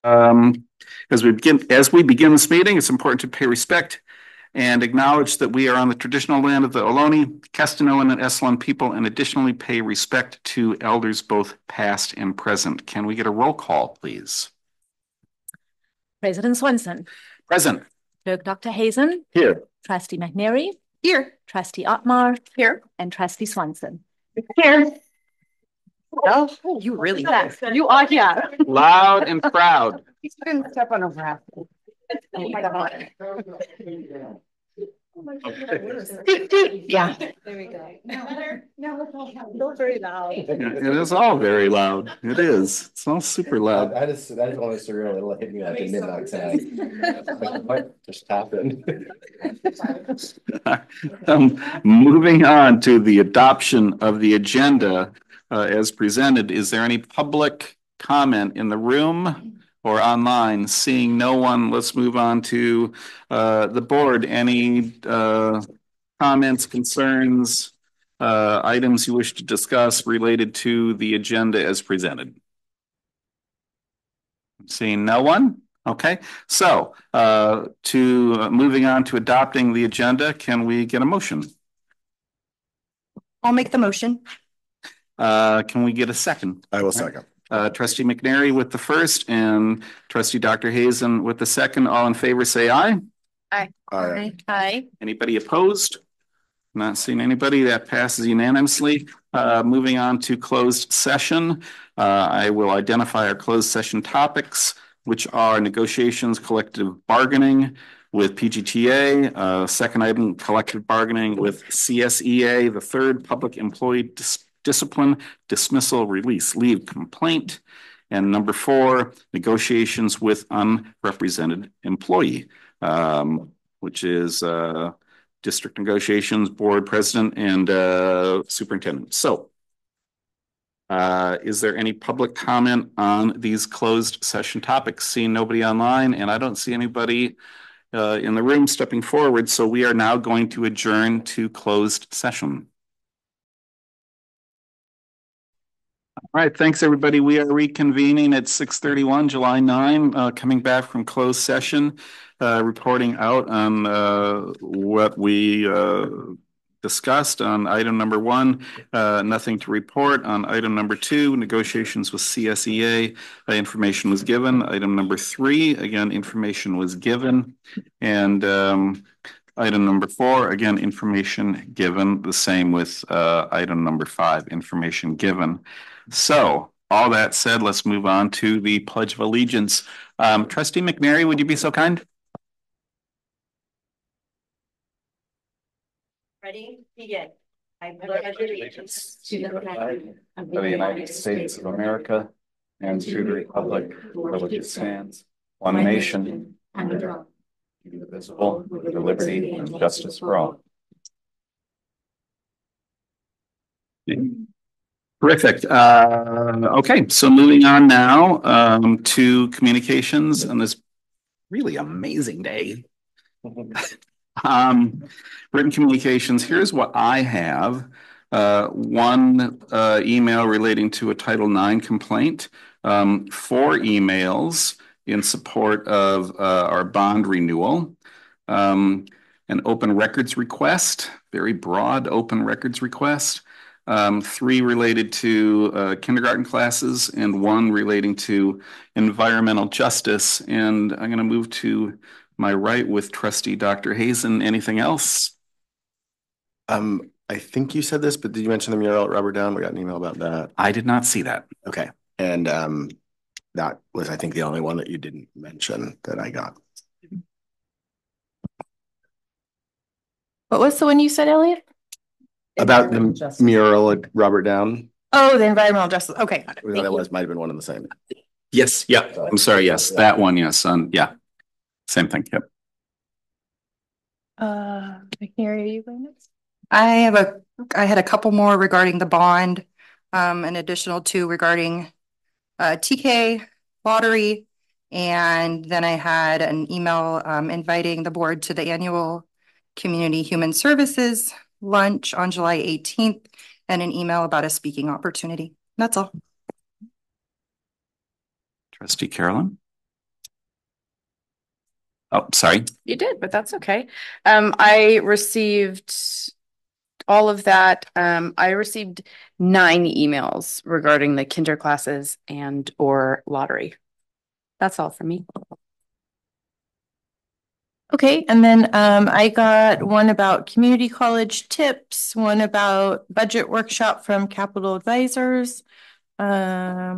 Um, as we begin this meeting, it's important to pay respect and acknowledge that we are on the traditional land of the Ohlone, Castanoan, and Esalen people, and additionally pay respect to elders both past and present. Can we get a roll call, please? President Swenson. Present. Clerk Dr. Hazen. Here. Trustee McNary. Here. Trustee Ottmar. Here. And Trustee Swenson. Here. Oh, you really you are, yeah. Loud and proud. He's gonna step on a wrap. Yeah. There we go. No, very loud. It is all very loud. It is. It's all super loud. That is only surreal. It'll hit me like at midnight tonight. Like, what just happened? Moving on to the adoption of the agenda as presented. Is there any public comment in the room or online? Seeing no one, let's move on to the board. Any comments, concerns, items you wish to discuss related to the agenda as presented? Seeing no one. Okay, so moving on to adopting the agenda, can we get a motion? I'll make the motion. Can we get a second? I will second. Trustee McNary with the first and Trustee Dr. Hazen with the second. All in favor say aye. Aye. Aye. Aye. Anybody opposed? Not seeing anybody. That passes unanimously. Moving on to closed session. I will identify our closed session topics, which are negotiations, collective bargaining with PGTA. Second item, collective bargaining with CSEA. The third, public employee discipline, dismissal, release, leave, complaint. And number four, negotiations with unrepresented employee, which is district negotiations, board president, and superintendent. So is there any public comment on these closed session topics? Seeing nobody online, and I don't see anybody in the room stepping forward. So we are now going to adjourn to closed session. All right, thanks everybody. We are reconvening at 6:31, July 9, coming back from closed session, reporting out on what we discussed on item number one. Nothing to report. On item number two, negotiations with CSEA, information was given. Item number three, again, information was given. And item number four, again, information given. The same with item number five, information given. So all that said, let's move on to the Pledge of Allegiance. Trustee McNary, would you be so kind? Ready? Begin. I pledge allegiance to the flag of the United States of America and to the republic for which it stands, one nation, under God, indivisible, with liberty and justice for all. Terrific. Okay, so moving on now to communications on this really amazing day. Written communications. Here's what I have. One email relating to a Title IX complaint. 4 emails in support of our bond renewal. An open records request, very broad open records request. 3 related to kindergarten classes and 1 relating to environmental justice. And I'm going to move to my right with Trustee Dr. Hazen. Anything else? I think you said this, but did you mention the mural at Rubber Down? We got an email about that. I did not see that. Okay. And that was, I think, the only one that you didn't mention that I got. What was the one you said, Elliot? About the mural at Robert Down. Oh, the environmental justice. Okay. That might have been one and the same. Yes. Yeah. I'm sorry. Yes. That one. Yes. Yeah. Same thing. Yep. McNary, are you going next? I had a couple more regarding the bond, an additional 2 regarding TK lottery. And then I had an email inviting the board to the annual Community Human Services lunch on July 18th and an email about a speaking opportunity. That's all. Trustee Carolyn? Oh, sorry. You did, but that's okay. I received all of that. I received 9 emails regarding the kinder classes and or lottery. That's all for me. Okay, and then I got one about community college tips, one about budget workshop from Capital Advisors. I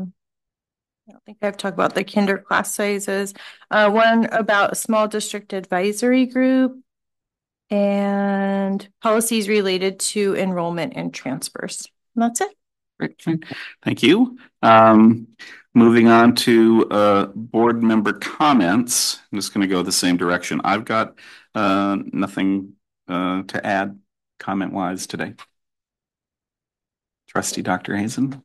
don't think I've talked about the kinder class sizes. One about small district advisory group and policies related to enrollment and transfers. And that's it. Great. Thank you. Moving on to board member comments. I'm just going to go the same direction. I've got nothing to add comment wise today. Trustee Dr. Hazen.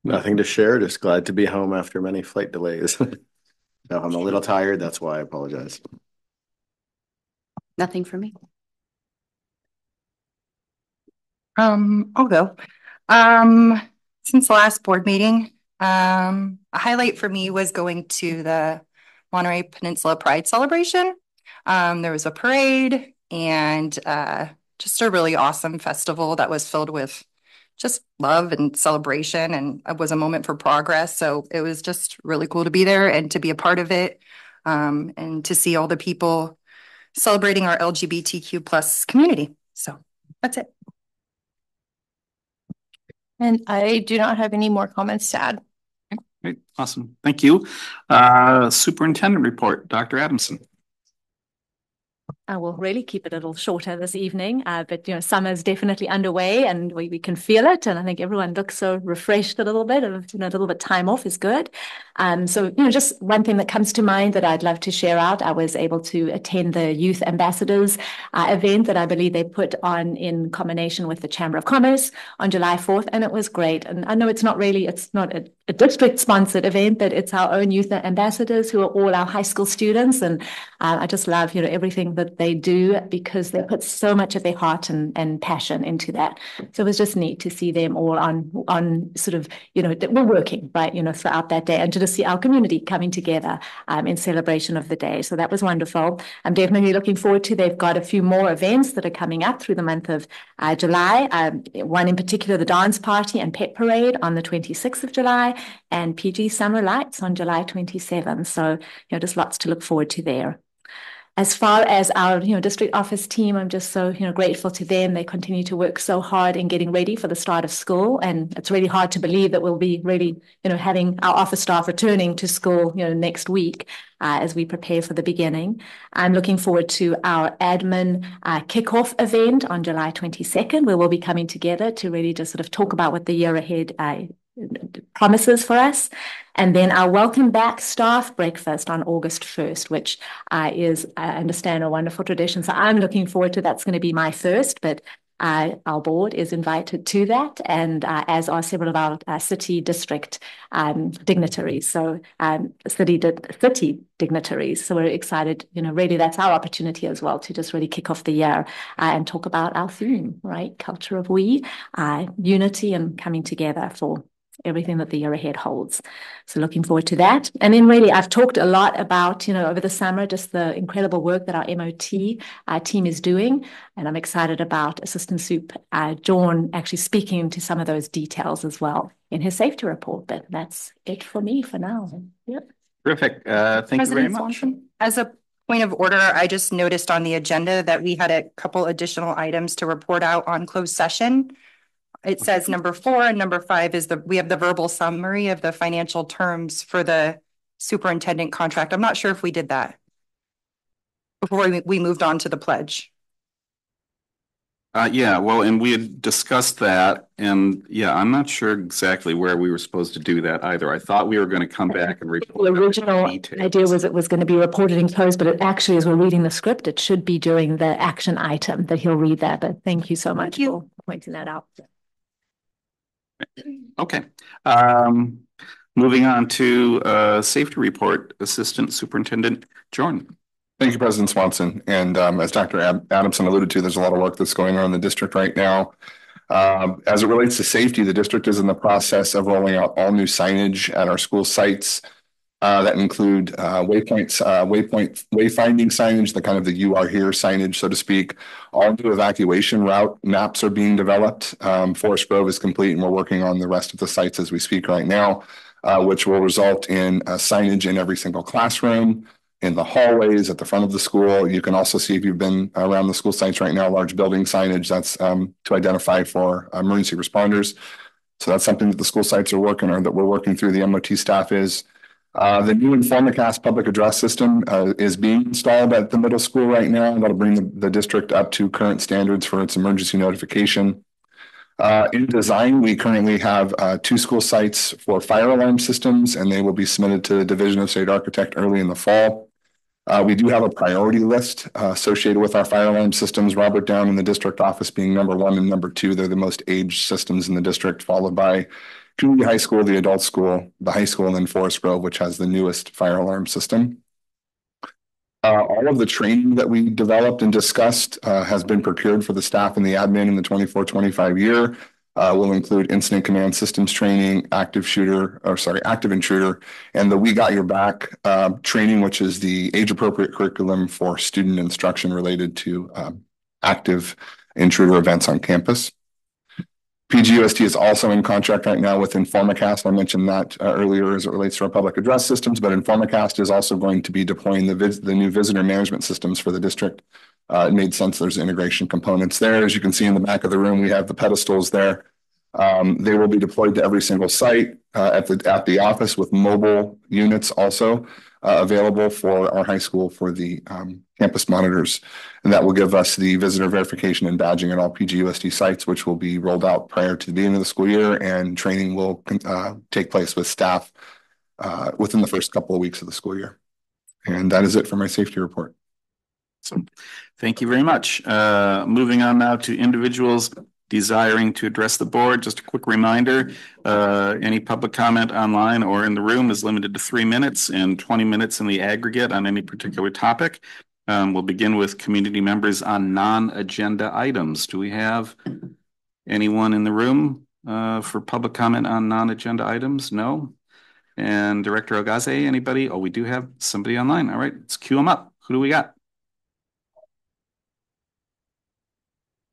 Nothing to share. Just glad to be home after many flight delays. No, I'm a little tired. That's why I apologize. Nothing for me. I'll go. Since the last board meeting, a highlight for me was going to the Monterey Peninsula Pride celebration. There was a parade and just a really awesome festival that was filled with just love and celebration, and it was a moment for progress. So it was just really cool to be there and to be a part of it, and to see all the people celebrating our LGBTQ plus community. So that's it. And I do not have any more comments to add. Great. Awesome. Thank you. Superintendent report, Dr. Adamson. I will really keep it a little shorter this evening, but summer's definitely underway and we can feel it. And I think everyone looks so refreshed a little bit of, a little bit time off is good. So, just one thing that comes to mind that I'd love to share out. I was able to attend the Youth Ambassadors event that I believe they put on in combination with the Chamber of Commerce on July 4th. And it was great. And I know it's not a district sponsored event, but it's our own youth ambassadors who are all our high school students. And I just love, everything that they do because they put so much of their heart and passion into that. So it was just neat to see them all on sort of, we're working, right, throughout that day, and to just see our community coming together in celebration of the day. So that was wonderful. I'm definitely looking forward to, they've got a few more events that are coming up through the month of July. One in particular, the dance party and pet parade on the 26th of July, and PG Summer Lights on July 27th. So, just lots to look forward to there. As far as our, district office team, I'm just so, grateful to them. They continue to work so hard in getting ready for the start of school. And it's really hard to believe that we'll be really, having our office staff returning to school, next week as we prepare for the beginning. I'm looking forward to our admin kickoff event on July 22nd, where we'll be coming together to really just sort of talk about what the year ahead promises for us. And then our welcome back staff breakfast on August 1st, which is, I understand, a wonderful tradition. So I'm looking forward to, that's going to be my first, but our board is invited to that, and as are several of our city district dignitaries. So city dignitaries. So we're excited, really that's our opportunity as well to just really kick off the year and talk about our theme, right? Culture of we, unity and coming together for everything that the year ahead holds. So looking forward to that. And then really, I've talked a lot about, over the summer, just the incredible work that our MOT team is doing. And I'm excited about Assistant Sup John actually speaking to some of those details as well in his safety report. But that's it for me for now. Yep. Terrific. Thank you very much. Swanson, as a point of order, I just noticed on the agenda that we had a couple additional items to report out on closed session. It says number 4 and number 5 is we have the verbal summary of the financial terms for the superintendent contract. I'm not sure if we did that before we moved on to the pledge. Yeah, well, and we had discussed that, and yeah, I'm not sure exactly where we were supposed to do that either. I thought we were going to come back and report. The original idea was it was going to be reported in closed, but it actually, as we're reading the script, it should be during the action item that he'll read that. But thank you so much for pointing that out. Okay. Moving on to safety report, Assistant Superintendent Jordan. Thank you, President Swanson. And as Dr. Adamson alluded to, there's a lot of work that's going on in the district right now. As it relates to safety, the district is in the process of rolling out all new signage at our school sites. that include waypoints, wayfinding signage, the kind of the "you are here" signage, so to speak. All new evacuation route maps are being developed. Forest Grove is complete, and we're working on the rest of the sites as we speak right now, which will result in signage in every single classroom, in the hallways, at the front of the school. You can also see, if you've been around the school sites right now, large building signage that's to identify for emergency responders. So that's something that the school sites are working on, that we're working through. The MOT staff is. The new Informacast public address system is being installed at the middle school right now. That'll bring the district up to current standards for its emergency notification. In design, we currently have 2 school sites for fire alarm systems, and they will be submitted to the Division of State Architect early in the fall. We do have a priority list associated with our fire alarm systems, Robert Down in the district office being number 1 and number 2. They're the most aged systems in the district, followed by community high school, the adult school, the high school, and then Forest Grove, which has the newest fire alarm system. All of the training that we developed and discussed has been procured for the staff and the admin in the 24-25 year. Will include incident command systems training, active intruder, and the "We Got Your Back" training, which is the age-appropriate curriculum for student instruction related to active intruder events on campus. PGUSD is also in contract right now with Informacast. I mentioned that earlier as it relates to our public address systems, but Informacast is also going to be deploying the new visitor management systems for the district. It made sense. There's integration components there. As you can see in the back of the room, we have the pedestals there. They will be deployed to every single site at the office, with mobile units also available for our high school for the campus monitors. And that will give us the visitor verification and badging at all PGUSD sites, which will be rolled out prior to the beginning of the school year, and training will take place with staff within the first couple of weeks of the school year. And that is it for my safety report. So thank you very much. Moving on now to individuals desiring to address the board. Just a quick reminder, any public comment online or in the room is limited to 3 minutes, and 20 minutes in the aggregate on any particular topic. We'll begin with community members on non-agenda items. Do we have anyone in the room for public comment on non-agenda items? No. And Director Ogaze, anybody? Oh, we do have somebody online. All right, let's queue them up. Who do we got?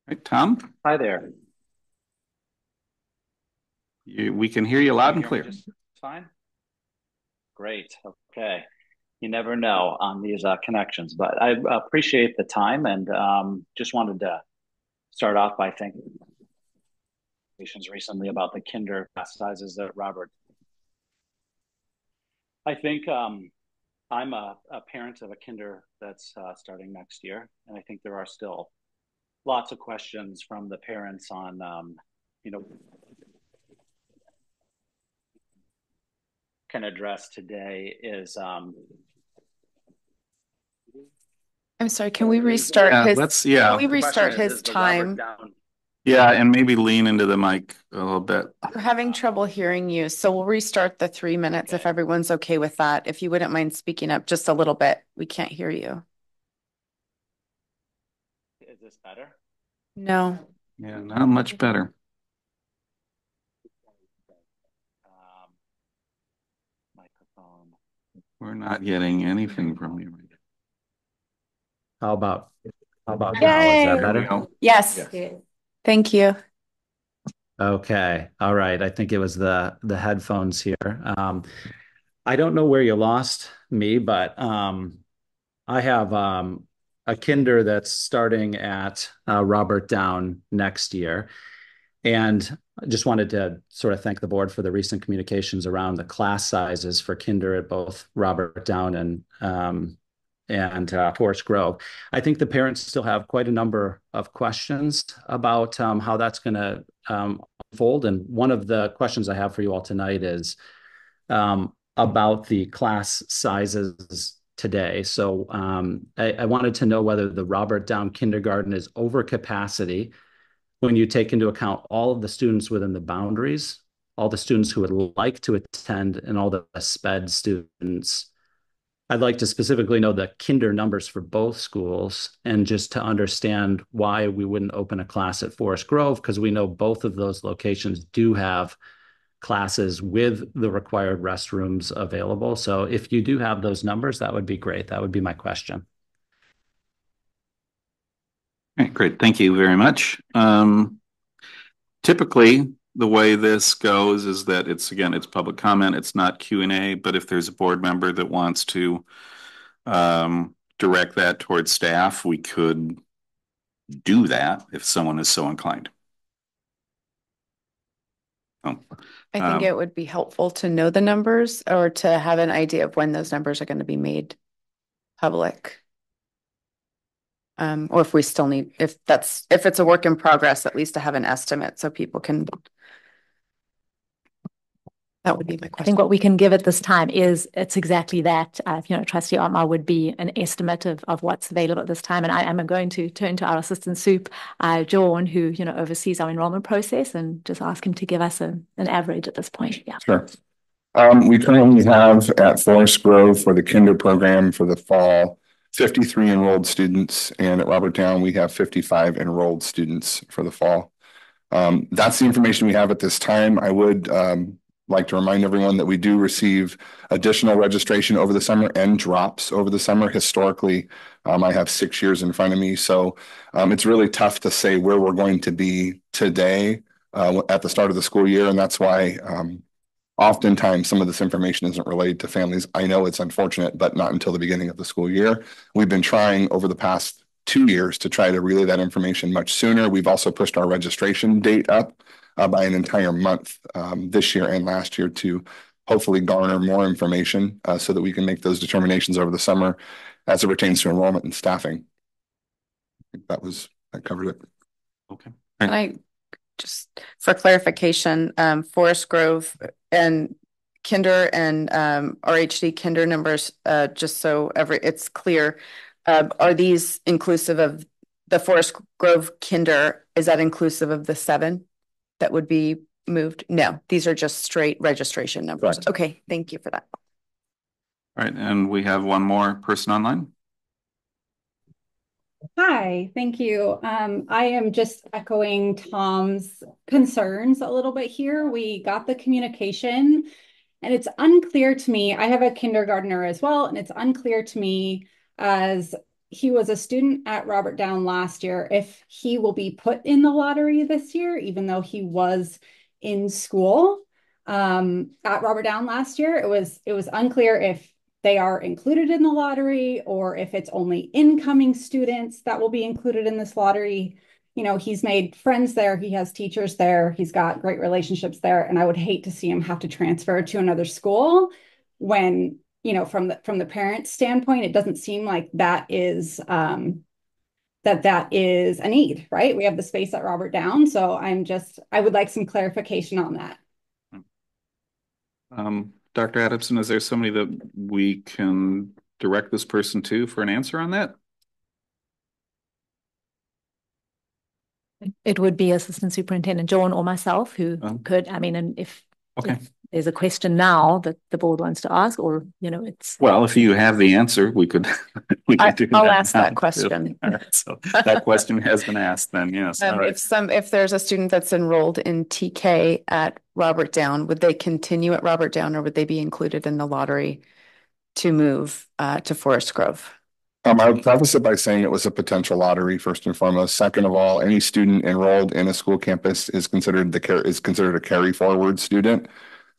Right, Tom? Hi there. We can hear you loud and clear. Just fine. Great. Okay. You never know on these connections, but I appreciate the time, and just wanted to start off by thanking recently about the kinder class sizes at Robert. I think I'm a parent of a kinder that's starting next year, and I think there are still lots of questions from the parents on, can address today is. I'm sorry, can we restart Can we restart his time? Yeah, and maybe lean into the mic a little bit. We're having trouble hearing you, so we'll restart the 3 minutes if everyone's okay with that. If you wouldn't mind speaking up just a little bit, we can't hear you. Is this better? No. Yeah, not much better. Microphone. We're not getting anything from you. How about now? Is Yay! that better? Yes. Thank you. Okay. All right. I think it was the headphones here. I don't know where you lost me, but I have a kinder that's starting at Robert Down next year. And I just wanted to sort of thank the board for the recent communications around the class sizes for kinder at both Robert Down and Forest Grove. I think the parents still have quite a number of questions about how that's going to unfold. And one of the questions I have for you all tonight is about the class sizes today. So I wanted to know whether the Robert Down kindergarten is over capacity when you take into account all of the students within the boundaries, all the students who would like to attend, and all the SPED students. I'd like to specifically know the kinder numbers for both schools, and just to understand why we wouldn't open a class at Forest Grove, because we know both of those locations do have classes with the required restrooms available. So if you do have those numbers, that would be great. That would be my question. Okay, great. Thank you very much. Typically, the way this goes is that it's public comment. It's not Q&A, but if there's a board member that wants to direct that towards staff, we could do that if someone is so inclined. Oh, I think it would be helpful to know the numbers or to have an idea of when those numbers are going to be made public. Or if we still need, if it's a work in progress, at least to have an estimate so people can. That would be my I question. think what we can give at this time is it's exactly that. Trustee Otmar would be an estimate of what's available at this time. And I am going to turn to our assistant soup, John, who, oversees our enrollment process, and just ask him to give us an average at this point. Yeah. Sure. We currently have at Forest Grove for the kinder program for the fall, 53 enrolled students, and at Robert Town, we have 55 enrolled students for the fall. That's the information we have at this time. I would like to remind everyone that we do receive additional registration over the summer and drops over the summer. Historically, I have 6 years in front of me, so it's really tough to say where we're going to be today at the start of the school year, and that's why oftentimes some of this information isn't relayed to families. I know it's unfortunate, but not until the beginning of the school year. We've been trying over the past 2 years to try to relay that information much sooner. We've also pushed our registration date up by an entire month this year and last year to hopefully garner more information so that we can make those determinations over the summer as it pertains to enrollment and staffing. I think that covered it. Okay. Can I just, for clarification, Forest Grove and kinder and RHD kinder numbers, just so it's clear, are these inclusive of the Forest Grove kinder? Is that inclusive of the 7 that would be moved? No, these are just straight registration numbers. Correct. Okay, thank you for that. All right, and we have one more person online. Hi, thank you. I am just echoing Tom's concerns a little bit here. We got the communication and it's unclear to me. I have a kindergartner as well, and it's unclear to me, as he was a student at Robert Down last year, if he will be put in the lottery this year, even though he was in school at Robert Down last year. It was unclear if they are included in the lottery or if it's only incoming students that will be included in this lottery. He's made friends there. He has teachers there. He's got great relationships there. And I would hate to see him have to transfer to another school when, from the parent standpoint, it doesn't seem like that is that is a need, right? We have the space at Robert Down. So I would like some clarification on that. Dr. Adamson, is there somebody that we can direct this person to for an answer on that? It would be Assistant Superintendent John or myself who could, and if there's a question now that the board wants to ask, or, it's. Well, if you have the answer, we could do that. I'll ask that question. All right, so that question has been asked then, yes. All right. If there's a student that's enrolled in TK at Robert Down, would they continue at Robert Down or would they be included in the lottery to move to Forest Grove? I would preface it by saying it was a potential lottery, first and foremost. Second of all, any student enrolled in a school campus is considered a carry forward student.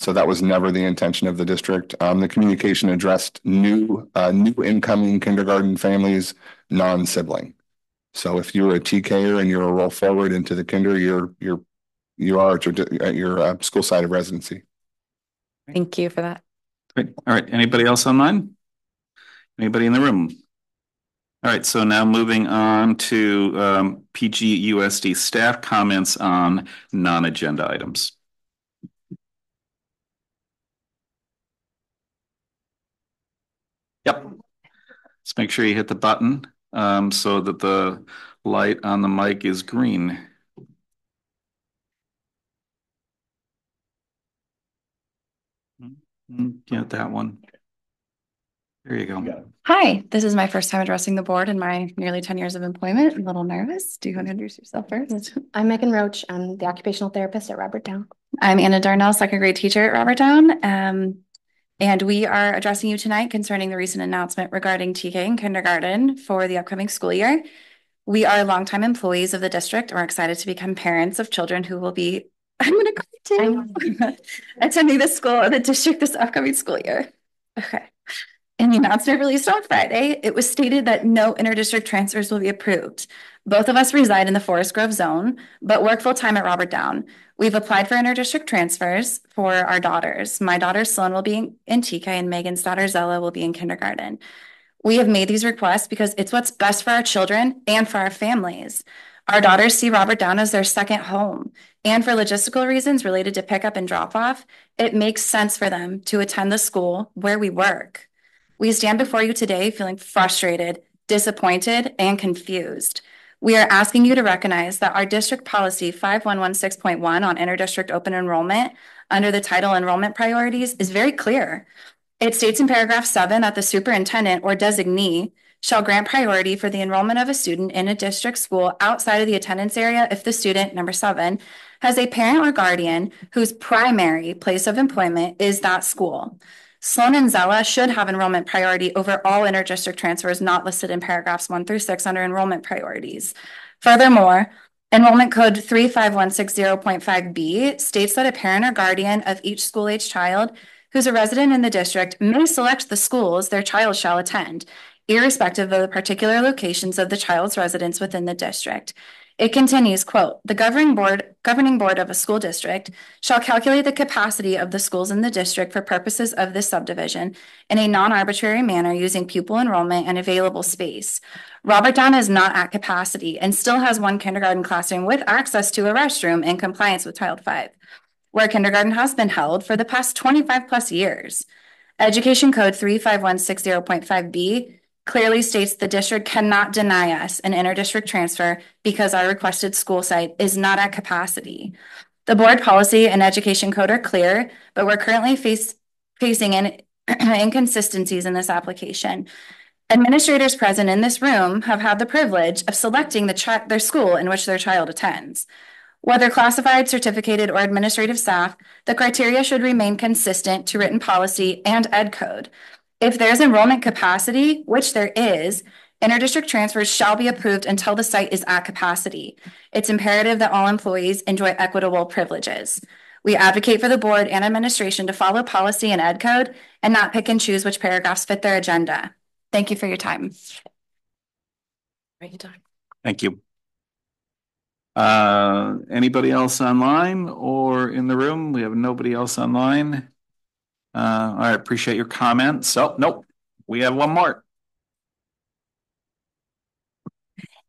So that was never the intention of the district. The communication addressed new incoming kindergarten families, non-sibling. So if you're a TKer and you're a roll forward into the kinder, you are at your school site of residency. Thank you for that. Great. All right. Anybody else online? Anybody in the room? All right. So now moving on to PGUSD staff comments on non-agenda items. Yep. Let's make sure you hit the button so that the light on the mic is green. Yeah, that one. There you go. Hi, this is my first time addressing the board in my nearly 10 years of employment. I'm a little nervous. Do you want to introduce yourself first? I'm Megan Roach. I'm the occupational therapist at Robert Down. I'm Anna Darnell, second grade teacher at Robert Down. And we are addressing you tonight concerning the recent announcement regarding TK in kindergarten for the upcoming school year. We are longtime employees of the district and we're excited to become parents of children who will be, I'm going to cry too, attending the school or the district this upcoming school year. Okay. In the announcement released on Friday, it was stated that no interdistrict transfers will be approved. Both of us reside in the Forest Grove zone, but work full-time at Robert Down. We've applied for interdistrict transfers for our daughters. My daughter Sloan will be in TK and Megan's daughter Zella will be in kindergarten. We have made these requests because it's what's best for our children and for our families. Our daughters see Robert Down as their second home. And for logistical reasons related to pickup and drop off, it makes sense for them to attend the school where we work. We stand before you today feeling frustrated, disappointed, and confused. We are asking you to recognize that our district policy 5116.1 on interdistrict open enrollment under the title enrollment priorities is very clear. It states in paragraph 7 that the superintendent or designee shall grant priority for the enrollment of a student in a district school outside of the attendance area if the student, number 7, has a parent or guardian whose primary place of employment is that school. Sloan and Zella should have enrollment priority over all interdistrict transfers not listed in paragraphs 1 through 6 under enrollment priorities. Furthermore, enrollment code 35160.5B states that a parent or guardian of each school-age child who's a resident in the district may select the schools their child shall attend, irrespective of the particular locations of the child's residence within the district. It continues, quote, the governing board of a school district shall calculate the capacity of the schools in the district for purposes of this subdivision in a non-arbitrary manner using pupil enrollment and available space. Robert Down is not at capacity and still has one kindergarten classroom with access to a restroom in compliance with Title V, where kindergarten has been held for the past 25 plus years. Education Code 35160.5B clearly states the district cannot deny us an interdistrict transfer because our requested school site is not at capacity. The board policy and education code are clear, but we're currently facing inconsistencies in this application. Administrators present in this room have had the privilege of selecting their school in which their child attends. Whether classified, certificated, or administrative staff, the criteria should remain consistent to written policy and ed code. If there's enrollment capacity, which there is, interdistrict transfers shall be approved until the site is at capacity. It's imperative that all employees enjoy equitable privileges. We advocate for the board and administration to follow policy and ed code and not pick and choose which paragraphs fit their agenda. Thank you for your time. Thank you. Anybody else online or in the room? We have nobody else online. I appreciate your comments. So, nope, we have one more.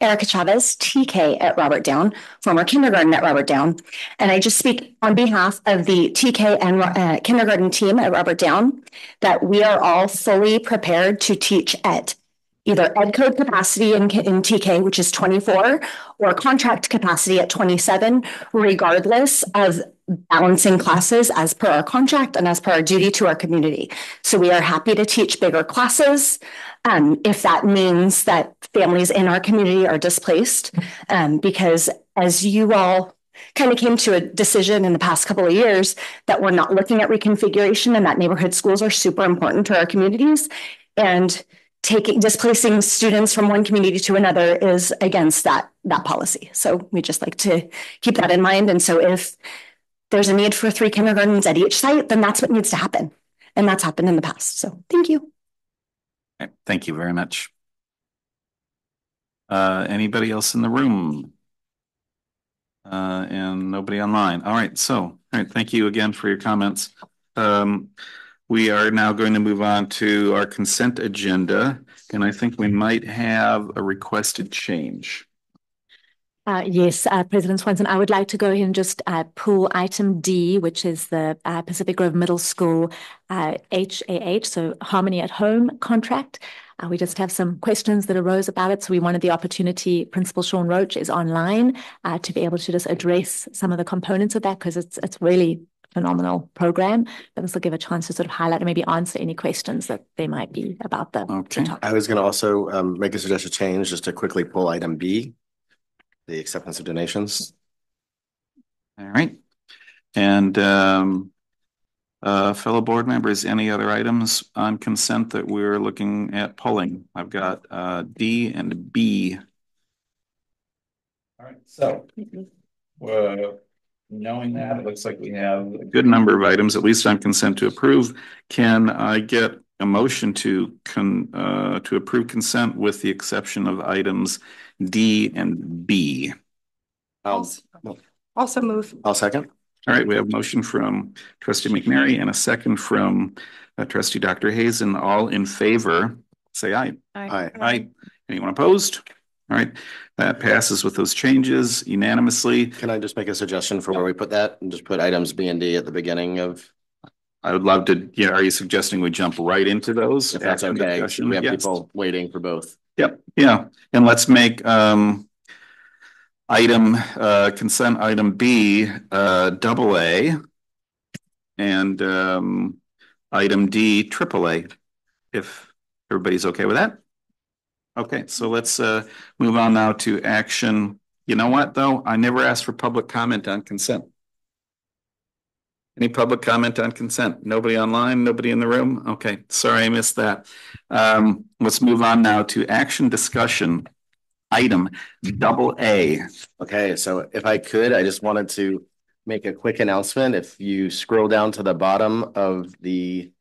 Erica Chavez, TK at Robert Down, former kindergarten at Robert Down. And I just speak on behalf of the TK and kindergarten team at Robert Down that we are all fully prepared to teach at either ed code capacity in TK, which is 24, or contract capacity at 27, regardless of balancing classes as per our contract and as per our duty to our community. So we are happy to teach bigger classes if that means that families in our community are displaced, because as you all kind of came to a decision in the past couple of years that we're not looking at reconfiguration and that neighborhood schools are super important to our communities, and displacing students from one community to another is against that policy. So we just like to keep that in mind. And so if there's a need for 3 kindergartens at each site, then that's what needs to happen. And that's happened in the past. So thank you. Okay, thank you very much. Anybody else in the room? And nobody online. All right. Thank you again for your comments. We are now going to move on to our consent agenda, and I think we might have a requested change. Yes, President Swanson, I would like to go ahead and just pull item D, which is the Pacific Grove Middle School HAH, so Harmony at Home contract. We just have some questions that arose about it, so we wanted the opportunity. Principal Sean Roach is online to be able to just address some of the components of that, because it's really phenomenal program. But this will give a chance to sort of highlight and maybe answer any questions that there might be about the topic. I was going to also make a suggested change just to quickly pull item B, the acceptance of donations. All right. And fellow board members, any other items on consent that we're looking at pulling? I've got D and B. All right, so knowing that, it looks like we have a good number of items, at least on consent to approve. Can I get a motion to approve consent with the exception of items D and B? Also move. I'll second. All right, we have a motion from Trustee McNary and a second from Trustee Dr. Hazen. All in favor, say aye. Aye. Aye. Anyone opposed? All right, that passes with those changes unanimously. Can I just make a suggestion for where we put that and just put items B and D at the beginning of? I would love to. Yeah, are you suggesting we jump right into those? If that's okay. We have people waiting for both. Yep. Yeah, and let's make consent item B AA and item D AAA, if everybody's okay with that. Okay, so let's move on now to action. You know what, though? I never asked for public comment on consent. Any public comment on consent? Nobody online? Nobody in the room? Okay, sorry, I missed that. Let's move on now to action discussion. Item AA. Okay, so if I could, I just wanted to make a quick announcement. If you scroll down to the bottom of the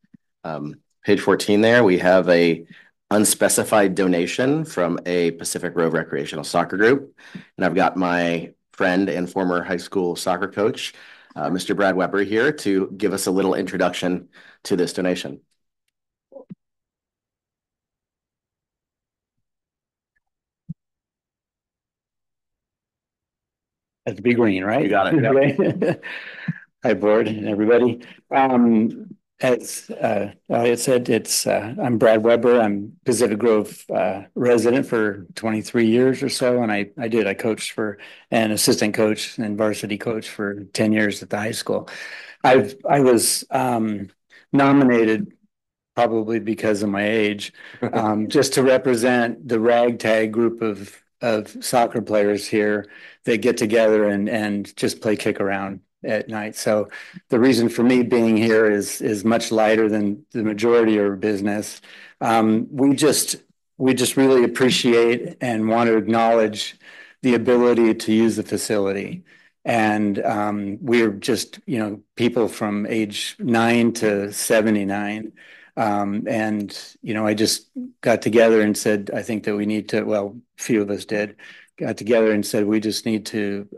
page 14 there, we have a unspecified donation from a Pacific Grove recreational soccer group. And I've got my friend and former high school soccer coach, Mr. Brad Weber, here to give us a little introduction to this donation. That's Big Green, right? You got it. Yep. Hi, board and everybody. As it said, I'm Brad Weber. I'm Pacific Grove resident for 23 years or so, and I coached for an assistant coach and varsity coach for 10 years at the high school. I was nominated, probably because of my age, just to represent the ragtag group of soccer players here that get together and just play kick around at night. So the reason for me being here is much lighter than the majority of our business. We just really appreciate and want to acknowledge the ability to use the facility. And we're just, people from age 9 to 79. And, I just got together and said, I think that we need to, well, a few of us got together and said, we just need to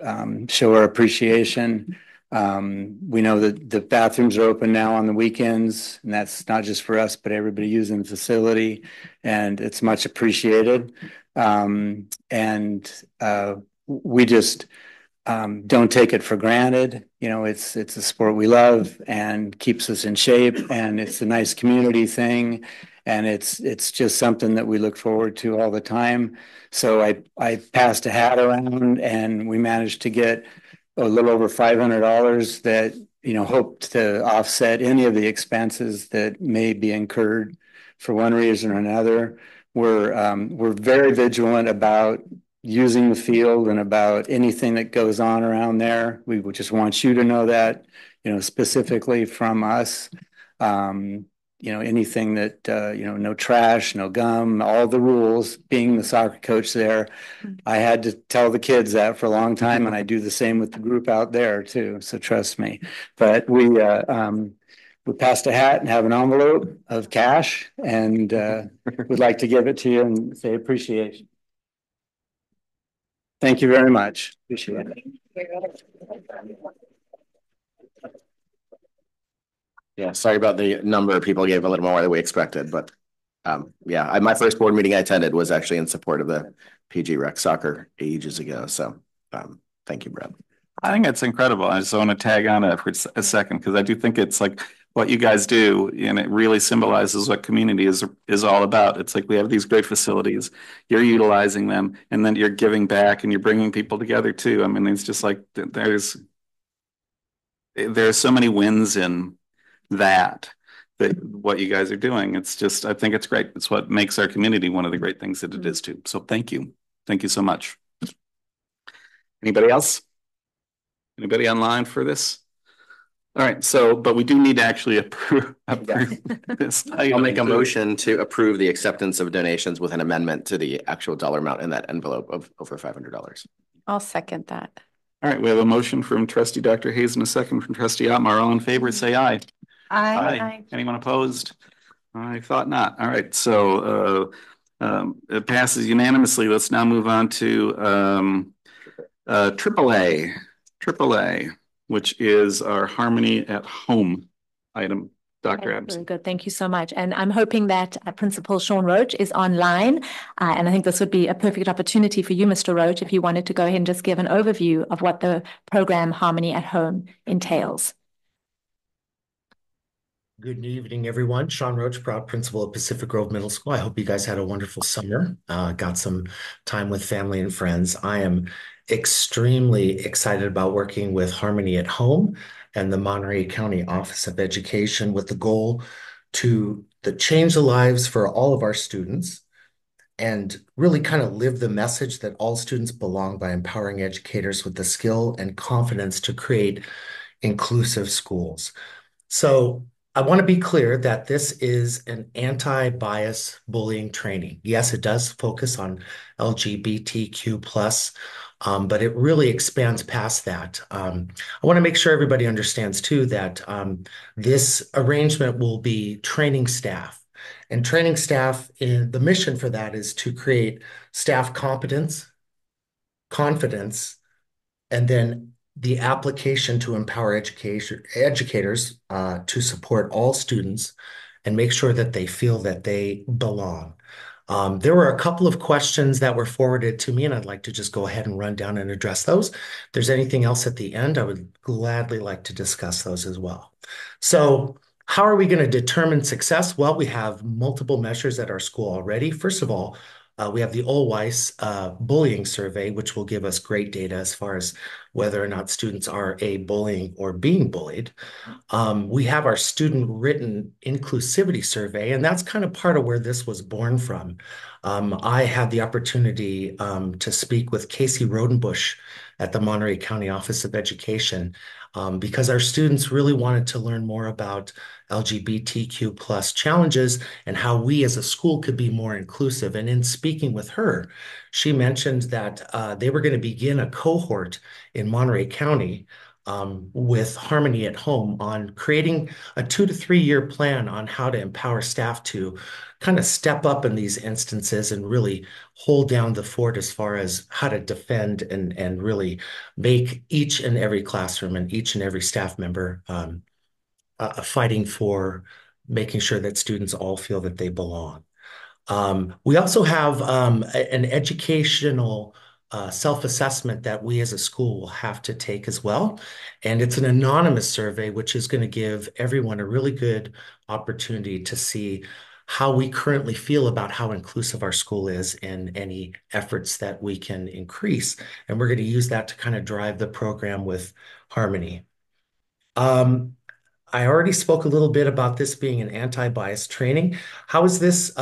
show our appreciation. We know that the bathrooms are open now on the weekends, and that's not just for us, but everybody using the facility, and it's much appreciated. We just don't take it for granted. It's a sport we love and keeps us in shape, and it's a nice community thing, and it's just something that we look forward to all the time. So I passed a hat around, and we managed to get a little over $500 that hoped to offset any of the expenses that may be incurred for one reason or another. We're very vigilant about using the field and about anything that goes on around there. We would just want you to know that, specifically from us. Anything that, no trash, no gum, all the rules. Being the soccer coach there, I had to tell the kids that for a long time, and I do the same with the group out there too. So trust me. But we passed a hat and have an envelope of cash, and we'd like to give it to you and say appreciation. Thank you very much. Appreciate it. Yeah, sorry about the number of people gave a little more than we expected, but my first board meeting I attended was actually in support of the PG Rec soccer ages ago. So thank you, Brad. I think it's incredible. I just want to tag on it for a second, because I do think it's like what you guys do, and it really symbolizes what community is all about. It's like we have these great facilities, you're utilizing them, and then you're giving back and you're bringing people together too. I mean, it's just like there are so many wins in that what you guys are doing. It's just, I think it's great. It's what makes our community one of the great things that it is too. So thank you. Thank you so much. Anybody else? Anybody online for this? All right, so, but we do need to actually approve this. I'll make a motion to approve the acceptance of donations with an amendment to the actual dollar amount in that envelope of over $500. I'll second that. All right, we have a motion from trustee Dr. Hayes and a second from trustee Otmar. All in favor, say aye. Aye. Anyone opposed? I thought not. All right, so it passes unanimously. Let's now move on to AAA, which is our Harmony at Home item. Dr. Adams. Very good. Thank you so much. And I'm hoping that Principal Sean Roach is online. And I think this would be a perfect opportunity for you, Mr. Roach, if you wanted to go ahead and just give an overview of what the program Harmony at Home entails. Good evening, everyone. Sean Roach, proud principal of Pacific Grove Middle School. I hope you guys had a wonderful summer, got some time with family and friends. I am extremely excited about working with Harmony at Home and the Monterey County Office of Education with the goal to change the lives for all of our students and really kind of live the message that all students belong by empowering educators with the skill and confidence to create inclusive schools. So I want to be clear that this is an anti-bias bullying training. Yes, it does focus on LGBTQ+, but it really expands past that. I want to make sure everybody understands too that this arrangement will be training staff. And training staff, the mission for that is to create staff competence, confidence, and then the application to empower educators to support all students and make sure that they feel that they belong. There were a couple of questions that were forwarded to me, and I'd like to just go ahead and run down and address those. If there's anything else at the end, I would gladly like to discuss those as well. So how are we going to determine success? Well, we have multiple measures at our school already. First of all, we have the Allweiss bullying survey, which will give us great data as far as whether or not students are bullying or being bullied. We have our student written inclusivity survey, and that's kind of part of where this was born from. I had the opportunity to speak with Casey Rodenbush at the Monterey County Office of Education because our students really wanted to learn more about LGBTQ+ challenges and how we as a school could be more inclusive. And in speaking with her, she mentioned that they were going to begin a cohort in Monterey County with Harmony at Home on creating a 2 to 3 year plan on how to empower staff to kind of step up in these instances and really hold down the fort as far as how to defend and really make each and every classroom and each and every staff member fighting for making sure that students all feel that they belong. We also have an educational self-assessment that we as a school will have to take as well. And it's an anonymous survey, which is going to give everyone a really good opportunity to see how we currently feel about how inclusive our school is and any efforts that we can increase. And we're going to use that to kind of drive the program with Harmony. I already spoke a little bit about this being an anti-bias training. How is this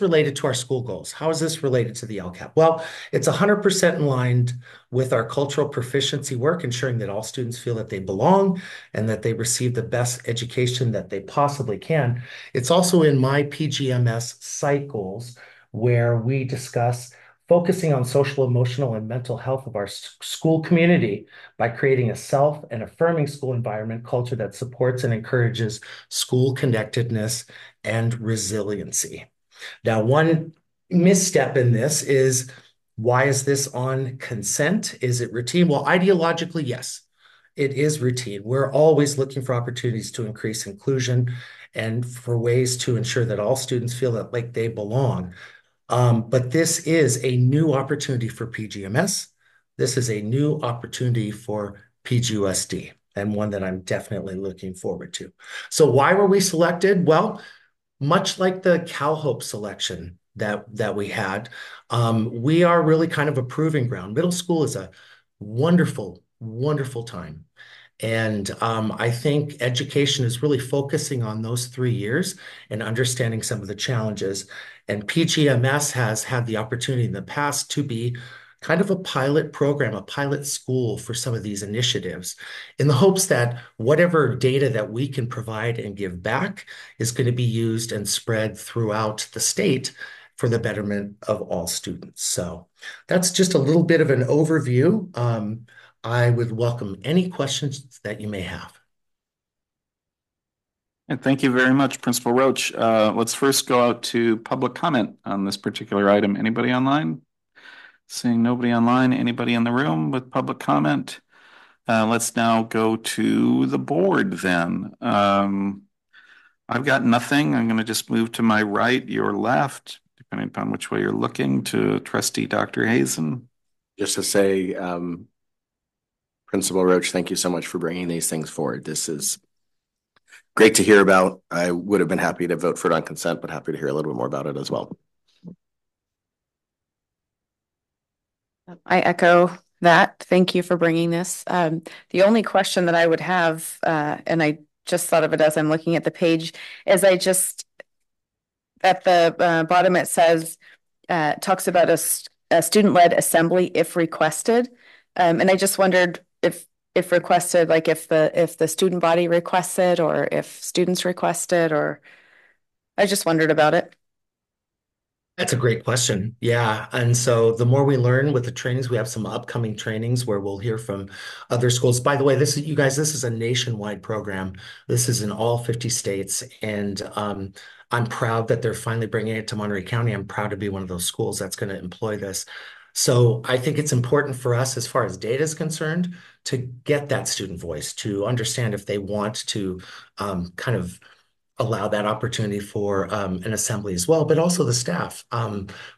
related to our school goals? How is this related to the LCAP? Well, it's 100% in line with our cultural proficiency work, ensuring that all students feel that they belong and that they receive the best education that they possibly can. It's also in my PGMS site goals, where we discuss focusing on social, emotional, and mental health of our school community by creating a self and affirming school environment culture that supports and encourages school connectedness and resiliency. Now, one misstep in this is, why is this on consent? Is it routine? Well, ideologically, yes, it is routine. We're always looking for opportunities to increase inclusion and for ways to ensure that all students feel that like they belong. But this is a new opportunity for PGMS. This is a new opportunity for PGUSD, and one that I'm definitely looking forward to. So why were we selected? Well, much like the CalHope selection that we had, we are really kind of a proving ground. Middle school is a wonderful, wonderful time. And I think education is really focusing on those 3 years and understanding some of the challenges. And PGMS has had the opportunity in the past to be kind of a pilot program, a pilot school for some of these initiatives, in the hopes that whatever data that we can provide and give back is going to be used and spread throughout the state for the betterment of all students. So that's just a little bit of an overview. I would welcome any questions that you may have. And thank you very much, Principal Roach. Let's first go out to public comment on this particular item. Anybody online? Seeing nobody online, anybody in the room with public comment? Let's now go to the board then. I've got nothing. I'm going to just move to my right, your left, depending upon which way you're looking, to Trustee Dr. Hazen. Just to say, Principal Roach, thank you so much for bringing these things forward. This is great to hear about. I would have been happy to vote for it on consent, but happy to hear a little bit more about it as well. I echo that. Thank you for bringing this. The only question that I would have, and I just thought of it as I'm looking at the page, is at the bottom it says, talks about a student-led assembly if requested. And I just wondered if requested, like if the student body requested or if students requested, or I just wondered about it. That's a great question. Yeah. And so the more we learn with the trainings, we have some upcoming trainings where we'll hear from other schools. By the way, this is a nationwide program. This is in all 50 states. And I'm proud that they're finally bringing it to Monterey County. I'm proud to be one of those schools that's going to employ this. So I think it's important for us, as far as data is concerned, to get that student voice, to understand if they want to kind of allow that opportunity for an assembly as well, but also the staff.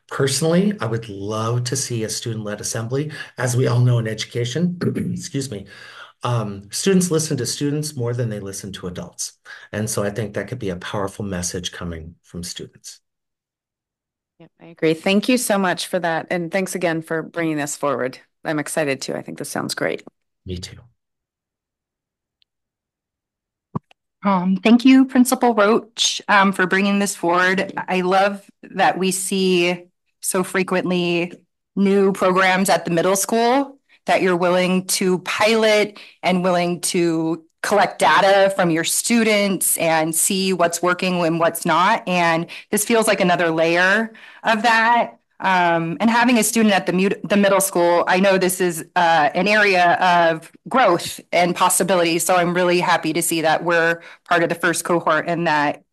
Personally, I would love to see a student-led assembly. As we all know in education, excuse me, students listen to students more than they listen to adults. And so I think that could be a powerful message coming from students. Yep, I agree. Thank you so much for that. And thanks again for bringing this forward. I'm excited too. I think this sounds great. Me too. Thank you, Principal Roach, for bringing this forward. I love that we see so frequently new programs at the middle school that you're willing to pilot and willing to collect data from your students and see what's working and what's not. And this feels like another layer of that. And having a student at the middle school, I know this is an area of growth and possibility. So I'm really happy to see that we're part of the first cohort and that,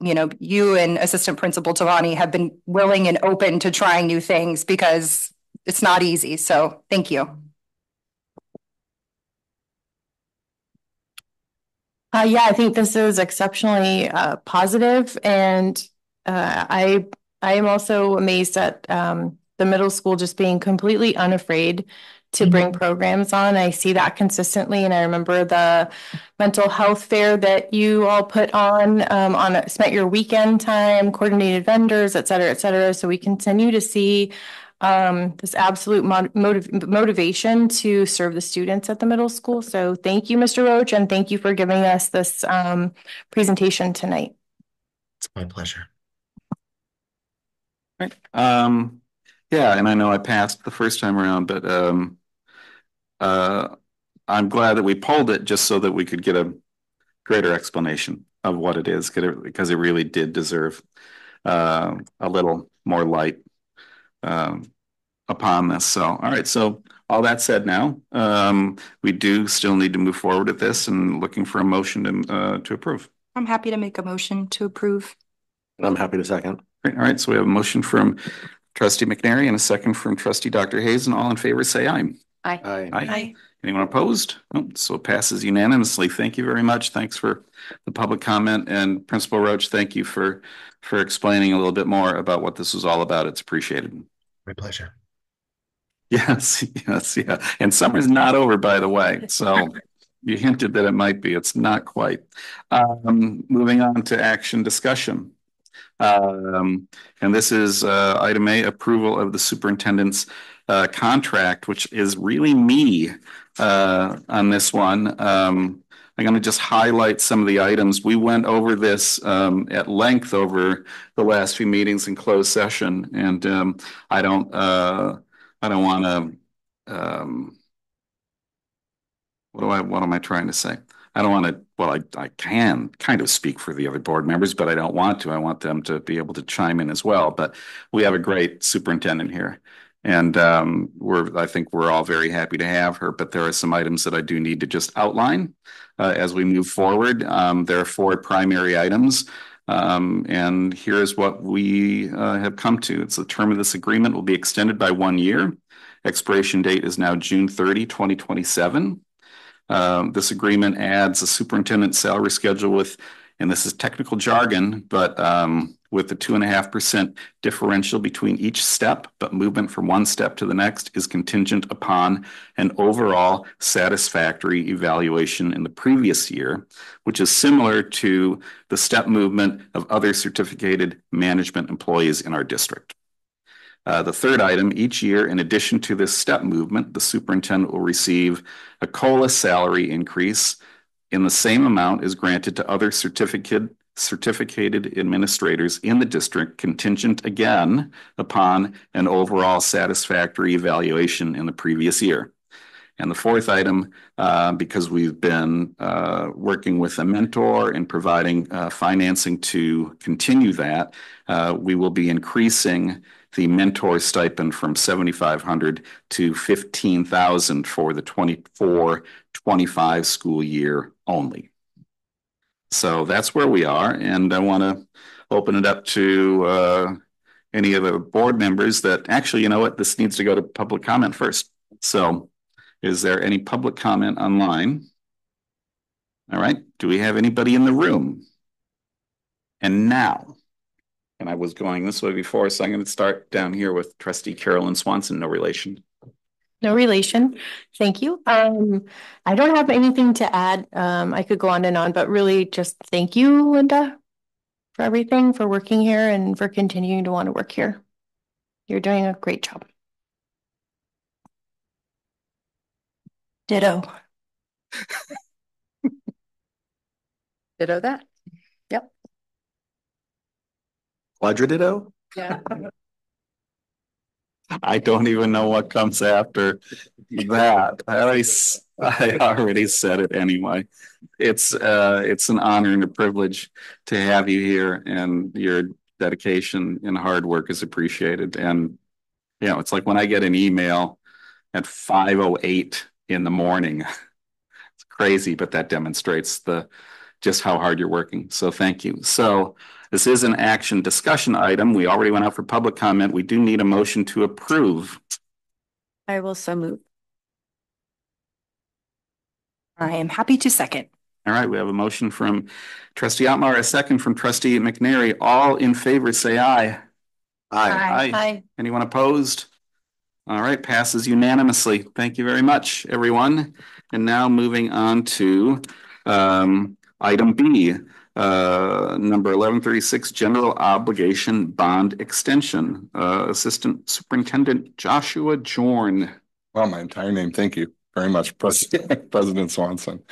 you know, you and Assistant Principal Tavani have been willing and open to trying new things because it's not easy. So thank you. Yeah, I think this is exceptionally positive, and I am also amazed at the middle school just being completely unafraid to bring programs on. I see that consistently, and I remember the mental health fair that you all put on spent your weekend time, coordinated vendors, et cetera, et cetera. So we continue to see this absolute motivation to serve the students at the middle school. So thank you, Mr. Roach, and thank you for giving us this presentation tonight. It's my pleasure. Right. Yeah, and I know I passed the first time around, but I'm glad that we polled it just so that we could get a greater explanation of what it is, because it really did deserve a little more light upon this. So, all right. So all that said now, we do still need to move forward with this and looking for a motion to approve. I'm happy to make a motion to approve. And I'm happy to second. Great. All right. So we have a motion from Trustee McNary and a second from Trustee Dr. Hazen. All in favor, say aye. Aye. Aye. Aye. Anyone opposed? Nope. So it passes unanimously. Thank you very much. Thanks for the public comment. And Principal Roach, thank you for explaining a little bit more about what this was all about. It's appreciated. My pleasure. Yes, yes, yeah. And summer's not over, by the way. So you hinted that it might be. It's not quite. Moving on to action discussion. And this is item A, approval of the superintendent's contract, which is really me on this one. I'm going to just highlight some of the items. We went over this at length over the last few meetings in closed session, and I don't want to. What am I trying to say? I don't want to, well, I can kind of speak for the other board members, but I don't want to. I want them to be able to chime in as well. But we have a great superintendent here. And I think we're all very happy to have her, but there are some items that I do need to just outline as we move forward. There are 4 primary items. And here's what we have come to. It's the term of this agreement will be extended by 1 year. Expiration date is now June 30, 2027. This agreement adds a superintendent salary schedule with, and this is technical jargon, but with the 2.5% differential between each step, but movement from one step to the next is contingent upon an overall satisfactory evaluation in the previous year, which is similar to the step movement of other certificated management employees in our district. The third item, each year, in addition to this step movement, the superintendent will receive a COLA salary increase in the same amount as granted to other certificated administrators in the district, contingent again upon an overall satisfactory evaluation in the previous year. And the fourth item, because we've been working with a mentor and providing financing to continue that, we will be increasing the mentor stipend from $7,500 to $15,000 for the 24-25 school year only. So that's where we are, and I want to open it up to any of the board members that actually, you know what, this needs to go to public comment first. So is there any public comment online? All right, do we have anybody in the room? And now, and I was going this way before, so I'm going to start down here with Trustee Carolyn Swanson, no relation. No relation. Thank you. I don't have anything to add. I could go on and on, but really just thank you, Linda, for everything, for working here and for continuing to want to work here. You're doing a great job. Ditto. Ditto that. Yep. Quadraditto? Yeah. I don't even know what comes after that. I already said it anyway. It's an honor and a privilege to have you here, and your dedication and hard work is appreciated. And you know, it's like when I get an email at 5:08 in the morning. It's crazy, but that demonstrates just how hard you're working. So thank you. So this is an action discussion item. We already went out for public comment. We do need a motion to approve. I will so move. I am happy to second. All right, we have a motion from Trustee Otmar, a second from Trustee McNary. All in favor, say aye. Aye. Aye. Anyone opposed? All right, passes unanimously. Thank you very much, everyone. And now moving on to item B, number 1136, general obligation bond extension. Assistant Superintendent Joshua Jorn. Well, my entire name. Thank you very much, President Swanson.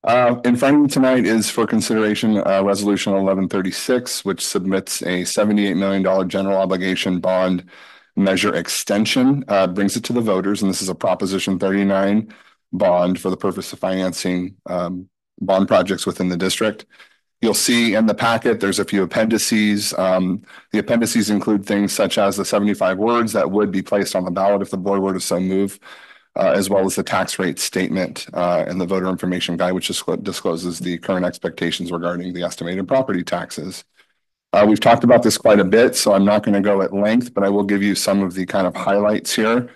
In front of you tonight is for consideration Resolution 1136, which submits a $78 million general obligation bond measure extension, brings it to the voters, and this is a Proposition 39 bond for the purpose of financing bond projects within the district. You'll see in the packet, there's a few appendices. The appendices include things such as the 75 words that would be placed on the ballot if the board were to so move, as well as the tax rate statement and the voter information guide, which discloses the current expectations regarding the estimated property taxes. We've talked about this quite a bit, so I'm not going to go at length, but I will give you some of the kind of highlights here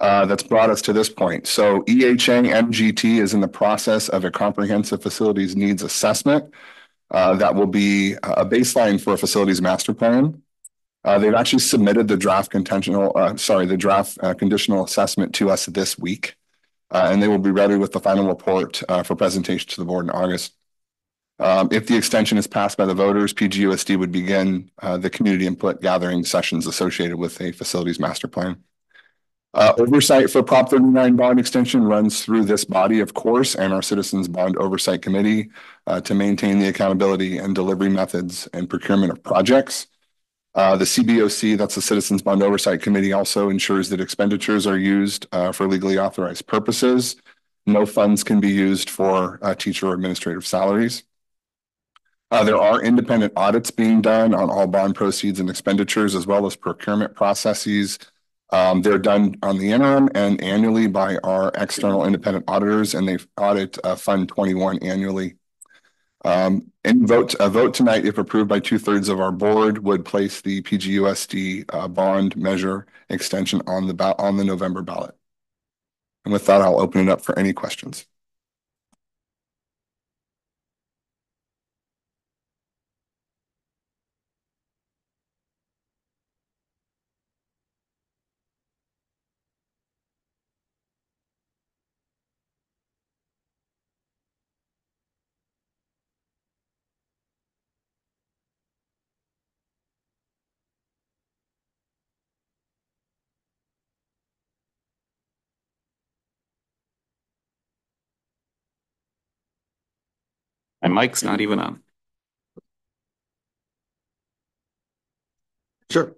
that's brought us to this point. So EHA MGT is in the process of a comprehensive facilities needs assessment that will be a baseline for a facilities master plan. They've actually submitted the draft conditional assessment to us this week, and they will be ready with the final report for presentation to the board in August. If the extension is passed by the voters, PGUSD would begin the community input gathering sessions associated with a facilities master plan. Oversight for Prop 39 bond extension runs through this body, of course, and our Citizens Bond Oversight Committee to maintain the accountability and delivery methods and procurement of projects. The CBOC, that's the Citizens Bond Oversight Committee, also ensures that expenditures are used for legally authorized purposes. No funds can be used for teacher or administrative salaries. There are independent audits being done on all bond proceeds and expenditures, as well as procurement processes. They're done on the interim and annually by our external independent auditors, and they audit Fund 21 annually. A vote tonight, if approved by 2/3 of our board, would place the PGUSD bond measure extension on the November ballot. And with that, I'll open it up for any questions. My mic's not even on. Sure.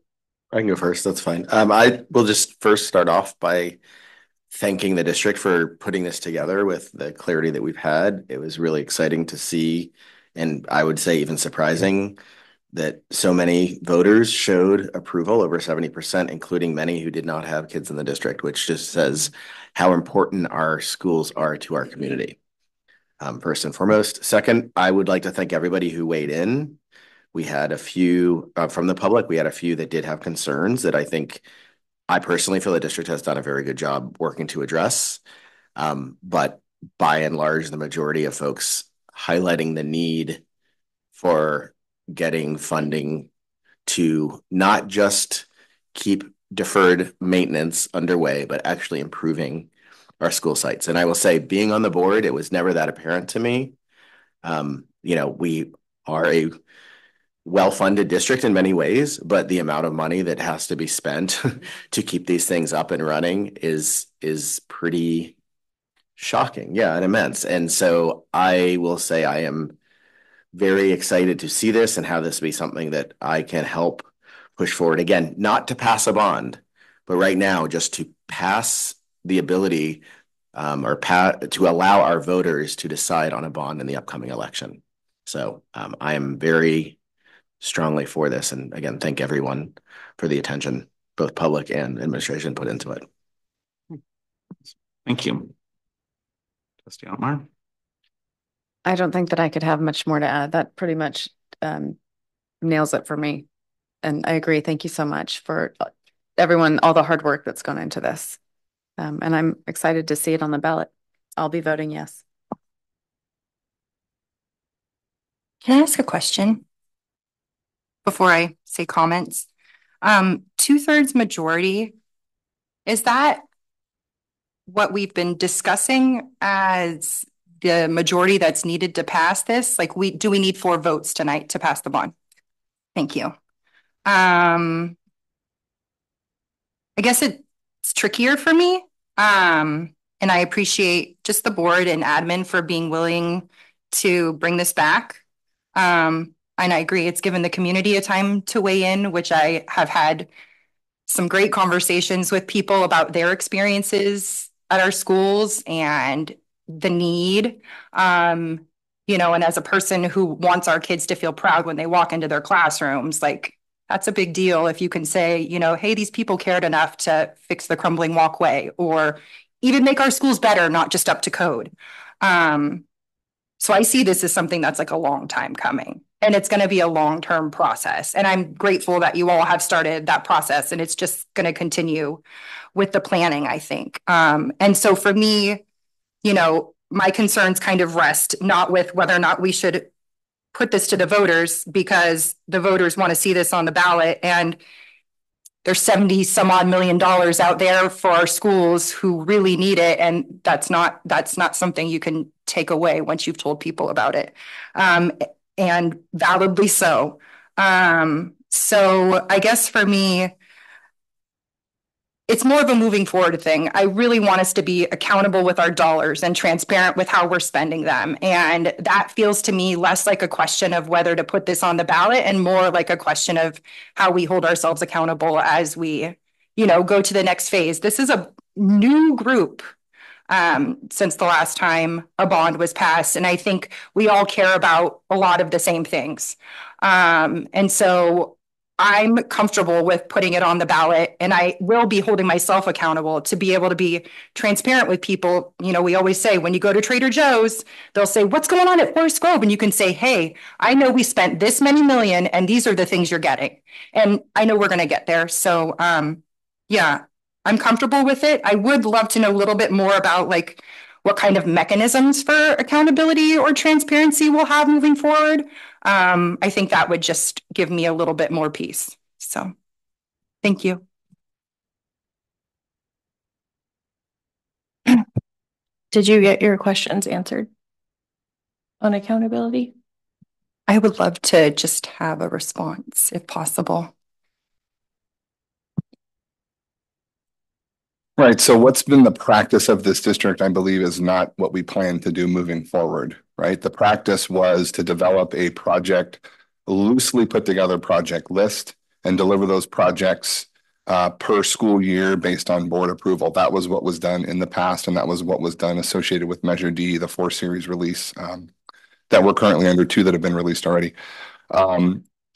I can go first. That's fine. I will just first start off by thanking the district for putting this together with the clarity that we've had. It was really exciting to see, and I would say even surprising, that so many voters showed approval, over 70%, including many who did not have kids in the district, which just says how important our schools are to our community. First and foremost. Second, I would like to thank everybody who weighed in. We had a few from the public. We had a few that did have concerns that I personally feel the district has done a very good job working to address. But by and large, the majority of folks highlighting the need for getting funding to not just keep deferred maintenance underway, but actually improving our school sites. And I will say, being on the board, it was never that apparent to me. We are a well-funded district in many ways, but the amount of money that has to be spent to keep these things up and running is pretty shocking, and immense. And so I will say I am very excited to see this and have this be something that I can help push forward. Again, not to pass a bond, but right now just to pass the ability to allow our voters to decide on a bond in the upcoming election. So I am very strongly for this. And again, thank everyone for the attention, both public and administration, put into it. Thank you. Trustee Otmar? I don't think that I could have much more to add. That pretty much nails it for me. And I agree. Thank you so much for everyone, all the hard work that's gone into this. And I'm excited to see it on the ballot. I'll be voting yes. Can I ask a question before I say comments? 2/3 majority, is that what we've been discussing as the majority that's needed to pass this? Like, do we need 4 votes tonight to pass the bond? Thank you. I guess it's trickier for me. And I appreciate just the board and admin for being willing to bring this back. And I agree, it's given the community a time to weigh in, which I have had some great conversations with people about their experiences at our schools and the need. And as a person who wants our kids to feel proud when they walk into their classrooms, like, that's a big deal if you can say, hey, these people cared enough to fix the crumbling walkway or even make our schools better, not just up to code. So I see this as something that's like a long time coming, and it's going to be a long-term process. And I'm grateful that you all have started that process, and it's just going to continue with the planning, I think. And so for me, my concerns kind of rest not with whether or not we should put this to the voters, because the voters want to see this on the ballot, and there's 70 some odd million dollars out there for our schools who really need it. And that's not something you can take away once you've told people about it. And validly so. So I guess for me, it's more of a moving forward thing. I really want us to be accountable with our dollars and transparent with how we're spending them. And that feels to me less like a question of whether to put this on the ballot and more like a question of how we hold ourselves accountable as we, go to the next phase. This is a new group since the last time a bond was passed. And I think we all care about a lot of the same things. And so I'm comfortable with putting it on the ballot, and I will be holding myself accountable to be able to be transparent with people. We always say when you go to Trader Joe's, they'll say, "What's going on at Forest Grove?" And you can say, "Hey, I know we spent this many million and these are the things you're getting." And I know we're going to get there. So, yeah, I'm comfortable with it. I would love to know a little bit more about like what kind of mechanisms for accountability or transparency we'll have moving forward. I think that would just give me a little bit more peace. So thank you. Did you get your questions answered on accountability? I would love to just have a response if possible. Right. So what's been the practice of this district, I believe, is not what we plan to do moving forward, right? The practice was to develop a project, loosely put together project list and deliver those projects per school year based on board approval. That was what was done in the past, and that was what was done associated with Measure D, the 4-series release that we're currently under 2 that have been released already.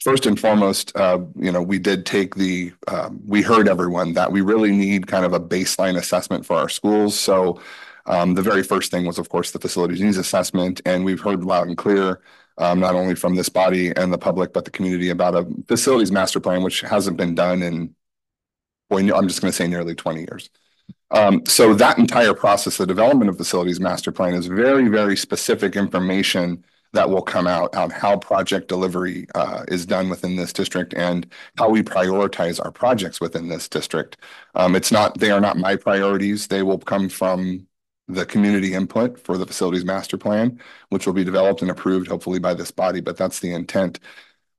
First and foremost, we did take we heard everyone that we really need kind of a baseline assessment for our schools. So the very first thing was, of course, the facilities needs assessment. And we've heard loud and clear, not only from this body and the public, but the community about a facilities master plan, which hasn't been done in, I'm just going to say nearly 20 years. So that entire process, the development of facilities master plan, is very, very specific information that will come out on how project delivery is done within this district and how we prioritize our projects within this district. They are not my priorities. They will come from the community input for the facilities master plan, which will be developed and approved hopefully by this body, but that's the intent.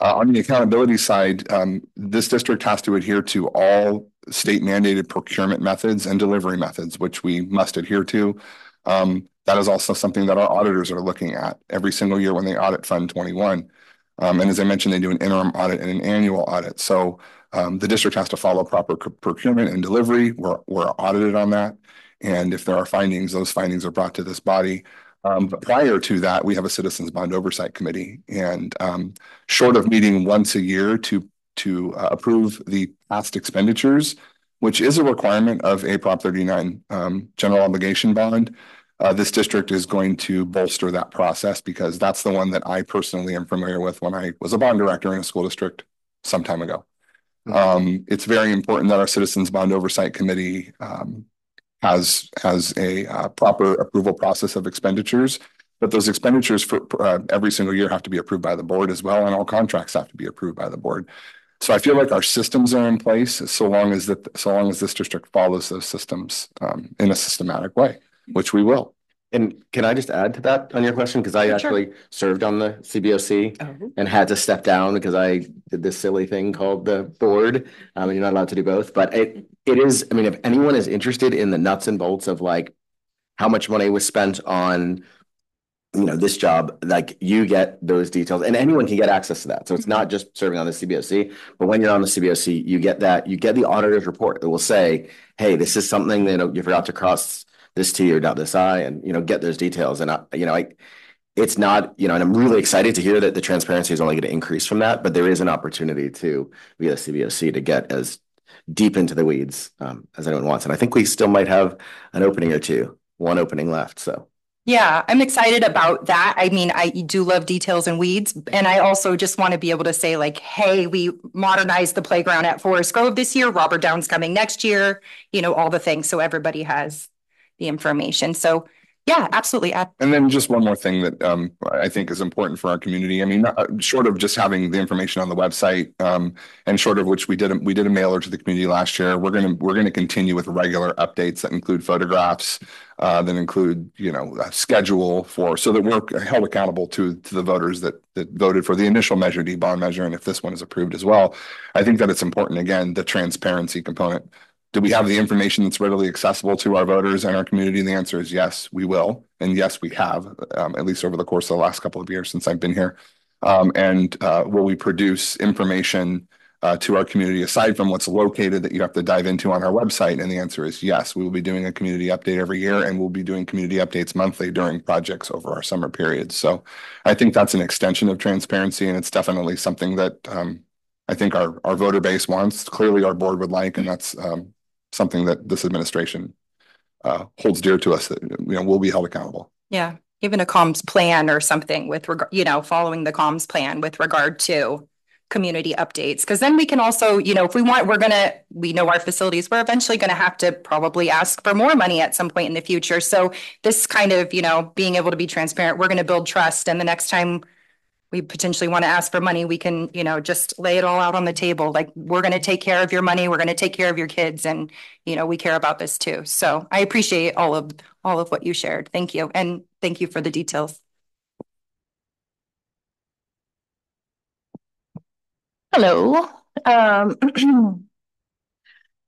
On the accountability side, this district has to adhere to all state mandated procurement methods and delivery methods, which we must adhere to. That is also something that our auditors are looking at every single year when they audit Fund 21. And as I mentioned, they do an interim audit and an annual audit. So the district has to follow proper procurement and delivery. We're audited on that. And if there are findings, those findings are brought to this body. But prior to that, we have a Citizens Bond Oversight Committee. And short of meeting once a year to approve the past expenditures, which is a requirement of a Prop 39 general obligation bond, this district is going to bolster that process because that's the one that I personally am familiar with when I was a bond director in a school district some time ago. It's very important that our Citizens Bond Oversight Committee has a proper approval process of expenditures, but those expenditures for every single year have to be approved by the board as well, and all contracts have to be approved by the board. So I feel like our systems are in place so long as this district follows those systems in a systematic way, which we will. And can I just add to that on your question? Because I actually served on the CBOC and had to step down because I did this silly thing called the board. And you're not allowed to do both, but it is, I mean, if anyone is interested in the nuts and bolts of like how much money was spent on, this job, like you get those details and anyone can get access to that. So it's not just serving on the CBOC, but when you're on the CBOC, you get the auditor's report that will say, hey, this is something that you forgot to cross this T or dot this I, and get those details. And it's not, and I'm really excited to hear that the transparency is only going to increase from that, but there is an opportunity to via CBOC to get as deep into the weeds as anyone wants. And I think we still might have an opening or two, one opening left. So yeah, I'm excited about that. I mean, I do love details and weeds. And I also just want to be able to say like, hey, we modernized the playground at Forest Grove this year. Robert Down's coming next year, all the things. So everybody has the information. So Yeah, absolutely. And then just one more thing that I think is important for our community. I mean, short of just having the information on the website, and short of which we did a mailer to the community last year. We're gonna continue with regular updates that include photographs, that include a schedule so that we're held accountable to the voters that voted for the initial Measure D bond measure, and if this one is approved as well. I think that it's important, again, the transparency component. Do we have the information that's readily accessible to our voters and our community? And the answer is yes, we will. And yes, we have, at least over the course of the last couple of years since I've been here. Will we produce information to our community aside from what's located that you have to dive into on our website? And the answer is yes, we will be doing a community update every year, and we'll be doing community updates monthly during projects over our summer periods. So I think that's an extension of transparency, and it's definitely something that I think our voter base wants. Clearly, our board would like, and that's something that this administration holds dear to us, that we'll be held accountable. Yeah, even a comms plan or something with regard, following the comms plan with regard to community updates. Because then we can also, if we want, we know our facilities, we're eventually going to have to probably ask for more money at some point in the future. So this kind of, being able to be transparent, we're going to build trust. And the next time we potentially want to ask for money, we can, just lay it all out on the table. Like, we're going to take care of your money. We're going to take care of your kids. And, we care about this too. So I appreciate all of what you shared. Thank you. And thank you for the details. Hello.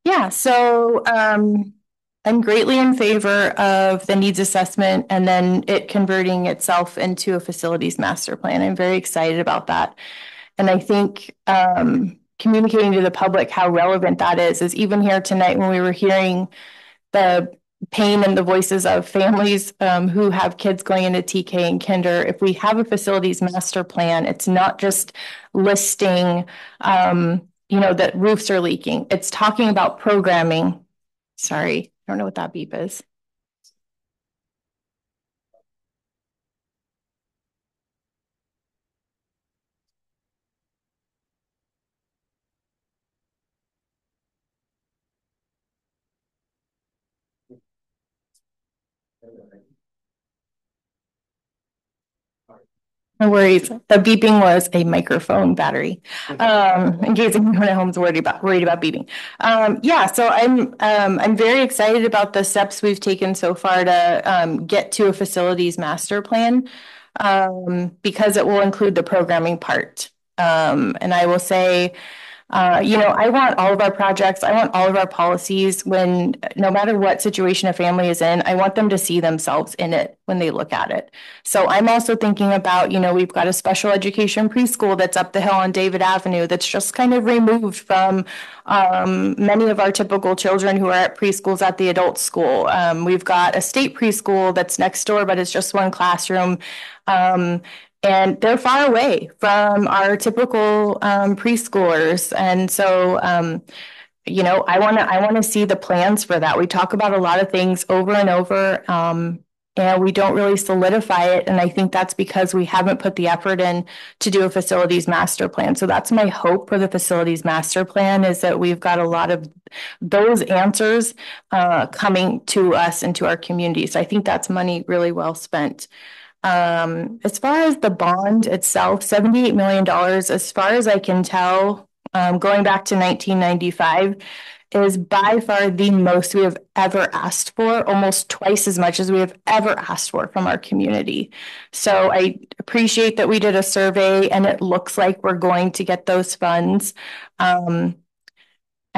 Yeah, so I'm greatly in favor of the needs assessment and then it converting itself into a facilities master plan. I'm very excited about that. And I think communicating to the public how relevant that is even here tonight when we were hearing the pain in the voices of families who have kids going into TK and kinder. If we have a facilities master plan, it's not just listing, that roofs are leaking. It's talking about programming. Sorry, I don't know what that beep is. No worries. The beeping was a microphone battery. In case anyone at home is worried about beeping. Yeah, so I'm very excited about the steps we've taken so far to get to a facilities master plan, because it will include the programming part. And I will say, I want all of our projects, I want all of our policies no matter what situation a family is in, I want them to see themselves in it when they look at it. So I'm also thinking about, we've got a special education preschool that's up the hill on David Avenue that's just kind of removed from many of our typical children who are at preschools at the adult school. We've got a state preschool that's next door, but it's just one classroom. And they're far away from our typical preschoolers. And so, I want to see the plans for that. We talk about a lot of things over and over, and we don't really solidify it. And I think that's because we haven't put the effort in to do a facilities master plan. So that's my hope for the facilities master plan, is that we've got a lot of those answers coming to us and to our community. So I think that's money really well spent. As far as the bond itself, $78 million, as far as I can tell, going back to 1995, is by far the most we have ever asked for, almost twice as much as we have ever asked for from our community. So I appreciate that we did a survey and it looks like we're going to get those funds.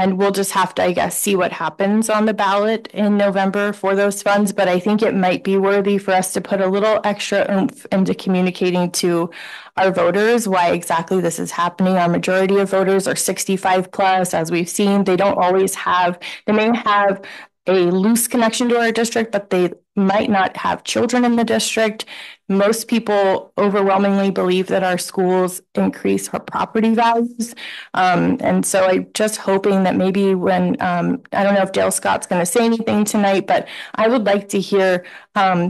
And we'll just have to, I guess, see what happens on the ballot in November for those funds. But I think it might be worthy for us to put a little extra oomph into communicating to our voters why exactly this is happening. Our majority of voters are 65 plus, as we've seen. They don't always have, they may have a loose connection to our district, but they might not have children in the district. Most people overwhelmingly believe that our schools increase our property values. And so I'm just hoping that maybe when, I don't know if Dale Scott's going to say anything tonight, but I would like to hear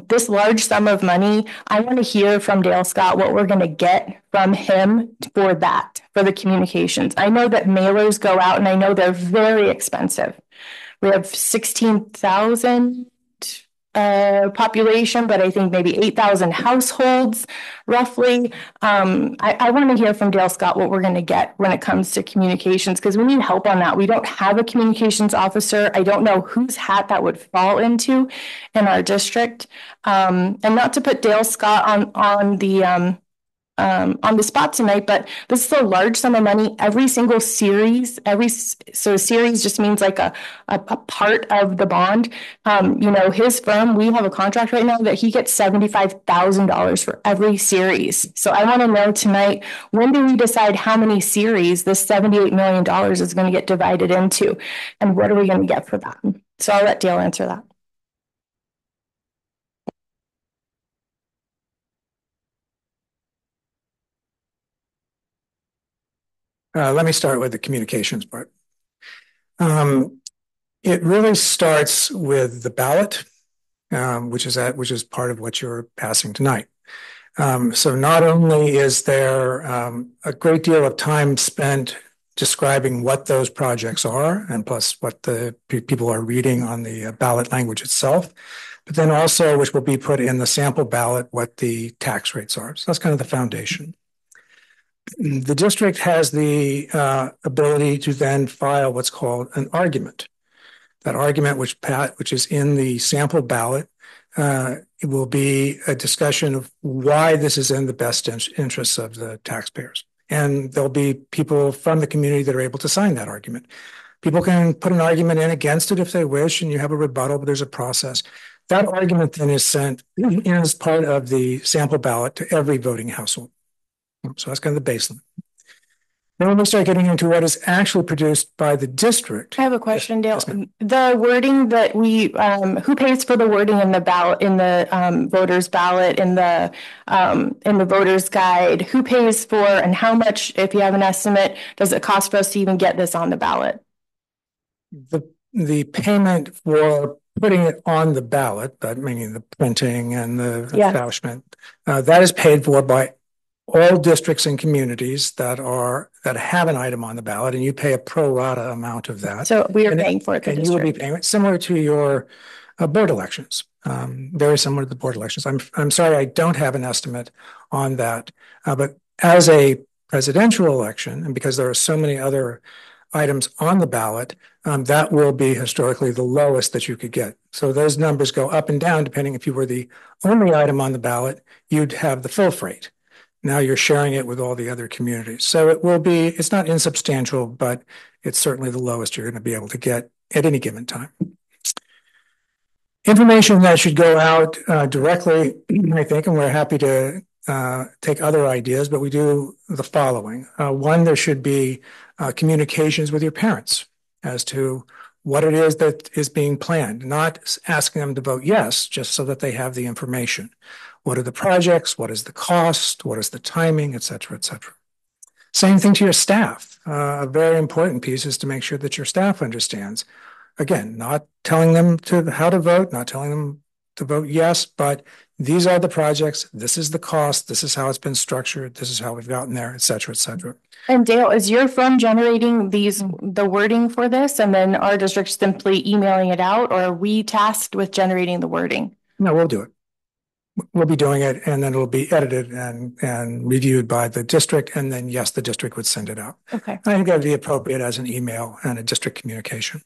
this large sum of money. I want to hear from Dale Scott what we're going to get from him for that, for the communications. I know that mailers go out and I know they're very expensive. We have 16,000 population, but I think maybe 8,000 households roughly. I want to hear from Dale Scott what we're going to get when it comes to communications, because we need help on that. We don't have a communications officer. I don't know whose hat that would fall into in our district. And not to put Dale Scott on the spot tonight, but this is a large sum of money. Every single series, so series just means like a part of the bond. His firm, we have a contract right now that he gets $75,000 for every series. So I want to know tonight, when do we decide how many series this $78 million is going to get divided into? And what are we going to get for that? So I'll let Dale answer that. Let me start with the communications part. It really starts with the ballot, which is part of what you're passing tonight. So not only is there a great deal of time spent describing what those projects are, and plus what the people are reading on the ballot language itself, but then also, which will be put in the sample ballot, what the tax rates are. So that's kind of the foundation. The district has the ability to then file what's called an argument. That argument, which is in the sample ballot, it will be a discussion of why this is in the best interests of the taxpayers. And there'll be people from the community that are able to sign that argument. People can put an argument in against it if they wish, and you have a rebuttal, but there's a process. That argument then is sent as part of the sample ballot to every voting household. So that's kind of the baseline. Then when we start getting into what is actually produced by the district. I have a question, Dale. The wording that who pays for the wording in the ballot, in the voters ballot, in the voters guide? Who pays for, and how much, if you have an estimate, does it cost for us to even get this on the ballot? The payment for putting it on the ballot, that meaning the printing and the establishment, that is paid for by all districts and communities that have an item on the ballot, and you pay a pro rata amount of that. So we are paying for it. And you will be paying it similar to your board elections, very similar to the board elections. I'm sorry, I don't have an estimate on that, but as a presidential election, and because there are so many other items on the ballot, that will be historically the lowest that you could get. So those numbers go up and down depending. If you were the only item on the ballot, you'd have the full freight. Now you're sharing it with all the other communities. So it's not insubstantial, but it's certainly the lowest you're going to be able to get at any given time. Information that should go out directly, I think, and we're happy to take other ideas, but we do the following. One, there should be communications with your parents as to what it is that is being planned, not asking them to vote yes, just so that they have the information. What are the projects? What is the cost? What is the timing, et cetera, et cetera. Same thing to your staff. A very important piece is to make sure that your staff understands. Again, not telling them how to vote, not telling them to vote yes, but these are the projects. This is the cost. This is how it's been structured. This is how we've gotten there, et cetera, et cetera. And Dale, is your firm generating the wording for this, and then our district simply emailing it out, or are we tasked with generating the wording? No, we'll do it. We'll be doing it, and then it'll be edited and reviewed by the district, and then yes, the district would send it out. Okay. I think that'd be appropriate as an email and a district communication.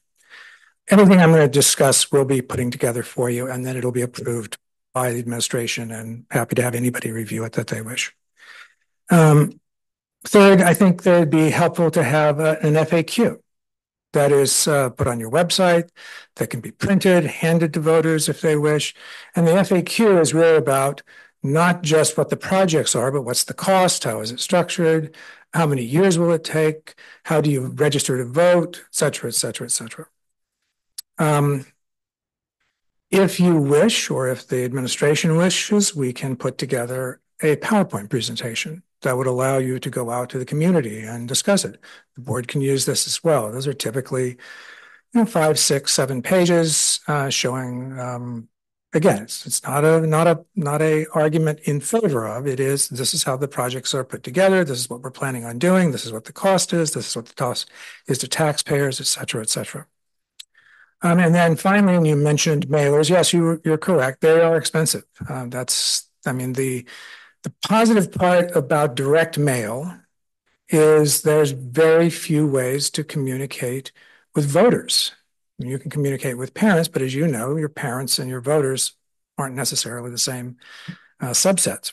Everything I'm going to discuss we'll be putting together for you, and then it'll be approved by the administration, and happy to have anybody review it that they wish. Third, I think that it'd be helpful to have an FAQ that is put on your website, that can be printed, handed to voters if they wish. And the FAQ is really about not just what the projects are, but what's the cost, how is it structured, how many years will it take, how do you register to vote, et cetera, et cetera, et cetera. If you wish, or if the administration wishes, we can put together a PowerPoint presentation that would allow you to go out to the community and discuss it. The board can use this as well. Those are typically 5, 6, 7 pages showing, again, it's not a argument in favor of. It is, this is how the projects are put together. This is what we're planning on doing. This is what the cost is. This is what the cost is to taxpayers, et cetera, et cetera. And then finally, you mentioned mailers. Yes, you're correct. They are expensive. The positive part about direct mail is there's very few ways to communicate with voters. You can communicate with parents, but as you know, your parents and your voters aren't necessarily the same subsets.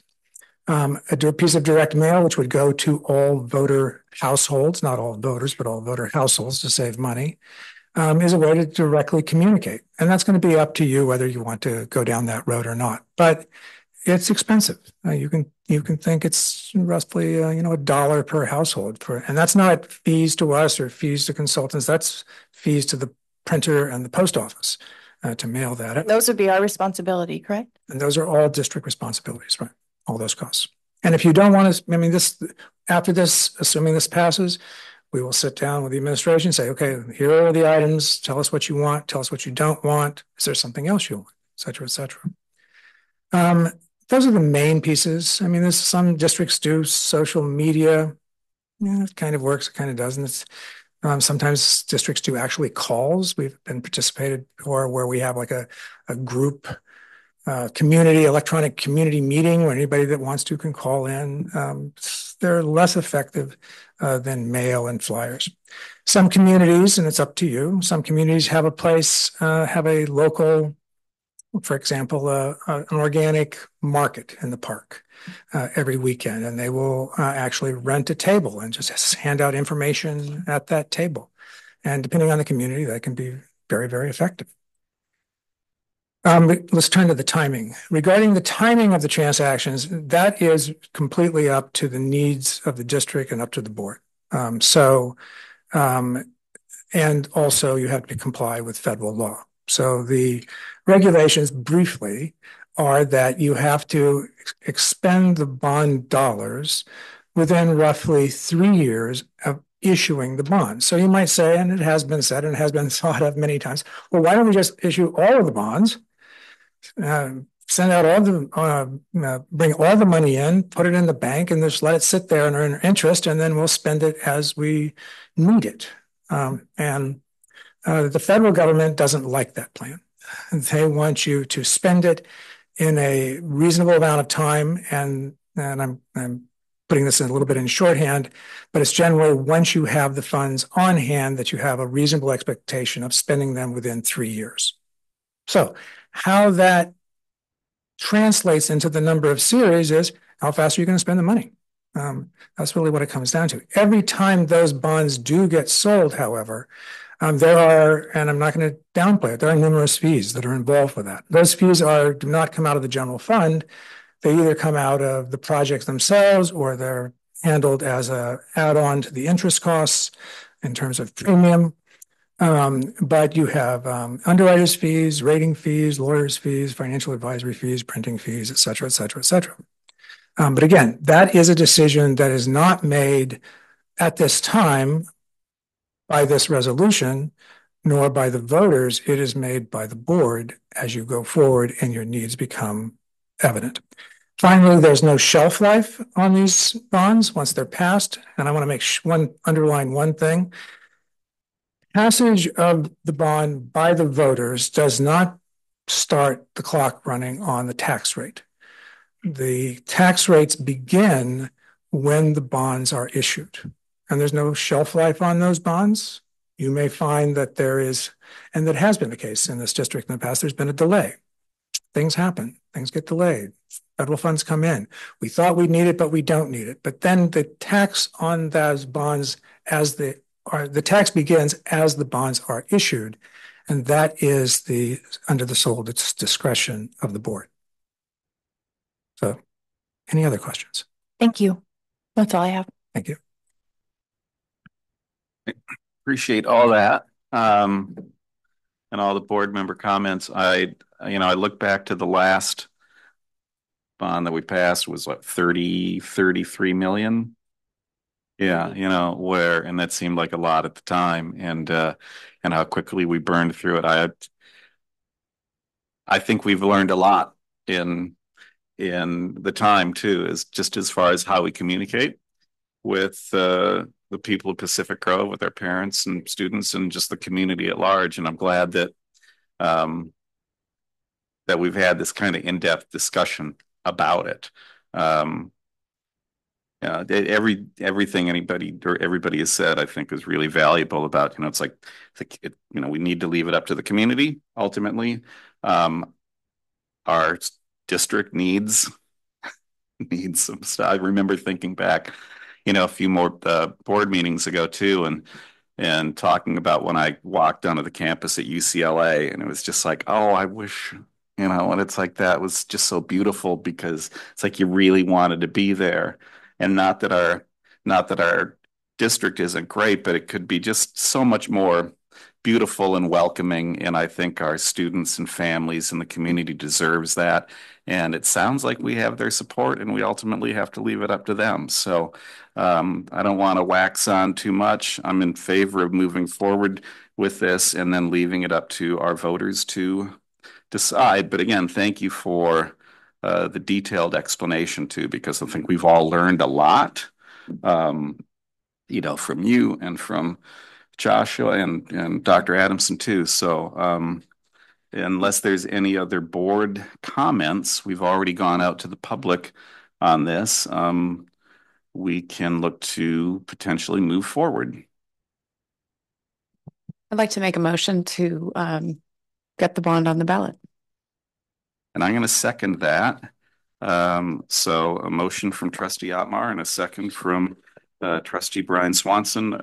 A piece of direct mail, which would go to all voter households, not all voters, but all voter households to save money, is a way to directly communicate. And that's going to be up to you whether you want to go down that road or not. But it's expensive. You can think it's roughly $1 per household and that's not fees to us or fees to consultants. That's fees to the printer and the post office to mail that. Those would be our responsibility, correct? And those are all district responsibilities, right? All those costs. And if you don't want to, after this, assuming this passes, we will sit down with the administration and say, okay, here are the items. Tell us what you want. Tell us what you don't want. Is there something else you want? Et cetera, et cetera. Those are the main pieces. There's some districts do social media. Yeah, it kind of works. It kind of doesn't. It's sometimes districts do actually calls. We've been participated or where we have like a group electronic community meeting where anybody that wants to can call in. They're less effective than mail and flyers. Some communities, and it's up to you, some communities have a local, for example, an organic market in the park every weekend, and they will actually rent a table and just hand out information at that table. And depending on the community, that can be very, very effective. Let's turn to the timing. Regarding the timing of the transactions, that is completely up to the needs of the district and up to the board. And also you have to comply with federal law. So the regulations briefly are that you have to expend the bond dollars within roughly 3 years of issuing the bond. So you might say, and it has been said and it has been thought of many times, well, why don't we just issue all of the bonds? Send out all the bring all the money in, put it in the bank, and just let it sit there and earn interest, and then we'll spend it as we need it. The federal government doesn't like that plan. They want you to spend it in a reasonable amount of time, and I'm putting this in a little bit in shorthand, but it's generally once you have the funds on hand that you have a reasonable expectation of spending them within 3 years. So how that translates into the number of series is how fast are you going to spend the money? That's really what it comes down to. Every time those bonds do get sold, however, there are, and I'm not going to downplay it, there are numerous fees that are involved with that. Those fees do not come out of the general fund. They either come out of the projects themselves or they're handled as a add-on to the interest costs in terms of premium. But you have underwriters fees, rating fees, lawyers fees, financial advisory fees, printing fees, et cetera, et cetera, et cetera. But again, that is a decision that is not made at this time by this resolution, nor by the voters. It is made by the board as you go forward and your needs become evident. Finally, there's no shelf life on these bonds once they're passed. And I want to underline one thing. Passage of the bond by the voters does not start the clock running on the tax rate. The tax rates begin when the bonds are issued, and there's no shelf life on those bonds. You may find that there is, and that has been the case in this district in the past, there's been a delay. Things happen, things get delayed. Federal funds come in. We thought we need it, but we don't need it. But then the tax on those bonds the tax begins as the bonds are issued, and that is under the sole discretion of the board. So, any other questions? Thank you. That's all I have. Thank you. Appreciate all that. And all the board member comments. I look back to the last bond that we passed was what, 33 million. Yeah, and that seemed like a lot at the time, and how quickly we burned through it. I think we've learned a lot in the time too, is just as far as how we communicate with the people of Pacific Grove, with their parents and students and just the community at large. And I'm glad that that we've had this kind of in-depth discussion about it. Everything everybody has said, I think, is really valuable about, it's like, we need to leave it up to the community ultimately. Our district needs some stuff. I remember thinking back, a few more board meetings ago too, and talking about when I walked onto the campus at UCLA, and it was just like, oh, I wish, and it's like that was just so beautiful because it's like you really wanted to be there, and not that our district isn't great, but it could be just so much more beautiful and welcoming. And I think our students and families and the community deserves that. And it sounds like we have their support, and we ultimately have to leave it up to them. So I don't want to wax on too much. I'm in favor of moving forward with this and then leaving it up to our voters to decide. But again, thank you for the detailed explanation too, because I think we've all learned a lot, from you and from Joshua and Dr. Adamson too. So unless there's any other board comments, we've already gone out to the public on this. We can look to potentially move forward. I'd like to make a motion to get the bond on the ballot. And I'm going to second that. So a motion from Trustee Otmar and a second from Trustee Brian Swanson.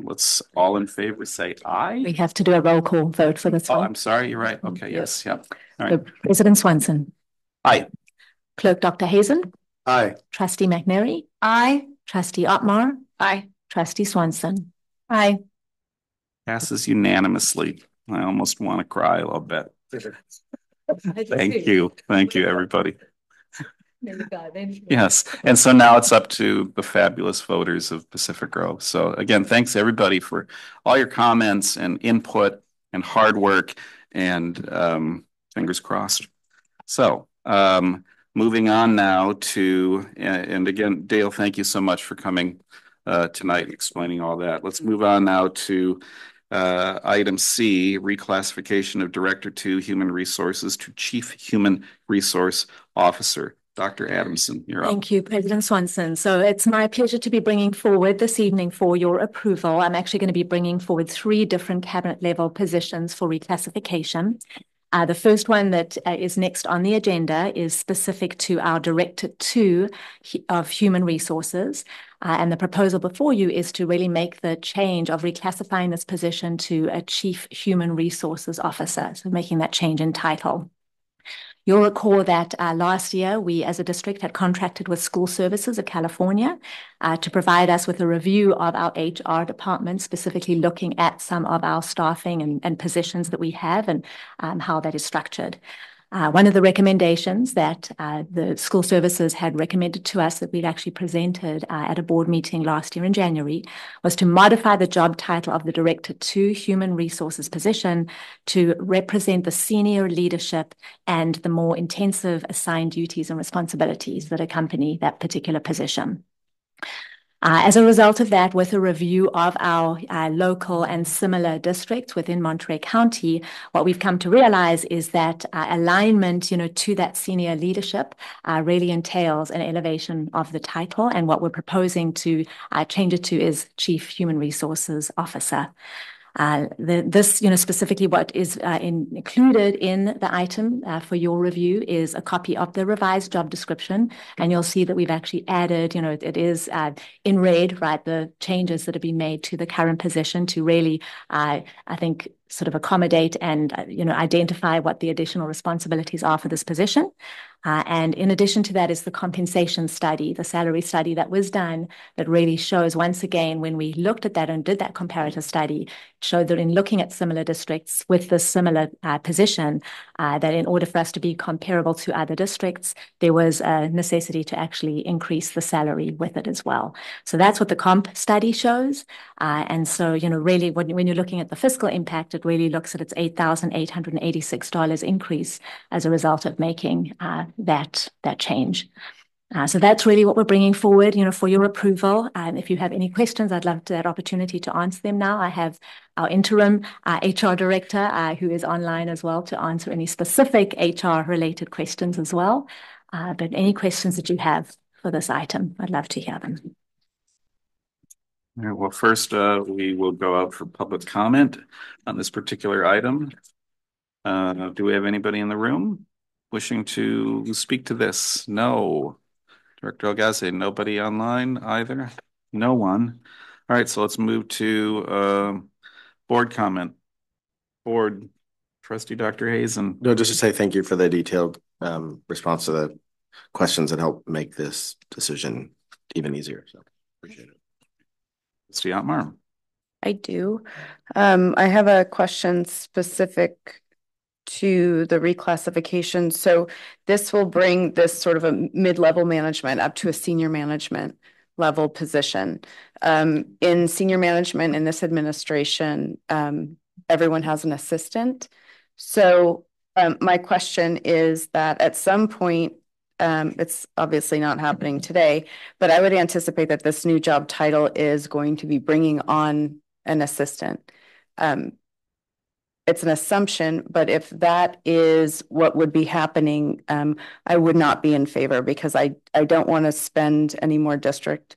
Let's all in favor say aye. We have to do a roll call vote for this Oh, one. I'm sorry. You're right. Okay. Yes. Yep. All right. So President Swanson. Aye. Clerk Dr. Hazen. Aye. Trustee McNary. Aye. Trustee Otmar. Aye. Trustee Swanson. Aye. Passes unanimously. I almost want to cry a little bit. Thank you. Thank you, everybody. Yes. And so now it's up to the fabulous voters of Pacific Grove. So again, thanks everybody for all your comments and input and hard work, and fingers crossed. So moving on now to, and again, Dale, thank you so much for coming tonight and explaining all that. Let's move on now to item C, reclassification of Director 2 Human Resources to Chief Human Resource Officer. Dr. Adamson, you're up. Thank you, President Swanson. So it's my pleasure to be bringing forward this evening for your approval. I'm actually going to be bringing forward 3 different cabinet level positions for reclassification. The first one that is next on the agenda is specific to our Director 2 of Human Resources. And the proposal before you is to really make the change of reclassifying this position to a Chief Human Resources Officer, so making that change in title. You'll recall that last year, we as a district had contracted with School Services of California to provide us with a review of our HR department, specifically looking at some of our staffing and positions that we have and how that is structured. One of the recommendations that the School Services had recommended to us that we'd actually presented at a board meeting last year in January was to modify the job title of the Director 2 Human Resources position to represent the senior leadership and the more intensive assigned duties and responsibilities that accompany that particular position. As a result of that, with a review of our local and similar districts within Monterey County, what we've come to realize is that alignment, to that senior leadership really entails an elevation of the title. And what we're proposing to change it to is Chief Human Resources Officer. This, specifically what is included in the item for your review is a copy of the revised job description. And you'll see that we've actually added, it is in red, right, the changes that have been made to the current position to really, I think, sort of accommodate and, identify what the additional responsibilities are for this position. And in addition to that is the compensation study, the salary study that was done that really shows, once again, when we looked at that and did that comparative study, showed that in looking at similar districts with this similar position, that in order for us to be comparable to other districts, there was a necessity to actually increase the salary with it as well. So that's what the comp study shows. And so, really when you're looking at the fiscal impact, it really looks at its $8,886 increase as a result of making that change. So that's really what we're bringing forward, for your approval. If you have any questions, I'd love that opportunity to answer them now. I have our interim HR director who is online as well to answer any specific HR related questions as well. But any questions that you have for this item, I'd love to hear them. All right, well, first we will go out for public comment on this particular item. Do we have anybody in the room wishing to speak to this? No. Director Algaze, nobody online either? No one. All right, so let's move to board comment. Board Trustee Dr. Hazen. No, just to say thank you for the detailed response to the questions that help make this decision even easier. So appreciate it. Trustee Otmar. I do. I have a question specific to the reclassification. So this will bring this sort of a mid-level management up to a senior management level position. In senior management in this administration, everyone has an assistant. So my question is that at some point, it's obviously not happening today, but I would anticipate that this new job title is going to be bringing on an assistant. It's an assumption, but if that is what would be happening, I would not be in favor because I don't want to spend any more district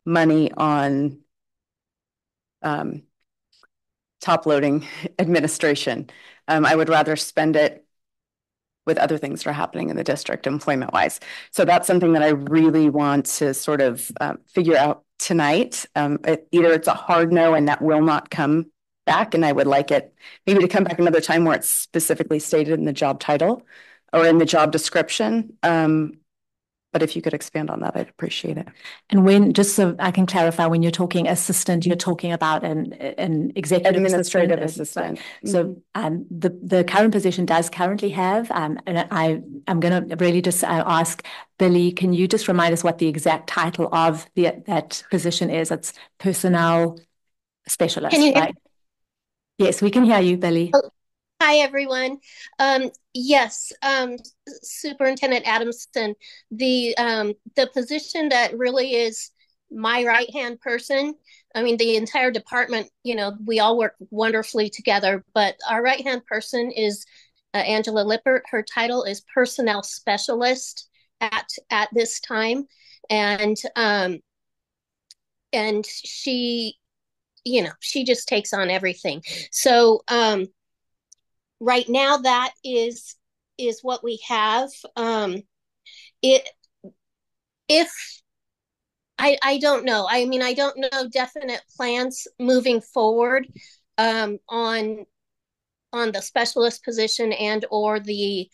money on top loading administration. I would rather spend it with other things that are happening in the district employment wise. So that's something that I really want to sort of figure out tonight. Either it's a hard no and that will not come back, and I would like it maybe to come back another time where it's specifically stated in the job title or in the job description. But if you could expand on that, I'd appreciate it. And just so I can clarify, when you're talking assistant, you're talking about an executive administrative assistant. So the current position does currently have, and I'm going to really just ask Billy, can you just remind us what the exact title of that position is? It's personnel specialist, can you right? Yes, we can hear you, Billy. Oh, hi, everyone. Yes, Superintendent Adamson, the position that really is my right-hand person. I mean, the entire department, we all work wonderfully together, but our right-hand person is Angela Lippert. Her title is personnel specialist at this time. And she, she just takes on everything. So, right now that is what we have. I don't know. I mean, I don't know definite plans moving forward on the specialist position and or the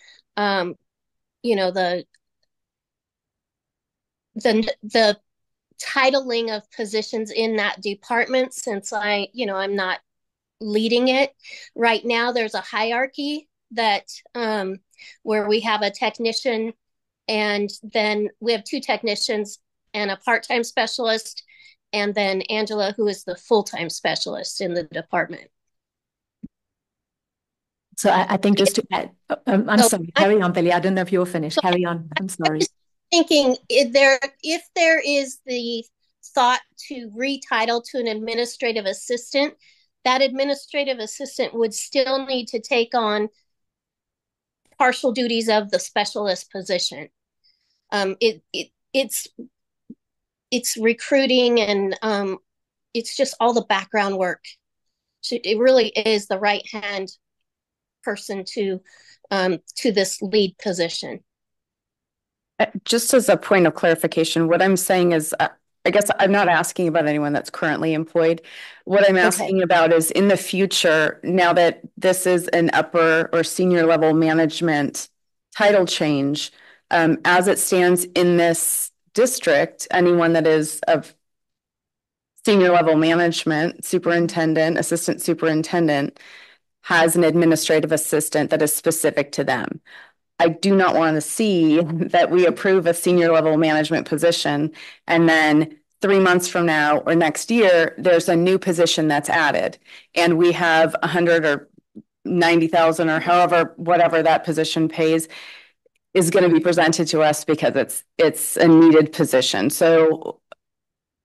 the titling of positions in that department, since I'm not leading it. Right now there's a hierarchy that where we have a technician, and then we have two technicians and a part-time specialist, and then Angela, who is the full-time specialist in the department. So I think just to add, I'm sorry, carry on, Billy. I don't know if you're finished. Carry on. I'm sorry. Thinking if there is the thought to retitle to an administrative assistant, that administrative assistant would still need to take on partial duties of the specialist position. It's recruiting and it's just all the background work. It really is the right hand person to this lead position. Just as a point of clarification, what I'm saying is, I guess I'm not asking about anyone that's currently employed. What I'm asking about is in the future, now that this is an upper or senior level management title change, as it stands in this district, anyone that is of senior level management, superintendent, assistant superintendent, has an administrative assistant that is specific to them. I do not want to see that we approve a senior level management position and then 3 months from now or next year, there's a new position that's added and we have 100 or 90,000 or however, whatever that position pays. is going to be presented to us because it's a needed position. So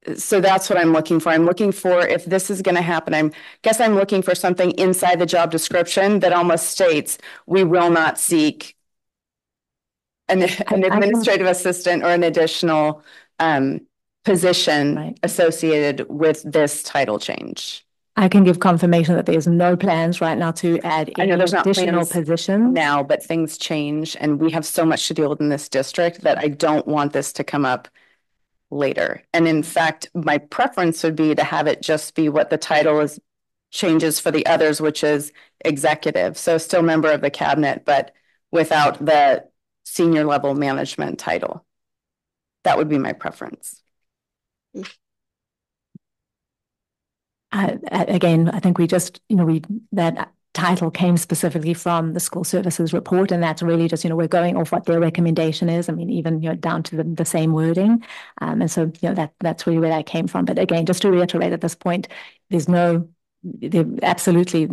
that's what I'm looking for. I'm looking for, if this is going to happen, I'm looking for something inside the job description that almost states we will not seek an administrative assistant or an additional position associated with this title change. I can give confirmation that there's no plans right now to add I know any there's not additional plans positions now, but things change and we have so much to deal with in this district that I don't want this to come up later. And in fact, my preference would be to have it just be what the title is changes for the others, which is executive. So still member of the cabinet, but without the senior level management title. That would be my preference. Again, I think we just, that title came specifically from the school services report, and that's really just, we're going off what their recommendation is. I mean, even, down to the same wording. And so, that's really where that came from. But again, just to reiterate at this point, absolutely,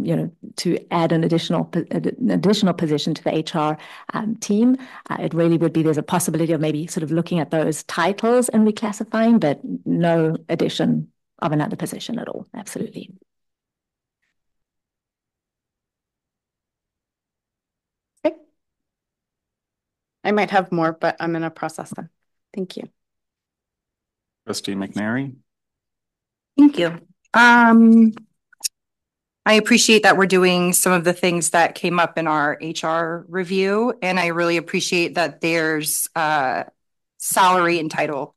to add an additional position to the HR team, it really would be, there's a possibility of maybe sort of looking at those titles and reclassifying, but no addition of another position at all. Absolutely. Okay. I might have more, but I'm going to process them. Thank you. Trustee McNary. Thank you. I appreciate that we're doing some of the things that came up in our HR review, and I really appreciate that there's salary and title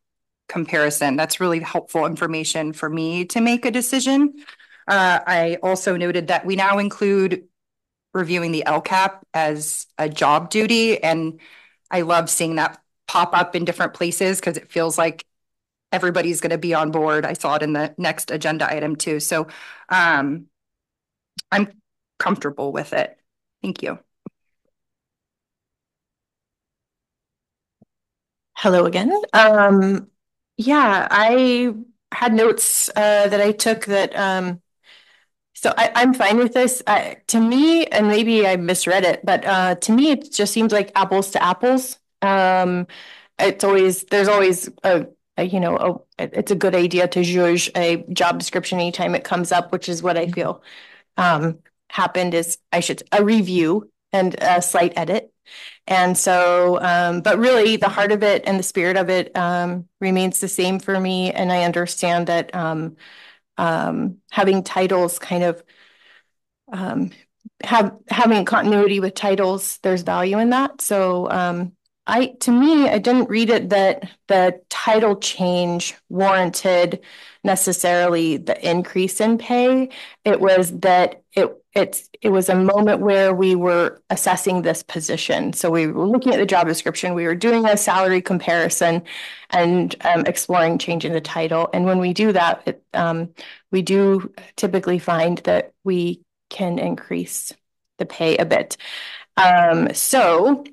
comparison. That's really helpful information for me to make a decision. I also noted that we now include reviewing the LCAP as a job duty, and I love seeing that pop up in different places because it feels like everybody's going to be on board. I saw it in the next agenda item too. So I'm comfortable with it. Thank you. Hello again. Yeah, I had notes that I took that so I'm fine with this. To me, and maybe I misread it, but to me it just seems like apples to apples. There's always it's a good idea to judge a job description anytime it comes up, which is what I feel happened is a review and a slight edit. And so, but really the heart of it and the spirit of it remains the same for me. And I understand that having titles kind of having continuity with titles, there's value in that. So to me, I didn't read it that the title change warranted necessarily the increase in pay. It was that it was a moment where we were assessing this position. So we were looking at the job description, we were doing a salary comparison and exploring changing the title. And when we do that, we do typically find that we can increase the pay a bit. So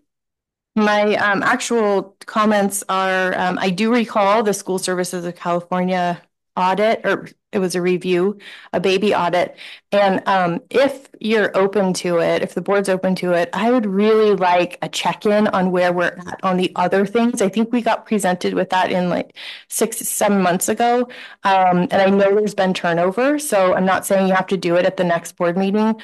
my actual comments are, I do recall the School Services of California audit, or it was a review, a baby audit. And if you're open to it, if the board's open to it, I would really like a check-in on where we're at on the other things. I think we got presented with that in like 6-7 months ago. And I know there's been turnover, so I'm not saying you have to do it at the next board meeting,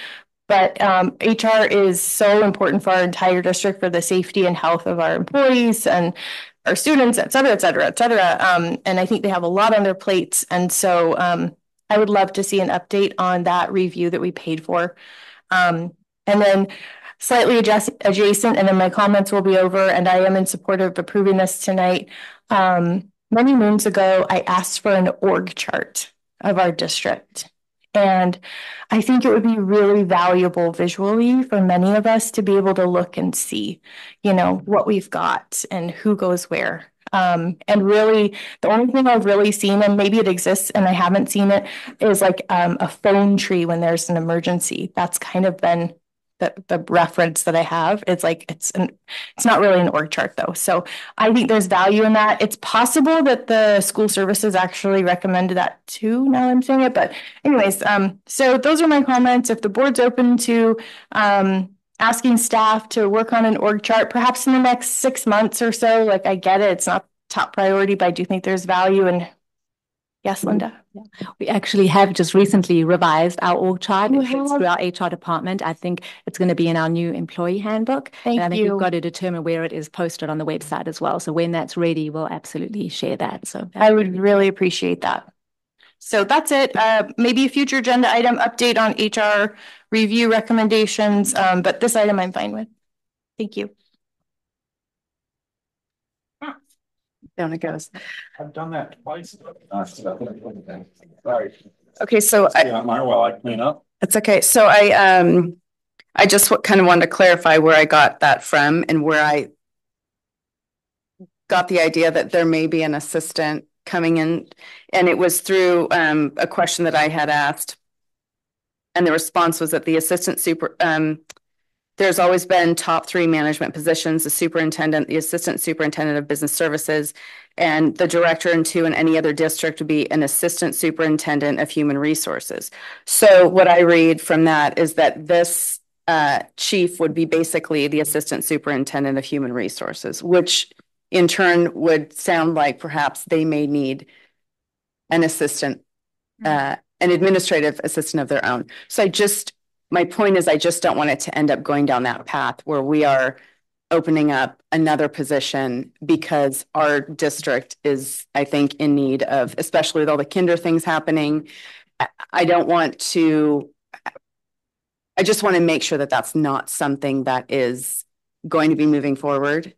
but HR is so important for our entire district, for the safety and health of our employees and our students, et cetera, et cetera, et cetera. And I think they have a lot on their plates. And so I would love to see an update on that review that we paid for. And then slightly adjacent, and then my comments will be over, and I am in support of approving this tonight. Many moons ago, I asked for an org chart of our district. And I think it would be really valuable visually for many of us to be able to look and see, what we've got and who goes where. And really, the only thing I've really seen, and maybe it exists and I haven't seen it, is like a phone tree when there's an emergency. That's kind of been the reference that I have. It's like it's not really an org chart though. So I think there's value in that. It's possible that the school services actually recommended that too. Now I'm saying it, but anyways, so those are my comments. If the board's open to asking staff to work on an org chart, perhaps in the next 6 months or so. Like, I get it, it's not top priority, but I do think there's value in. Yes, Linda. Yeah. We actually have just recently revised our org chart. It's through our HR department. I think it's going to be in our new employee handbook. Thank and I think you. we've got to determine where it is posted on the website as well. So when that's ready, we'll absolutely share that. So I would really appreciate that. So that's it. Maybe a future agenda item update on HR review recommendations, but this item I'm fine with. Thank you. Down it goes. I've done that twice. Sorry. Okay, so while I clean up. It's okay. So I just kind of wanted to clarify where I got that from and where I got the idea that there may be an assistant coming in, and it was through a question that I had asked, and the response was that the assistant there's always been top 3 management positions: the superintendent, the assistant superintendent of business services, and the director, and 2 in any other district would be an assistant superintendent of human resources. So what I read from that is that this chief would be basically the assistant superintendent of human resources, which in turn would sound like perhaps they may need an assistant, an administrative assistant of their own. So my point is, I just don't want it to end up going down that path where we are opening up another position because our district is, I think, in need of, especially with all the kinder things happening. I just want to make sure that that's not something that is going to be moving forward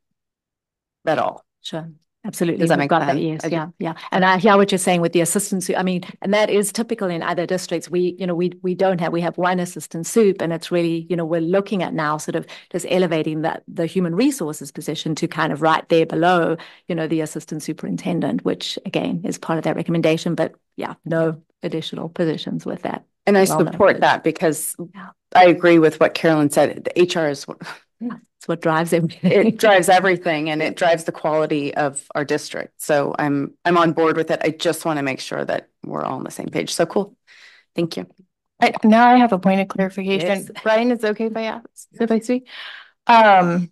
at all. Sure. Absolutely. Does that make sense? Yes. Yeah. And I hear what you're saying with the assistant soup. I mean, and that is typical in other districts. We have one assistant soup, and it's really, we're looking at now sort of just elevating the human resources position to kind of right there below, the assistant superintendent, which again is part of that recommendation, but yeah, no additional positions with that. And I support that because I agree with what Carolyn said. The HR is it's what drives everything. It drives everything, and it drives the quality of our district. So I'm on board with it. I just want to make sure that we're all on the same page. So cool. Thank you. Now I have a point of clarification. Yes. Brian, is it okay if I ask? If I speak? I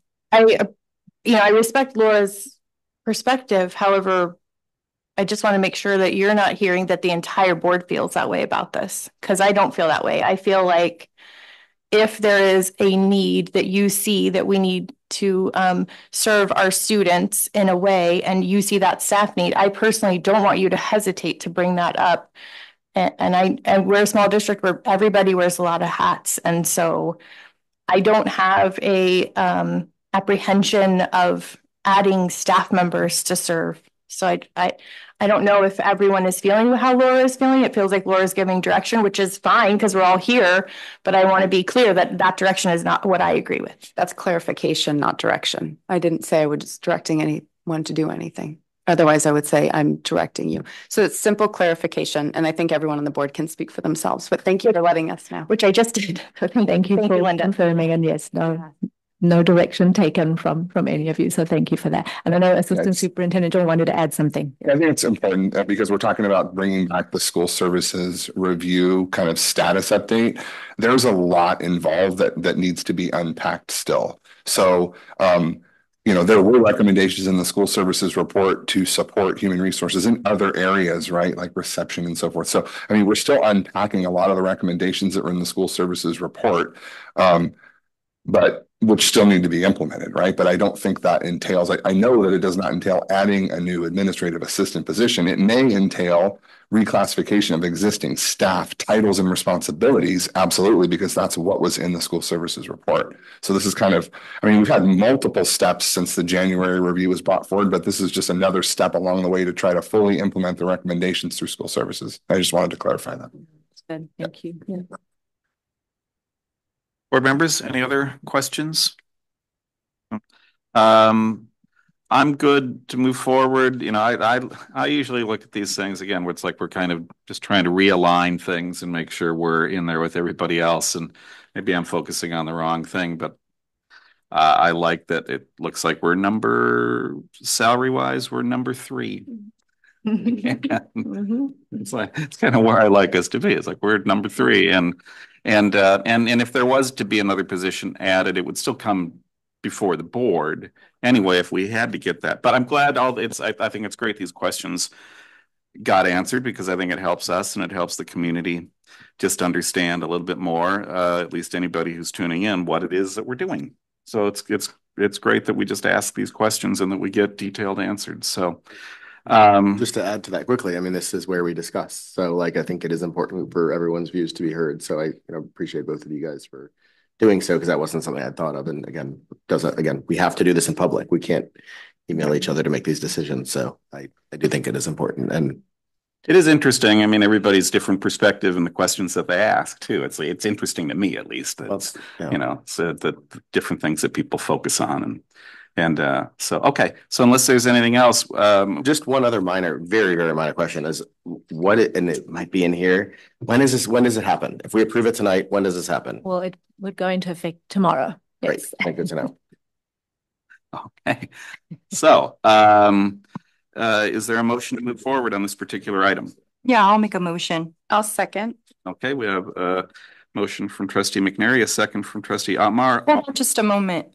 respect Laura's perspective. However, I just want to make sure that you're not hearing that the entire board feels that way about this, because I don't feel that way. I feel like if there is a need that you see that we need to serve our students in a way, and you see that staff need, I personally don't want you to hesitate to bring that up. And we're a small district where everybody wears a lot of hats. And so I don't have a apprehension of adding staff members to serve. So I don't know if everyone is feeling how Laura is feeling. It feels like Laura's giving direction, which is fine because we're all here. But I want to be clear that that direction is not what I agree with. That's clarification, not direction. I didn't say I was directing anyone to do anything. Otherwise, I would say I'm directing you. So it's simple clarification. And I think everyone on the board can speak for themselves. But thank you for letting us know. Which I just did. Thank you for Linda. Confirming. And yes, no direction taken from any of you. So thank you for that. And I know Assistant Superintendent John wanted to add something. I think it's important because we're talking about bringing back the school services review kind of status update. There's a lot involved that needs to be unpacked still. So, there were recommendations in the school services report to support human resources in other areas, right? Like reception and so forth. So, we're still unpacking a lot of the recommendations that were in the school services report. But which still need to be implemented, right? But I don't think that entails, I know that it does not entail adding a new administrative assistant position. It may entail reclassification of existing staff titles and responsibilities, absolutely, because that's what was in the school services report. So this is kind of, we've had multiple steps since the January review was brought forward, but this is just another step along the way to try to fully implement the recommendations through school services. I just wanted to clarify that. That's good. Thank you. Yeah. Board members, any other questions? I'm good to move forward. I usually look at these things again, where it's like we're kind of just trying to realign things and make sure we're in there with everybody else. And maybe I'm focusing on the wrong thing, but I like that it looks like we're salary-wise, we're number 3. It's like, it's kind of where I like us to be. It's like we're at number 3, and if there was to be another position added, it would still come before the board anyway if we had to get that. But I'm glad I think it's great these questions got answered, because I think it helps us and it helps the community just understand a little bit more, at least anybody who's tuning in, what it is that we're doing. So it's great that we just ask these questions and that we get detailed answered. So just to add to that quickly, I mean, this is where we discuss. So like, I think it is important for everyone's views to be heard. So I appreciate both of you guys for doing so, because that wasn't something I'd thought of. And again, we have to do this in public. We can't email each other to make these decisions. So I do think it is important. And it is interesting. I mean, everybody's different perspective and the questions that they ask too. It's interesting to me, at least. It's, so the different things that people focus on, so okay. So unless there's anything else, just one other very, very minor question is and it might be in here. When does it happen? If we approve it tonight, when does this happen? Well, it would go into effect tomorrow. Great. Good to know. Okay. So, is there a motion to move forward on this particular item? Yeah, I'll make a motion. I'll second. Okay, we have a motion from Trustee McNary, a second from Trustee Otmar. Hold on just a moment.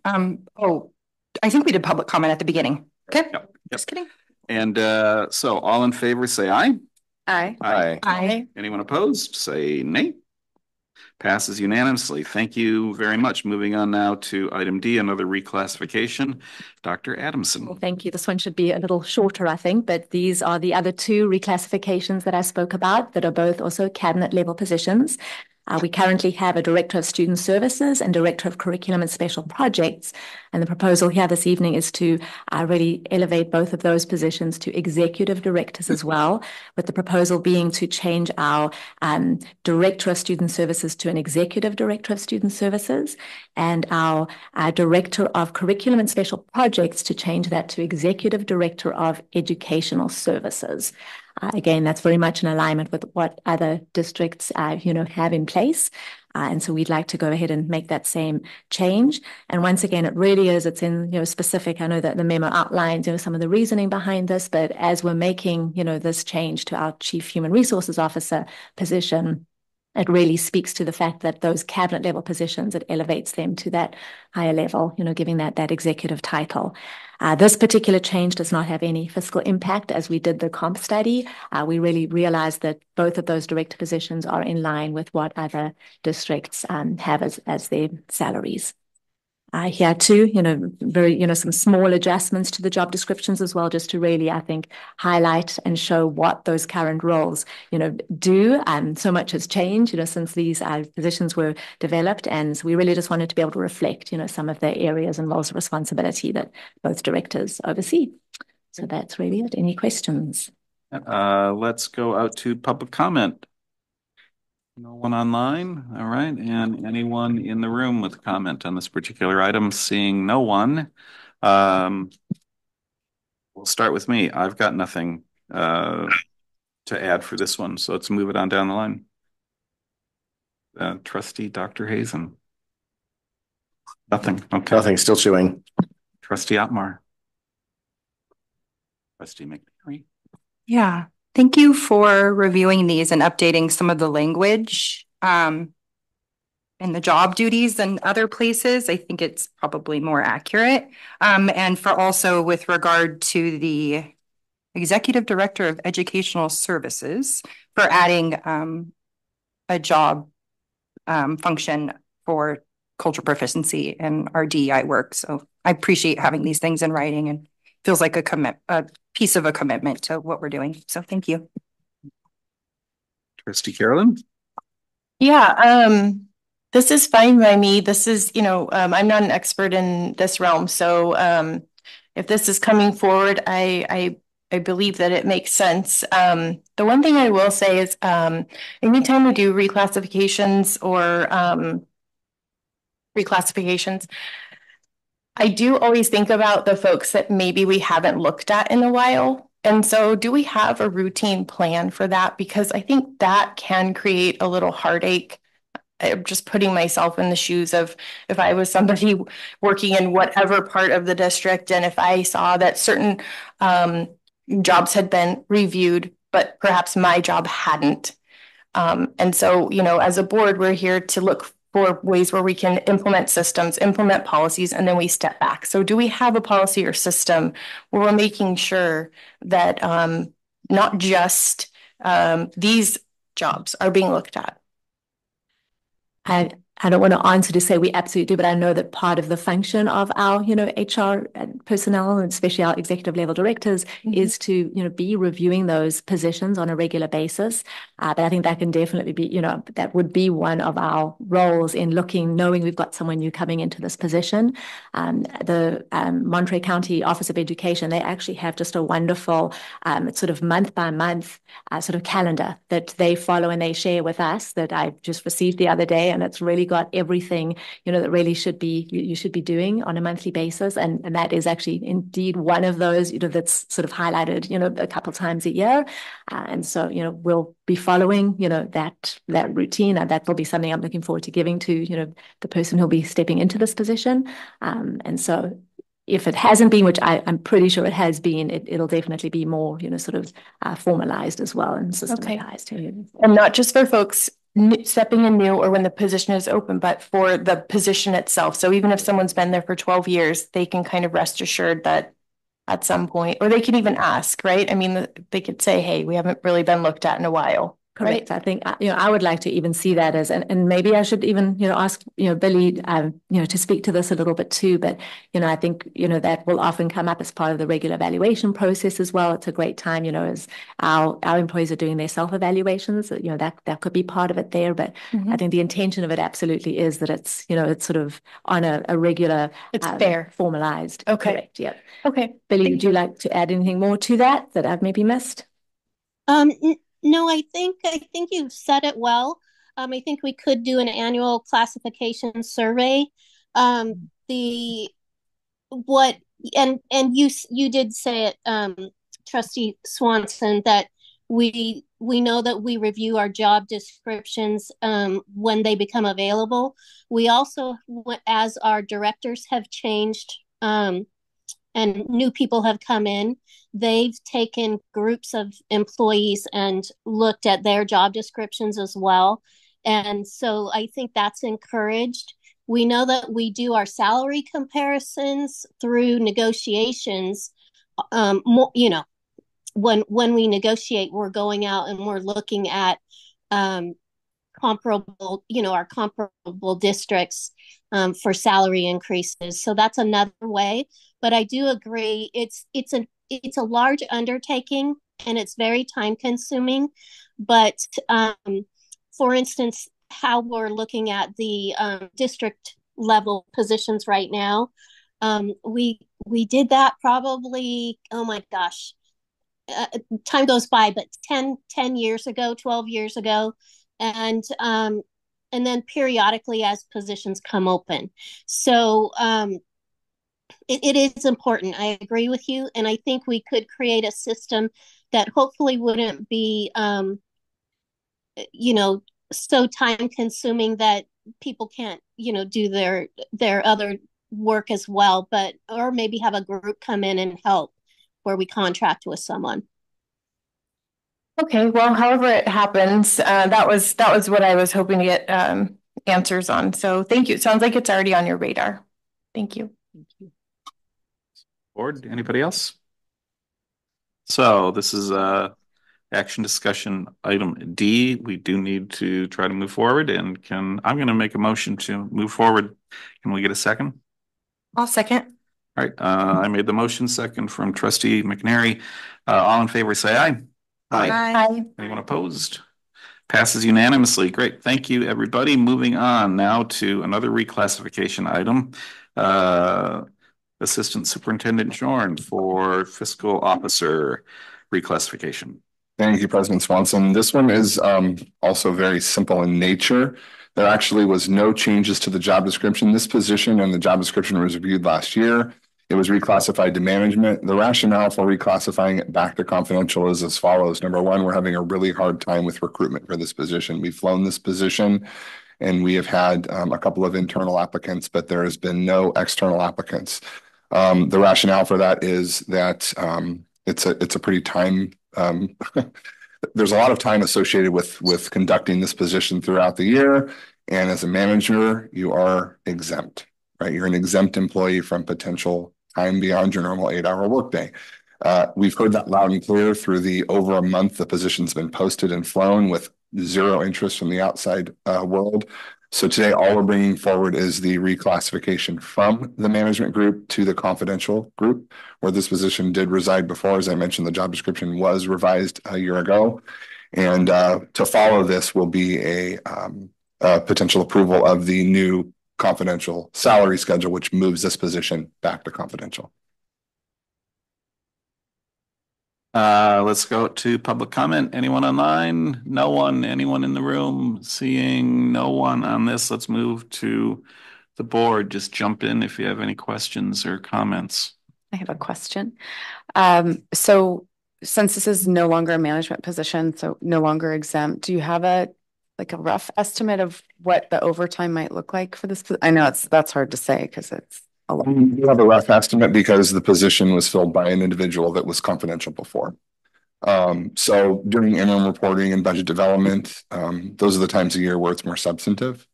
I think we did public comment at the beginning. Okay. Yep. Just kidding. And so all in favor, say aye. Aye. Aye. Anyone opposed, say nay. Passes unanimously. Thank you very much. Moving on now to item D, another reclassification. Dr. Adamson. Well, thank you. This one should be a little shorter, I think, but these are the other 2 reclassifications that I spoke about that are both also cabinet level positions. We currently have a Director of Student Services and Director of Curriculum and Special Projects. And the proposal here this evening is to really elevate both of those positions to executive directors as well, with the proposal being to change our Director of Student Services to an Executive Director of Student Services, and our Director of Curriculum and Special Projects to change that to Executive Director of Educational Services. Again, that's very much in alignment with what other districts, have in place. And so we'd like to go ahead and make that same change. And once again, it really is, it's in, specific. I know that the memo outlines, some of the reasoning behind this, but as we're making, this change to our Chief Human Resources Officer position, it really speaks to the fact that those cabinet level positions, it elevates them to that higher level, giving that executive title. This particular change does not have any fiscal impact. As we did the comp study, we really realized that both of those director positions are in line with what other districts have as their salaries. Here too, very, some small adjustments to the job descriptions as well, just to really, I think, highlight and show what those current roles, do. So much has changed, since these positions were developed. And so we really just wanted to be able to reflect, some of the areas and roles of responsibility that both directors oversee. So that's really it. Any questions? Let's go out to public comment. No one online. All right. And anyone in the room with a comment on this particular item? Seeing no one. We'll start with me. I've got nothing to add for this one. So let's move it on down the line. Trustee Dr. Hazen. Nothing. Okay. Nothing. Still chewing. Trustee Otmar. Trustee McNary. Yeah. Thank you for reviewing these and updating some of the language and the job duties and other places. I think it's probably more accurate. And for also with regard to the Executive Director of Educational Services for adding a job function for cultural proficiency and our DEI work. So I appreciate having these things in writing, and feels like a piece of a commitment to what we're doing. So thank you. Trustee Carolyn? Yeah, this is fine by me. This is, I'm not an expert in this realm. So if this is coming forward, I believe that it makes sense. The one thing I will say is anytime we do reclassifications or reclassifications, I do always think about the folks that maybe we haven't looked at in a while. And so do we have a routine plan for that? Because I think that can create a little heartache. I'm just putting myself in the shoes of if I was somebody working in whatever part of the district, and if I saw that certain jobs had been reviewed, but perhaps my job hadn't. And so, as a board, we're here to look for ways where we can implement systems, implement policies, and then we step back. So do we have a policy or system where we're making sure that not just these jobs are being looked at? I don't want to answer to say we absolutely do, but I know that part of the function of our, HR personnel, and especially our executive level directors, is to, be reviewing those positions on a regular basis. But I think that can definitely be, that would be one of our roles in knowing we've got someone new coming into this position. The Monterey County Office of Education, they actually have just a wonderful sort of month by month sort of calendar that they follow and they share with us that I just received the other day, and it's really got everything that really you should be doing on a monthly basis, and that is actually indeed one of those that's sort of highlighted a couple times a year, and so we'll be following that routine, and that will be something I'm looking forward to giving to the person who'll be stepping into this position, and so if it hasn't been, which I'm pretty sure it has been, it'll definitely be more, sort of formalized as well and systematized. Okay. And not just for folks stepping in new or when the position is open, but for the position itself. So even if someone's been there for 12 years, they can kind of rest assured that at some point, or they can even ask, right? I mean, they could say, hey, we haven't really been looked at in a while. Correct. Right. I think, I would like to even see that as, and maybe I should even, ask, Billy, to speak to this a little bit too. But, I think, that will often come up as part of the regular evaluation process as well. It's a great time, as our employees are doing their self-evaluations, that could be part of it there. But I think the intention of it absolutely is that it's, it's sort of on a regular, it's fair, formalized. Okay. Correct. Yeah. Okay. Billy, would you like to add anything more to that I've maybe missed? No, I think you've said it well. I think we could do an annual classification survey. The what and you did say it, Trustee Swanson, that we know that we review our job descriptions when they become available. We also, as our directors have changed and new people have come in, they've taken groups of employees and looked at their job descriptions as well. And so I think that's encouraged. We know that we do our salary comparisons through negotiations. When we negotiate, we're going out and we're looking at comparable, our comparable districts for salary increases. So that's another way. But I do agree, it's a large undertaking and it's very time consuming. But for instance, how we're looking at the district level positions right now, we did that probably, oh my gosh, time goes by, but 10 years ago, 12 years ago. And then periodically as positions come open. So it is important. I agree with you. And I think we could create a system that hopefully wouldn't be, so time consuming that people can't, do their other work as well, or maybe have a group come in and help where we contract with someone. Okay, well, however it happens, that was what I was hoping to get answers on. So thank you. It sounds like it's already on your radar. Thank you. Thank you. Board, anybody else? So this is action discussion item D. We do need to try to move forward, and I'm going to make a motion to move forward. Can we get a second? I'll second. All right, I made the motion, second from Trustee McNary. All in favor, say aye. Aye. Anyone opposed? Passes unanimously. Great. Thank you, everybody. Moving on now to another reclassification item. Assistant Superintendent Shorn for Fiscal Officer reclassification. Thank you, President Swanson. This one is also very simple in nature. There actually was no changes to the job description. This position and the job description was reviewed last year. It was reclassified to management. The rationale for reclassifying it back to confidential is as follows. Number one, we're having a really hard time with recruitment for this position. We've flown this position and we have had a couple of internal applicants, but there has been no external applicants. The rationale for that is that it's a pretty time, there's a lot of time associated with conducting this position throughout the year. And as a manager, you are exempt, right? You're an exempt employee from potential time beyond your normal 8-hour workday. We've heard that loud and clear through the over a month the position's been posted and flown with zero interest from the outside world. So today, all we're bringing forward is the reclassification from the management group to the confidential group, where this position did reside before. As I mentioned, the job description was revised a year ago. And to follow this will be a potential approval of the new confidential salary schedule, which moves this position back to confidential. Let's go to public comment. Anyone online? No one. Anyone in the room? Seeing no one on this, let's move to the board. Just jump in if you have any questions or comments. I have a question. So since this is no longer a management position, so no longer exempt, do you have a rough estimate of what the overtime might look like for this? I know that's hard to say because it's a lot. We have a rough estimate because the position was filled by an individual that was confidential before. So during interim reporting and budget development, those are the times of year where it's more substantive.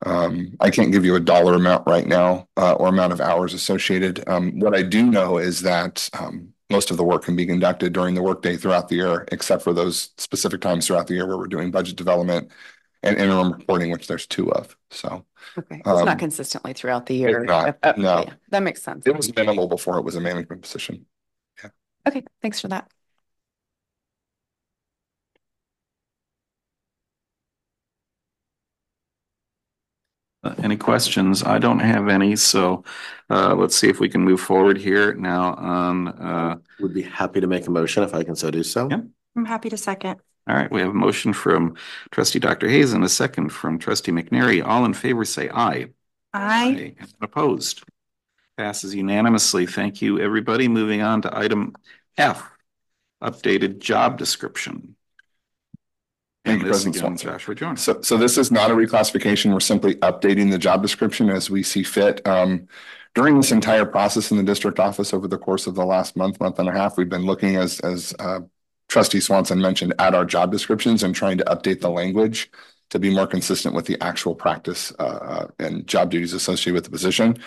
I can't give you a dollar amount right now or amount of hours associated. What I do know is that most of the work can be conducted during the workday throughout the year, except for those specific times throughout the year where we're doing budget development and interim reporting, which there's 2 of. So okay, it's not consistently throughout the year. Not, no, yeah, that makes sense. It was minimal before it was a management position. Yeah. Okay, thanks for that. Any questions? I don't have any, so let's see if we can move forward here now on. Would be happy to make a motion if I can so do so. Yeah. I'm happy to second. All right, we have a motion from trustee Dr. Hayes and a second from trustee McNary. All in favor say aye. Aye. Opposed? Passes unanimously. Thank you, everybody. Moving on to item F, updated job description. Thank you, President Swanson. Joshua Jones. So this is not a reclassification. We're simply updating the job description as we see fit. During this entire process in the district office over the course of the last month and a half, we've been looking as Trustee Swanson mentioned at our job descriptions and trying to update the language to be more consistent with the actual practice and job duties associated with the position.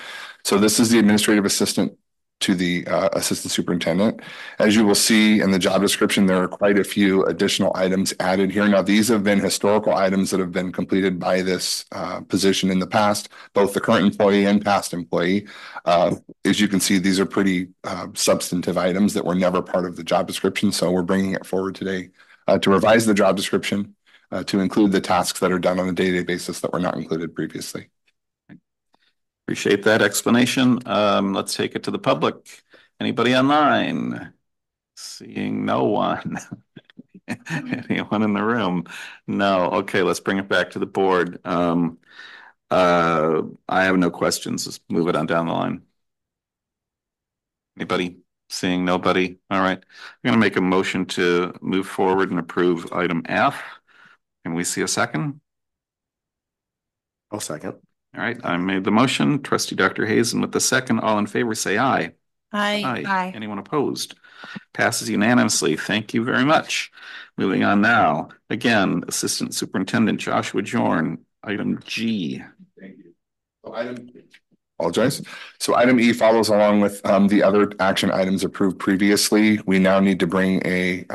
So this is the administrative assistant to the assistant superintendent. As you will see in the job description, there are quite a few additional items added here. Now, these have been historical items that have been completed by this position in the past, both the current employee and past employee. As you can see, these are pretty substantive items that were never part of the job description. So we're bringing it forward today to revise the job description to include the tasks that are done on a day-to-day basis that were not included previously. Appreciate that explanation. Let's take it to the public. Anybody online? Seeing no one. Anyone in the room? No. Okay, let's bring it back to the board. I have no questions. Let's move it on down the line. Anybody? Seeing nobody? All right. I'm going to make a motion to move forward and approve item F. Can we see a second? I'll second. All right, I made the motion. Trustee Dr. Hazen with the second. All in favor, say aye. Aye. Aye. Anyone opposed? Passes unanimously. Thank you very much. Moving on now. Again, Assistant Superintendent Joshua Jorn, item G. Thank you. Apologize. So item E follows along with the other action items approved previously. We now need to bring a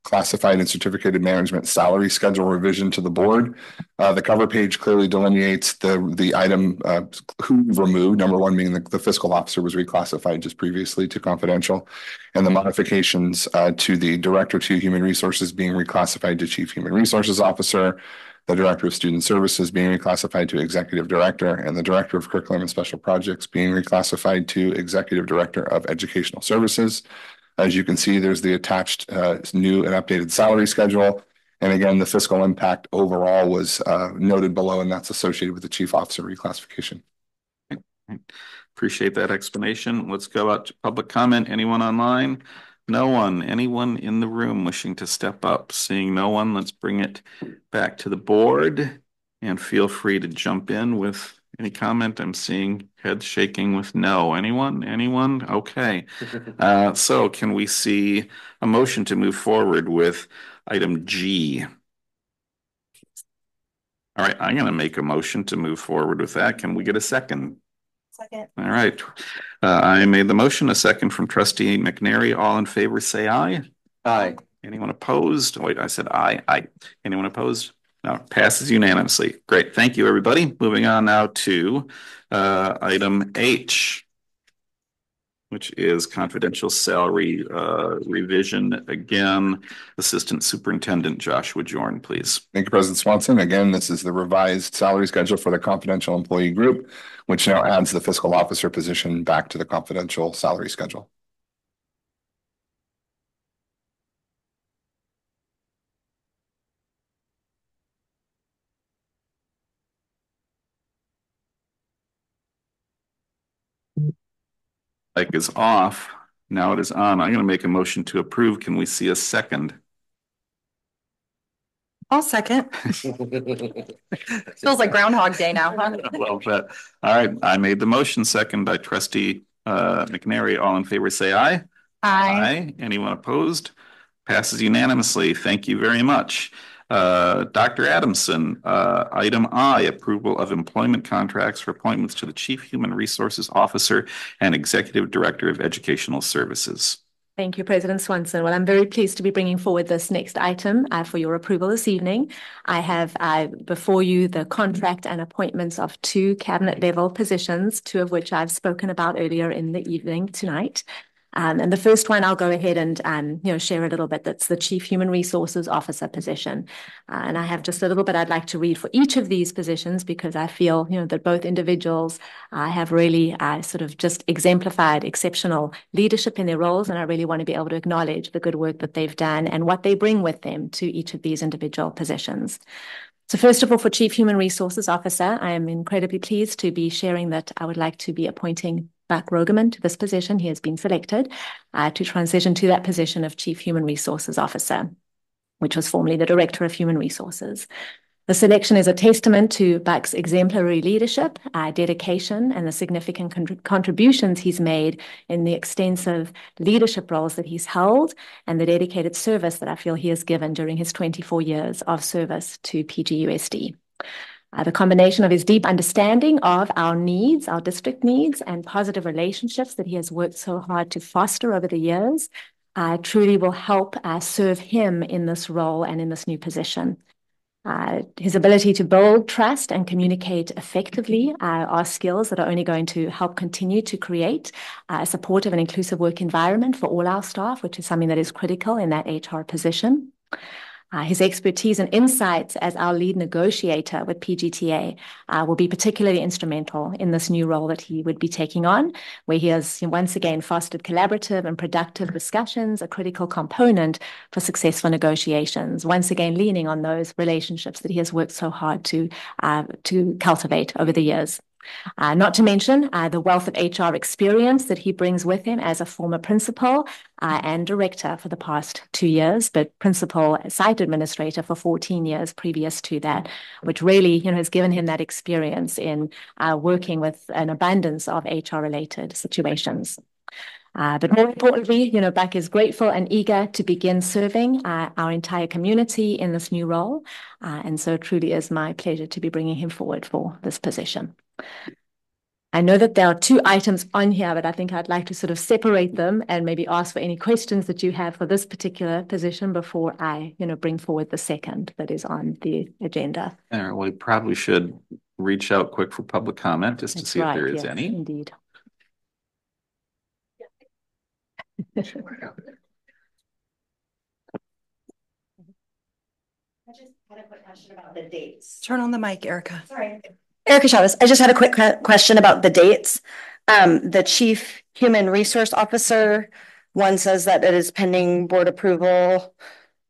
classified and certificated management salary schedule revision to the board. The cover page clearly delineates the item who removed, number one being the fiscal officer was reclassified just previously to confidential, and the modifications to the director to human resources being reclassified to chief human resources officer, the director of student services being reclassified to executive director, and the director of curriculum and special projects being reclassified to executive director of educational services. As you can see, there's the attached new and updated salary schedule. And again, the fiscal impact overall was noted below, and that's associated with the chief officer reclassification. Appreciate that explanation. Let's go out to public comment. Anyone online? No one. Anyone in the room wishing to step up? Seeing no one, let's bring it back to the board and feel free to jump in with Any comment? I'm seeing heads shaking with no. Anyone? Okay. So can we see a motion to move forward with item G? All right, I'm going to make a motion to move forward with that. Can we get a second? Second. All right. I made the motion, a second from trustee McNary. All in favor, say aye. Aye. Anyone opposed? Wait, I said aye. Aye. Anyone opposed? No, passes unanimously. Great. Thank you, everybody. Moving on now to item H, which is confidential salary revision. Again, Assistant Superintendent Joshua Jorn, please. Thank you, President Swanson. Again, this is the revised salary schedule for the confidential employee group, which now adds the fiscal officer position back to the confidential salary schedule. Mic is off. Now it is on. I'm going to make a motion to approve. Can we see a second? I'll second. Feels like Groundhog Day now, huh? Well, but all right. I made the motion, second by trustee McNary. All in favor, say aye. Aye. Anyone opposed? Passes unanimously. Thank you very much. Dr. Adamson, item I, approval of employment contracts for appointments to the Chief Human Resources Officer and Executive Director of Educational Services. Thank you, President Swanson. Well, I'm very pleased to be bringing forward this next item for your approval this evening. I have before you the contract and appointments of 2 cabinet level positions, 2 of which I've spoken about earlier in the evening tonight. And the first one, I'll go ahead and share a little bit. That's the Chief Human Resources Officer position. And I have just a little bit I'd like to read for each of these positions because I feel that both individuals have really sort of just exemplified exceptional leadership in their roles. And I really want to be able to acknowledge the good work that they've done and what they bring with them to each of these individual positions. So first of all, for Chief Human Resources Officer, I am incredibly pleased to be sharing that I would like to be appointing Buck Rogerman to this position. He has been selected to transition to that position of Chief Human Resources Officer, which was formerly the Director of Human Resources. The selection is a testament to Buck's exemplary leadership, dedication, and the significant contributions he's made in the extensive leadership roles that he's held and the dedicated service that I feel he has given during his 24 years of service to PGUSD. The combination of his deep understanding of our needs, our district needs, and positive relationships that he has worked so hard to foster over the years truly will help serve him in this role and in this new position. His ability to build trust and communicate effectively are skills that are only going to help continue to create a supportive and inclusive work environment for all our staff, which is something that is critical in that HR position. His expertise and insights as our lead negotiator with PGTA will be particularly instrumental in this new role that he would be taking on, where he has once again fostered collaborative and productive discussions, a critical component for successful negotiations, once again leaning on those relationships that he has worked so hard to cultivate over the years. Not to mention the wealth of HR experience that he brings with him as a former principal and director for the past 2 years, but principal site administrator for 14 years previous to that, which really has given him that experience in working with an abundance of HR-related situations. But more importantly, Buck is grateful and eager to begin serving our entire community in this new role. And so it truly is my pleasure to be bringing him forward for this position. I know that there are 2 items on here, but I think I'd like to sort of separate them and maybe ask for any questions that you have for this particular position before I, bring forward the second that is on the agenda. All right, we probably should reach out quick for public comment just to see if there is any. Indeed. I just had a quick question about the dates. Turn on the mic, Erica. Sorry. Erica Chavez, I just had a quick question about the dates. The Chief Human Resource Officer, one says that it is pending board approval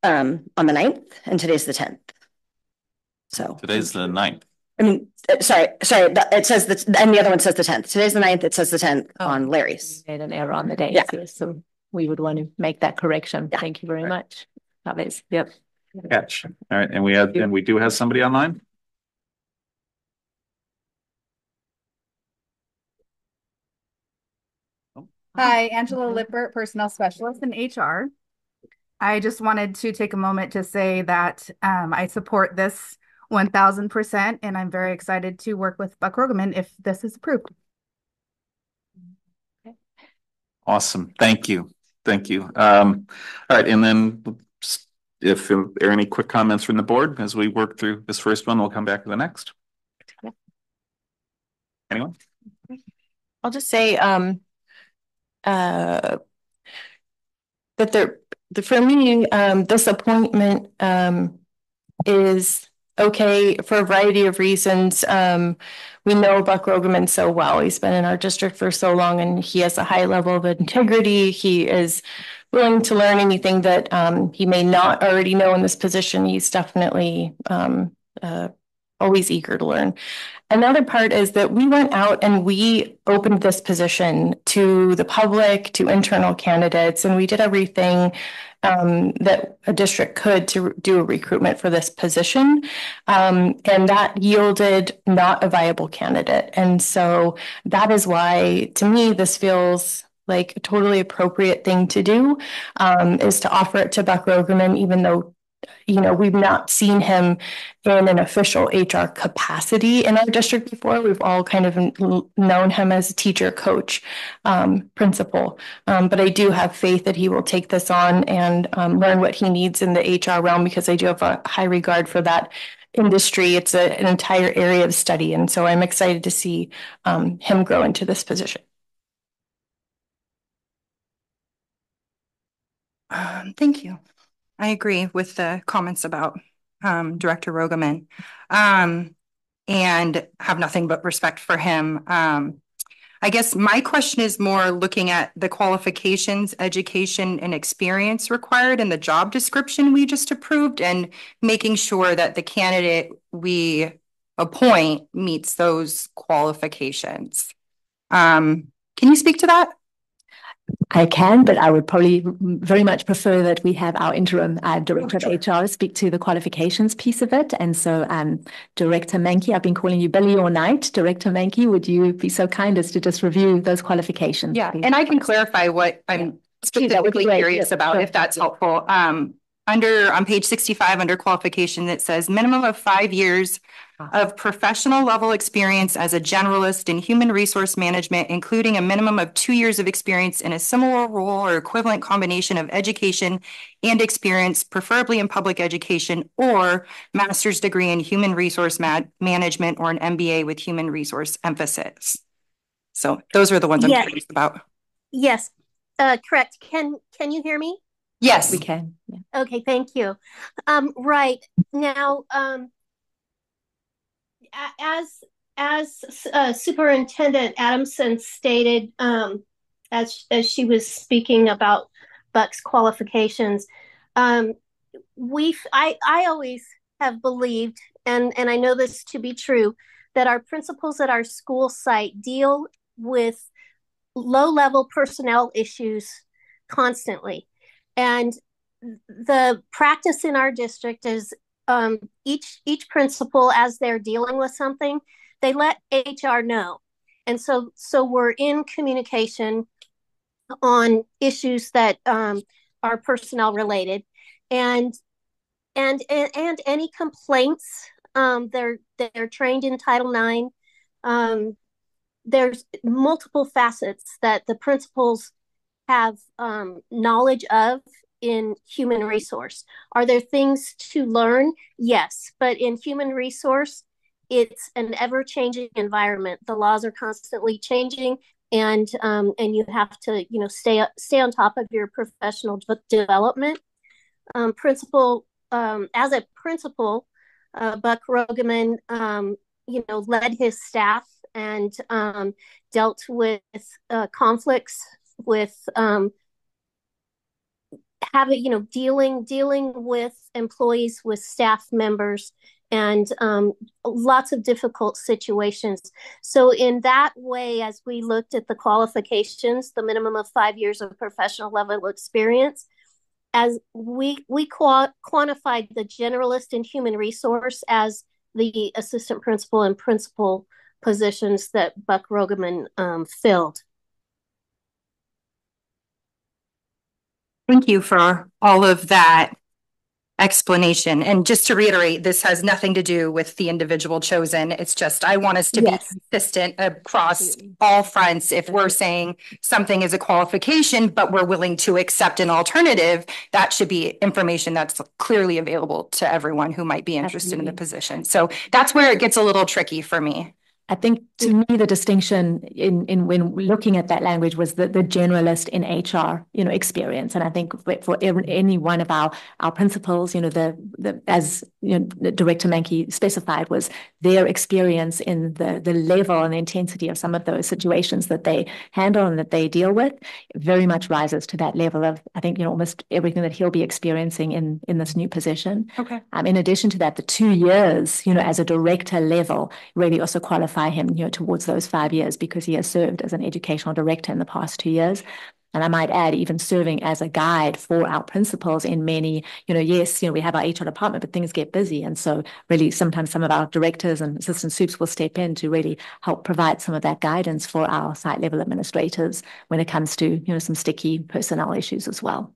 on the 9th, and today's the 10th. So today's the 9th. I mean, sorry. It says that, and the other one says the 10th. Today's the 9th. It says the 10th on Larry's. Made an error on the date. Yeah. Yes, so we would want to make that correction. Yeah. Thank you very much. Chavez. Yep. Catch. All right, and we do have somebody online. Hi, Angela Lippert, Personnel Specialist in HR. I just wanted to take a moment to say that I support this 1000%, and I'm very excited to work with Buck Rogaman if this is approved. Awesome. Thank you. Thank you. All right. And then if there are any quick comments from the board as we work through this first one, we'll come back to the next. Anyone? I'll just say that for me, this appointment is okay for a variety of reasons. We know Buck Rogaman so well. He's been in our district for so long, and he has a high level of integrity. He is willing to learn anything that he may not already know in this position. He's definitely always eager to learn. Another part is that we went out and we opened this position to the public, to internal candidates, and we did everything that a district could to do a recruitment for this position. And that yielded not a viable candidate. And so that is why, to me, this feels like a totally appropriate thing to do, is to offer it to Buck Rogaman, even though we've not seen him in an official HR capacity in our district before. We've all kind of known him as a teacher, coach, principal. But I do have faith that he will take this on and learn what he needs in the HR realm, because I do have a high regard for that industry. It's an entire area of study. And so I'm excited to see him grow into this position. Thank you. I agree with the comments about Director Rogaman, and have nothing but respect for him. I guess my question is more looking at the qualifications, education, and experience required in the job description we just approved, and making sure that the candidate we appoint meets those qualifications. Can you speak to that? I can, but I would probably very much prefer that we have our interim director of HR speak to the qualifications piece of it. And so, Director Mankey, I've been calling you Billy all night. Director Mankey, would you be so kind as to just review those qualifications? Yeah, and I can clarify what I'm specifically curious about, if that's helpful. On page 65, under qualification, it says minimum of 5 years of professional level experience as a generalist in human resource management, including a minimum of 2 years of experience in a similar role or equivalent combination of education and experience, preferably in public education, or master's degree in human resource management or an MBA with human resource emphasis. So those are the ones I'm curious about. Yes, correct. Can you hear me? Yes, we can. Yeah. Okay, thank you. Right now, as Superintendent Adamson stated, as she was speaking about Buck's qualifications, I always have believed, and I know this to be true, that our principals at our school site deal with low-level personnel issues constantly. And the practice in our district is each principal, as they're dealing with something, they let HR know. And so we're in communication on issues that are personnel related, and any complaints. They're trained in Title IX. There's multiple facets that the principals have knowledge of in human resource. Are there things to learn? Yes, but in human resource, it's an ever-changing environment. The laws are constantly changing, and you have to stay on top of your professional development. As a principal, Buck Rogaman led his staff and dealt with conflicts with dealing with employees, with staff members, and lots of difficult situations. So in that way, as we looked at the qualifications, the minimum of 5 years of professional level experience, as we quantified the generalist in human resource as the assistant principal and principal positions that Buck Rogaman filled. Thank you for all of that explanation. And just to reiterate, this has nothing to do with the individual chosen. It's just, I want us to be consistent across all fronts. If we're saying something is a qualification, but we're willing to accept an alternative, that should be information that's clearly available to everyone who might be interested in the position. So that's where it gets a little tricky for me. I think to me, the distinction in when looking at that language was the generalist in HR, experience. And I think for any one of our principals, as Director Mankey specified, was their experience in the level and the intensity of some of those situations that they handle and that they deal with very much rises to that level of, I think, almost everything that he'll be experiencing in this new position. Okay. In addition to that, the 2 years, as a director level really also qualify him, towards those 5 years because he has served as an educational director in the past 2 years. And I might add, even serving as a guide for our principals in many, yes, we have our HR department, but things get busy. And so really sometimes some of our directors and assistant soups will step in to really help provide some of that guidance for our site level administrators when it comes to, some sticky personnel issues as well.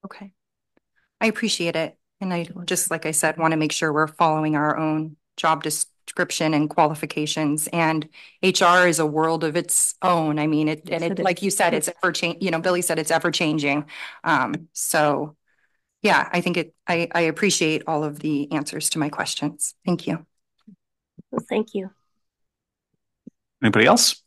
Okay. I appreciate it. And I just, like I said, want to make sure we're following our own job description and qualifications. And HR is a world of its own. I mean, like you said, it's ever changing. Billy said it's ever changing. So yeah, I think I appreciate all of the answers to my questions. Thank you. Well, thank you. Anybody else?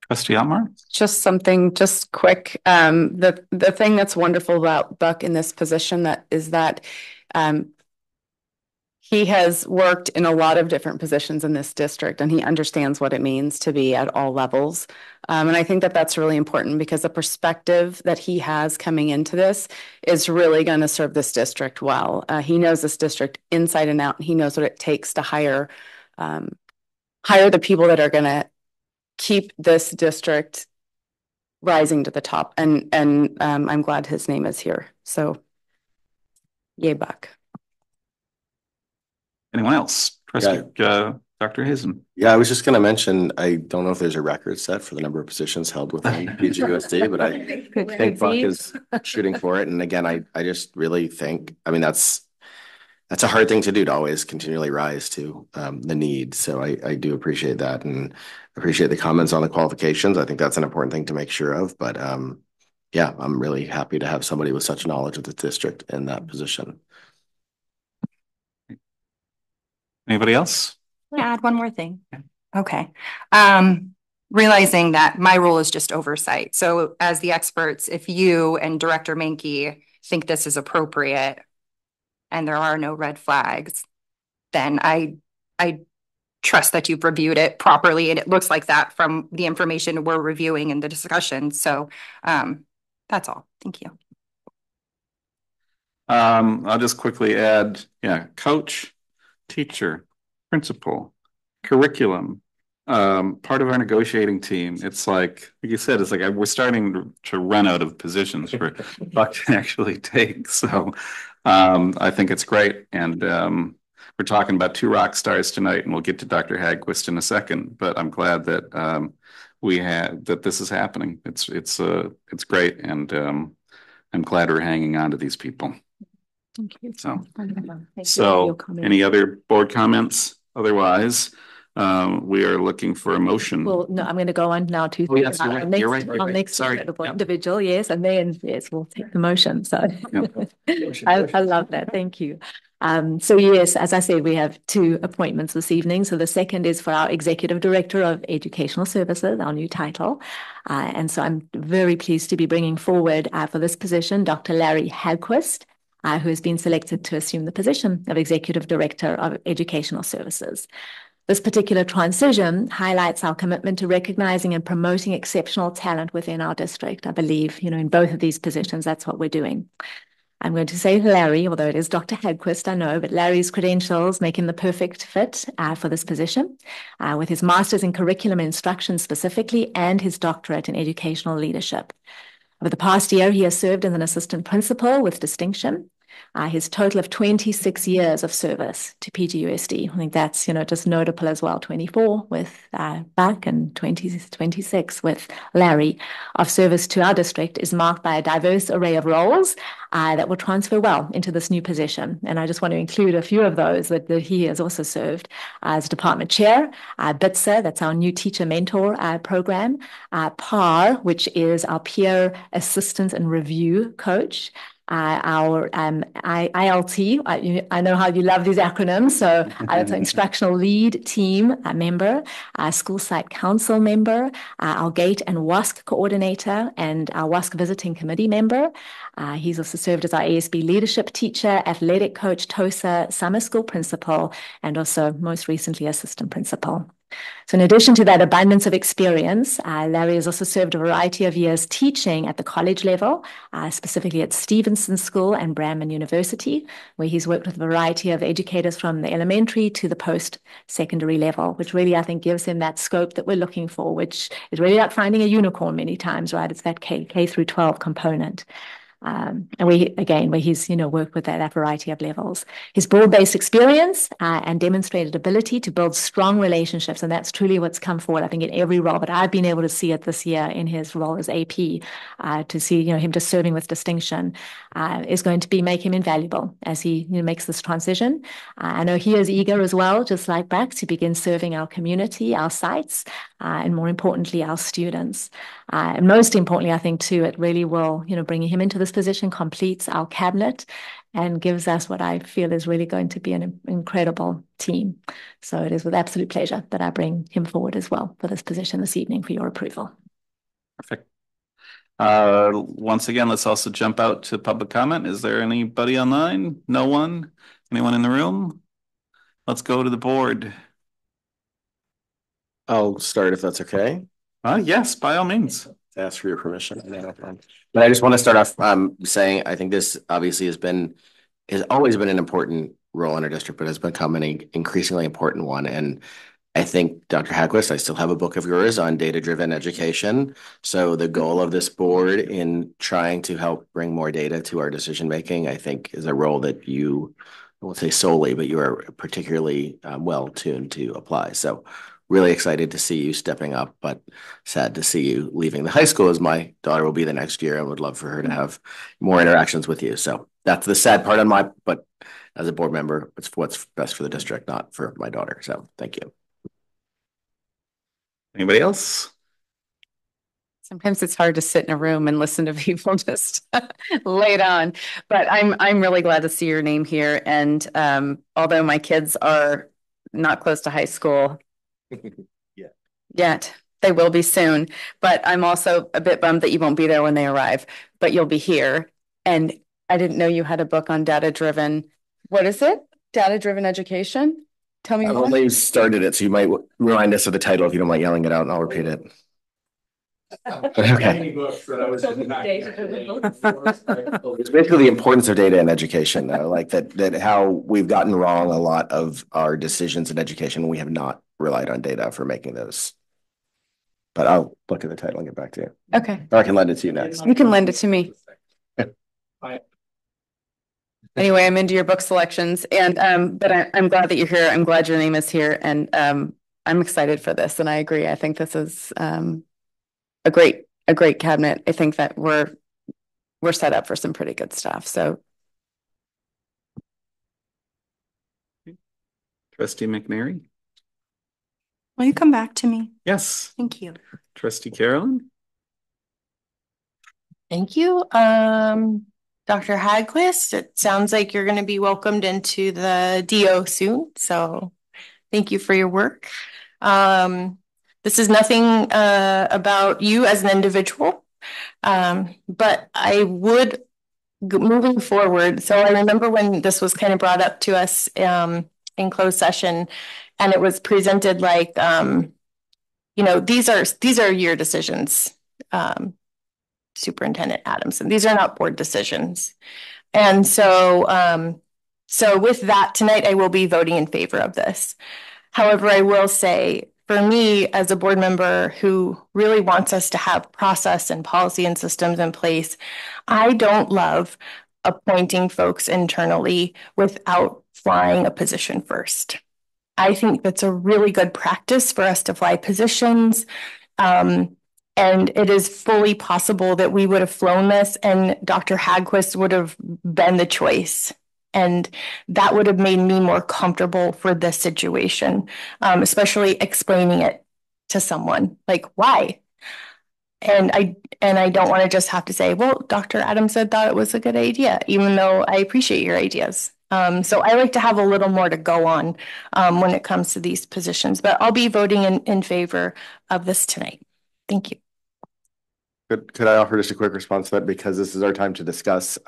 Trustee Elmore? Just something just quick. The thing that's wonderful about Buck in this position is that he has worked in a lot of different positions in this district, and he understands what it means to be at all levels. And I think that that's really important because the perspective that he has coming into this is really going to serve this district well. He knows this district inside and out, and he knows what it takes to hire the people that are going to keep this district rising to the top. And I'm glad his name is here. So, yay, Buck. Anyone else? Dr. Hazen. Yeah, I was just going to mention, I don't know if there's a record set for the number of positions held within PGUSD, but I think Buck is shooting for it. And again, I just really think, that's a hard thing to do, to always continually rise to the need. So I do appreciate that and appreciate the comments on the qualifications. I think that's an important thing to make sure of. But yeah, I'm really happy to have somebody with such knowledge of the district in that position. Anybody else? Can I add one more thing? Okay. Realizing that my role is just oversight. So as the experts, if you and Director Mankey think this is appropriate and there are no red flags, then I trust that you've reviewed it properly. And it looks like that from the information we're reviewing in the discussion. So that's all. Thank you. I'll just quickly add, coach, teacher, principal, curriculum, part of our negotiating team. It's like you said, it's like we're starting to run out of positions for Buck to actually take. So I think it's great. And we're talking about 2 rock stars tonight, and we'll get to Dr. Hagquist in a second. But I'm glad that that this is happening. It's great, and I'm glad we're hanging on to these people. Thank you. So any other board comments? Otherwise, we are looking for a motion. Well, no, I'm going to go on now to yes, you're right. Next Sorry. Individual, yes, and then we'll take the motion. So I love that. Thank you. So yes, as I said, we have 2 appointments this evening. So the second is for our Executive Director of Educational Services, our new title. And so I'm very pleased to be bringing forward for this position, Dr. Larry Hagquist, who has been selected to assume the position of Executive Director of Educational Services. This particular transition highlights our commitment to recognizing and promoting exceptional talent within our district. I believe, in both of these positions, that's what we're doing. I'm going to say Larry, although it is Dr. Hagquist, I know, but Larry's credentials make him the perfect fit for this position, with his master's in curriculum and instruction specifically, and his doctorate in educational leadership. Over the past year, he has served as an assistant principal with distinction, His total of 26 years of service to PGUSD. I think that's, just notable as well. 24 with Buck and 26 with Larry of service to our district is marked by a diverse array of roles that will transfer well into this new position. And I just want to include a few of those that he has also served as department chair, BITSA, that's our new teacher mentor program, PAR, which is our peer assistance and review coach, our ILT. I know how you love these acronyms. So it's an instructional lead team member, school site council member, our GATE and WASC coordinator, and our WASC visiting committee member. He's also served as our ASB leadership teacher, athletic coach, TOSA, summer school principal, and also most recently assistant principal. So in addition to that abundance of experience, Larry has also served a variety of years teaching at the college level, specifically at Stevenson School and Brandman University, where he's worked with a variety of educators from the elementary to the post-secondary level, which really, I think, gives him that scope that we're looking for, which is really like finding a unicorn many times, right? It's that K through 12 component. And where he's, worked with that variety of levels. His broad-based experience and demonstrated ability to build strong relationships, and that's truly what's come forward, I think, in every role, but I've been able to see it this year in his role as AP, to see, him just serving with distinction is going to make him invaluable as he makes this transition. I know he is eager as well, just like Buck, to begin serving our community, our sites, and more importantly, our students. And most importantly, I think, too, it really will, bringing him into this position completes our cabinet and gives us what I feel is really going to be an incredible team. So it is with absolute pleasure that I bring him forward as well for this position this evening for your approval. Perfect. Once again, let's also jump out to public comment. Is there anybody online? No one? Anyone in the room? Let's go to the board. I'll start if that's okay. Yes, by all means. Ask for your permission. But I just want to start off saying I think this obviously has always been an important role in our district, but has become an increasingly important one. And I think, Dr. Hagquist, I still have a book of yours on data-driven education. So the goal of this board in trying to help bring more data to our decision-making, I think, is a role that you, I won't say solely, but you are particularly well-tuned to apply. So really excited to see you stepping up, but sad to see you leaving the high school, as my daughter will be the next year. I would love for her to have more interactions with you. So that's the sad part but as a board member, it's what's best for the district, not for my daughter. So thank you. Anybody else? Sometimes it's hard to sit in a room and listen to people just lay it on, but I'm really glad to see your name here. And although my kids are not close to high school yet, they will be soon, but I'm also a bit bummed that you won't be there when they arrive, but you'll be here. And I didn't know you had a book on data-driven. What is it? Data-driven education? Tell me I've more. only started it, so you might remind us of the title if you don't mind yelling it out, and I'll repeat it. Okay. It's basically the importance of data in education, though, like that how we've gotten wrong a lot of our decisions in education. We have not relied on data for making those. But I'll look at the title and get back to you. Okay. Or I can lend it to you next. You can lend it to me. Anyway, I'm into your book selections, and but I'm glad that you're here. I'm glad your name is here, and I'm excited for this. And I agree. I think this is a great cabinet. I think that we're set up for some pretty good stuff. So, Trustee McNary. Will you come back to me? Yes. Thank you. Trustee Carolyn. Thank you. Dr. Hagquist, it sounds like you're going to be welcomed into the DO soon. So thank you for your work. This is nothing about you as an individual, but I would, moving forward, so I remember when this was kind of brought up to us in closed session, and it was presented like, these are your decisions, Superintendent Adamson. These are not board decisions. And so, so with that, tonight I will be voting in favor of this. However, I will say, for me as a board member who really wants us to have process and policy and systems in place, I don't love appointing folks internally without flying a position first. I think that's a really good practice for us to fly positions. And it is fully possible that we would have flown this and Dr. Hagquist would have been the choice. And that would have made me more comfortable for this situation, especially explaining it to someone like why. And I don't want to just have to say, well, Dr. Adams said that it was a good idea, even though I appreciate your ideas. So I like to have a little more to go on when it comes to these positions, but I'll be voting in favor of this tonight. Thank you. Could I offer just a quick response to that, because this is our time to discuss?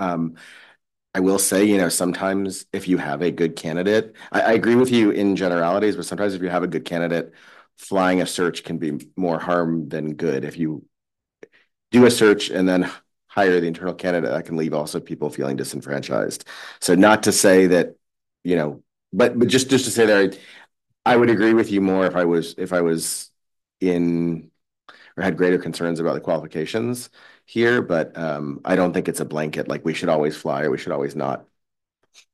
I will say, sometimes if you have a good candidate, I agree with you in generalities, but sometimes if you have a good candidate, flying a search can be more harm than good. If you do a search and then hire the internal candidate, that can leave also people feeling disenfranchised. So not to say that, but just to say that I would agree with you more if I was in or had greater concerns about the qualifications here, but I don't think it's a blanket like we should always fly or we should always not.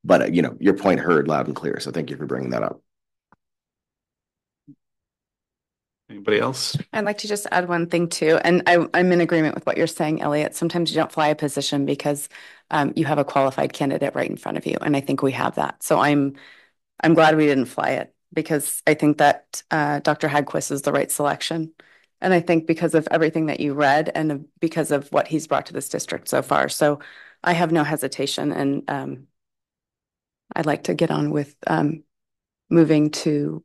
But your point heard loud and clear. So thank you for bringing that up. Anybody else? I'd like to just add one thing too, and I'm in agreement with what you're saying, Elliot. Sometimes you don't fly a position because you have a qualified candidate right in front of you, and I think we have that. So I'm glad we didn't fly it, because I think that Dr. Hagquist is the right selection. And I think because of everything that you read and because of what he's brought to this district so far. So I have no hesitation, and I'd like to get on with moving to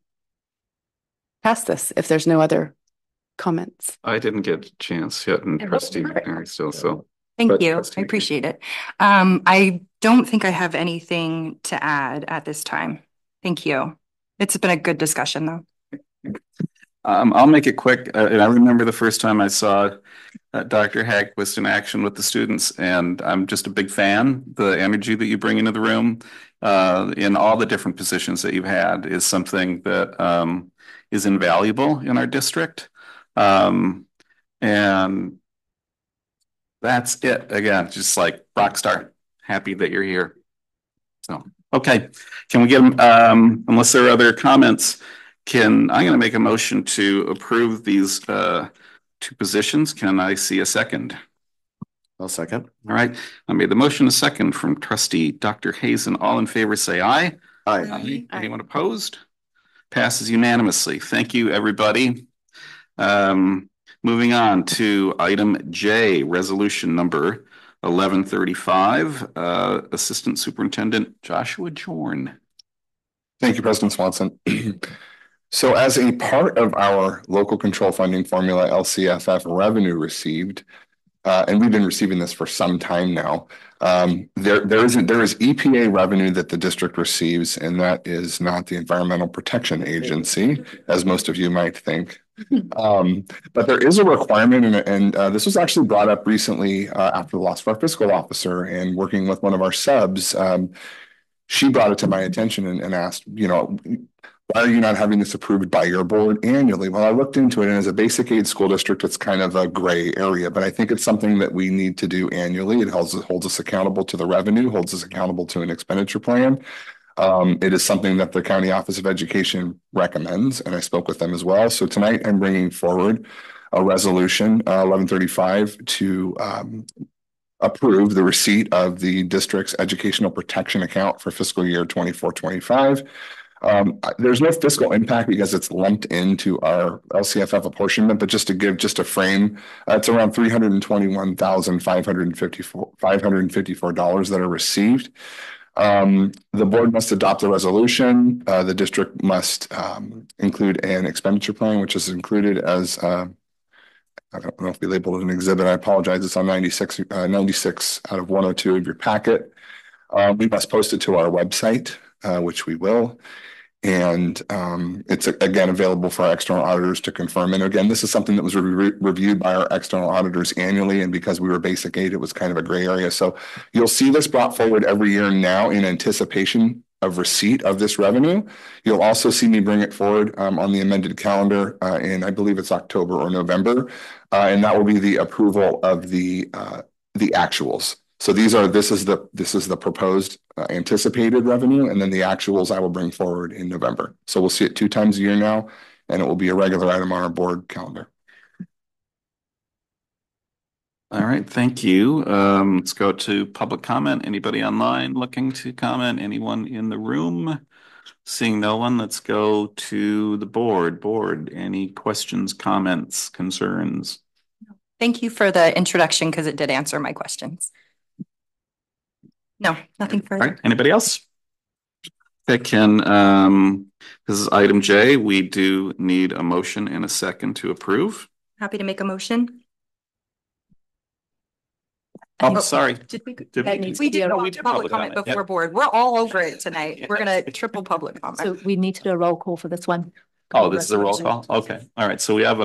pass this if there's no other comments. I didn't get a chance yet, and Trustee Mary still, so. Thank you. I appreciate it. I don't think I have anything to add at this time. Thank you. It's been a good discussion though. I'll make it quick. And I remember the first time I saw Dr. Hagquist in action with the students, and I'm just a big fan. The energy that you bring into the room in all the different positions that you've had is something that is invaluable in our district. And that's it. Again, just like rock star. Happy that you're here. So, okay. Can we get unless there are other comments, I'm going to make a motion to approve these two positions. Can I see a second? I'll second. All right. I made the motion, a second from Trustee Dr. Hazen. All in favor say aye. Aye. Anyone opposed? Passes unanimously. Thank you, everybody. Moving on to item J, resolution number 1135, Assistant Superintendent Joshua Jorn. Thank you, President Swanson. So as a part of our local control funding formula, LCFF revenue received, and we've been receiving this for some time now, there is EPA revenue that the district receives, and that is not the Environmental Protection Agency, as most of you might think. But there is a requirement, and this was actually brought up recently after the loss of our fiscal officer, and working with one of our subs, she brought it to my attention and asked, why are you not having this approved by your board annually? Well, I looked into it, and as a basic aid school district, it's kind of a gray area, but I think it's something that we need to do annually. It holds us accountable to the revenue, holds us accountable to an expenditure plan. It is something that the County Office of Education recommends, and I spoke with them as well. So tonight I'm bringing forward a resolution 1135 to approve the receipt of the district's educational protection account for fiscal year 24-25. There's no fiscal impact because it's lumped into our LCFF apportionment, but just to give just a frame, it's around $321,554 that are received. The board must adopt a resolution. The district must include an expenditure plan, which is included as, I don't know if we labeled it an exhibit. I apologize. It's on 96 out of 102 of your packet. We must post it to our website, which we will. And it's again available for our external auditors to confirm. And again, this is something that was reviewed by our external auditors annually. And because we were basic aid, it was kind of a gray area. So you'll see this brought forward every year now in anticipation of receipt of this revenue. You'll also see me bring it forward on the amended calendar in, I believe it's October or November. And that will be the approval of the actuals. So this is the proposed anticipated revenue, and then the actuals I will bring forward in November. So we'll see it 2 times a year now, and it will be a regular item on our board calendar. All right, thank you. Let's go to public comment. Anybody online looking to comment? Anyone in the room? Seeing no one, let's go to the board. Board, any questions, comments, concerns? Thank you for the introduction because it did answer my questions. No, nothing further. All right, anybody else? Okay, Ken, this is item J. We do need a motion and a second to approve. Happy to make a motion. Oh, sorry. Did we did public comment before Yep. board. We're all over it tonight. We're gonna triple public comment. So we need to do a roll call for this one. Oh, this is a roll call? Okay, all right. So we have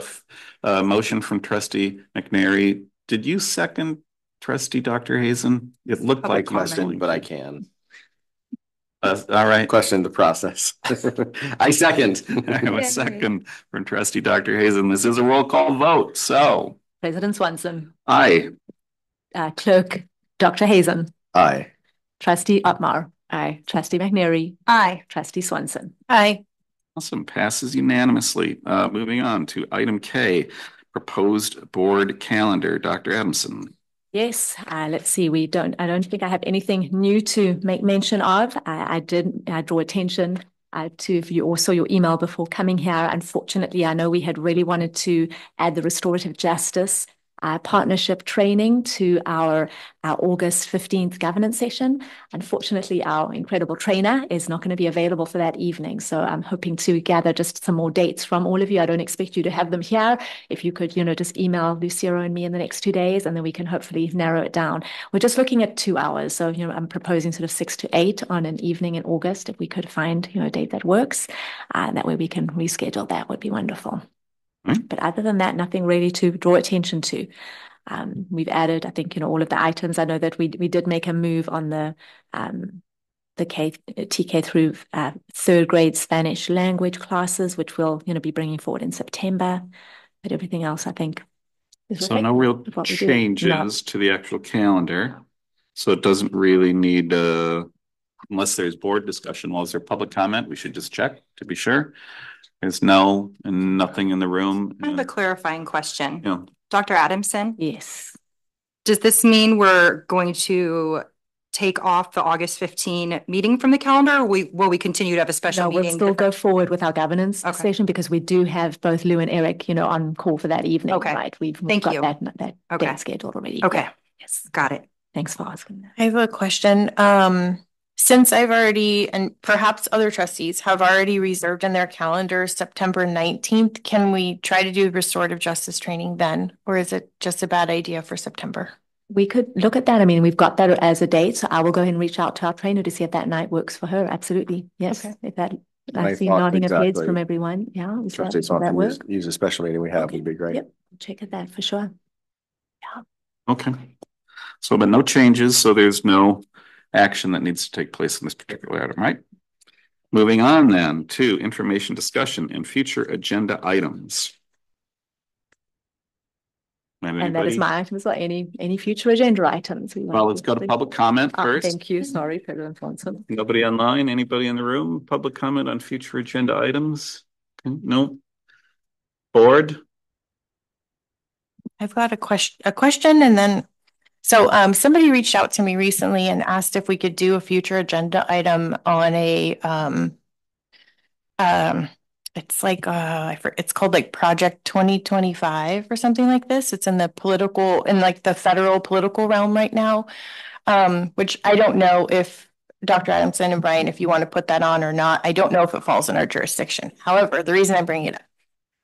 a motion from trustee McNary. Did you second trustee Dr. Hazen? It looked I like questioned, but I can. All right. Question the process. I second. I have a second from trustee Dr. Hazen. This is a roll call vote. So President Swanson. aye. Clerk Dr. Hazen. Aye. Trustee Otmar. Aye. Trustee McNary. Aye. Trustee Swanson. Aye. Awesome. Passes unanimously. Moving on to item K, proposed board calendar. Dr. Adamson. Yes, let's see. I don't think I have anything new to make mention of. I did draw attention to, if you also your email before coming here. Unfortunately, I know we had really wanted to add the restorative justice partnership training to our August 15th governance session. Unfortunately, our incredible trainer is not going to be available for that evening. So I'm hoping to gather just some more dates from all of you. I don't expect you to have them here. If you could, just email Lucero and me in the next 2 days, and then we can hopefully narrow it down. We're just looking at 2 hours. So, I'm proposing sort of 6 to 8 on an evening in August. If we could find, a date that works, that way we can reschedule. That would be wonderful. But other than that, nothing really to draw attention to. We've added, I think, all of the items. I know that we did make a move on the TK through 3rd grade Spanish language classes, which we'll, be bringing forward in September. But everything else, I think, is so no real changes to the actual calendar. So it doesn't really need, unless there's board discussion. Well, is there public comment? We should just check to be sure. There's no and nothing in the room. I have a clarifying question. Yeah. Dr. Adamson? Yes. Does this mean we're going to take off the August 15 meeting from the calendar? Or will we continue to have a special meeting? We'll still go forward with our governance session because we do have both Lou and Eric, on call for that evening. Okay. Right. We've Thank got you. that date scheduled already. Okay. Yeah. Yes. Got it. Thanks for asking that. I have a question. Since I've already, and perhaps other trustees have already reserved in their calendar September 19th, can we try to do restorative justice training then? Or is it just a bad idea for September? We could look at that. I mean, we've got that as a date, so I will go ahead and reach out to our trainer to see if that night works for her. Absolutely. Yes. Okay. If that, I see nodding of heads from everyone. Yeah. That use a special meeting we have would be great. Yep. Check at that for sure. Yeah. Okay. So, but no changes. So there's no action that needs to take place in this particular item, right? Moving on then to information discussion and future agenda items. And that is my item as well. Any future agenda items? Well, let's go to public comment first. Thank you. Sorry, President Swanson. Nobody online? Anybody in the room? Public comment on future agenda items? No. Board? I've got a question and then so somebody reached out to me recently and asked if we could do a future agenda item on a it's like it's called like Project 2025 or something like this. It's in the federal political realm right now. Which I don't know if Dr. Adamson and Brian, if you want to put that on or not. I don't know if it falls in our jurisdiction. However, the reason I'm bringing it up,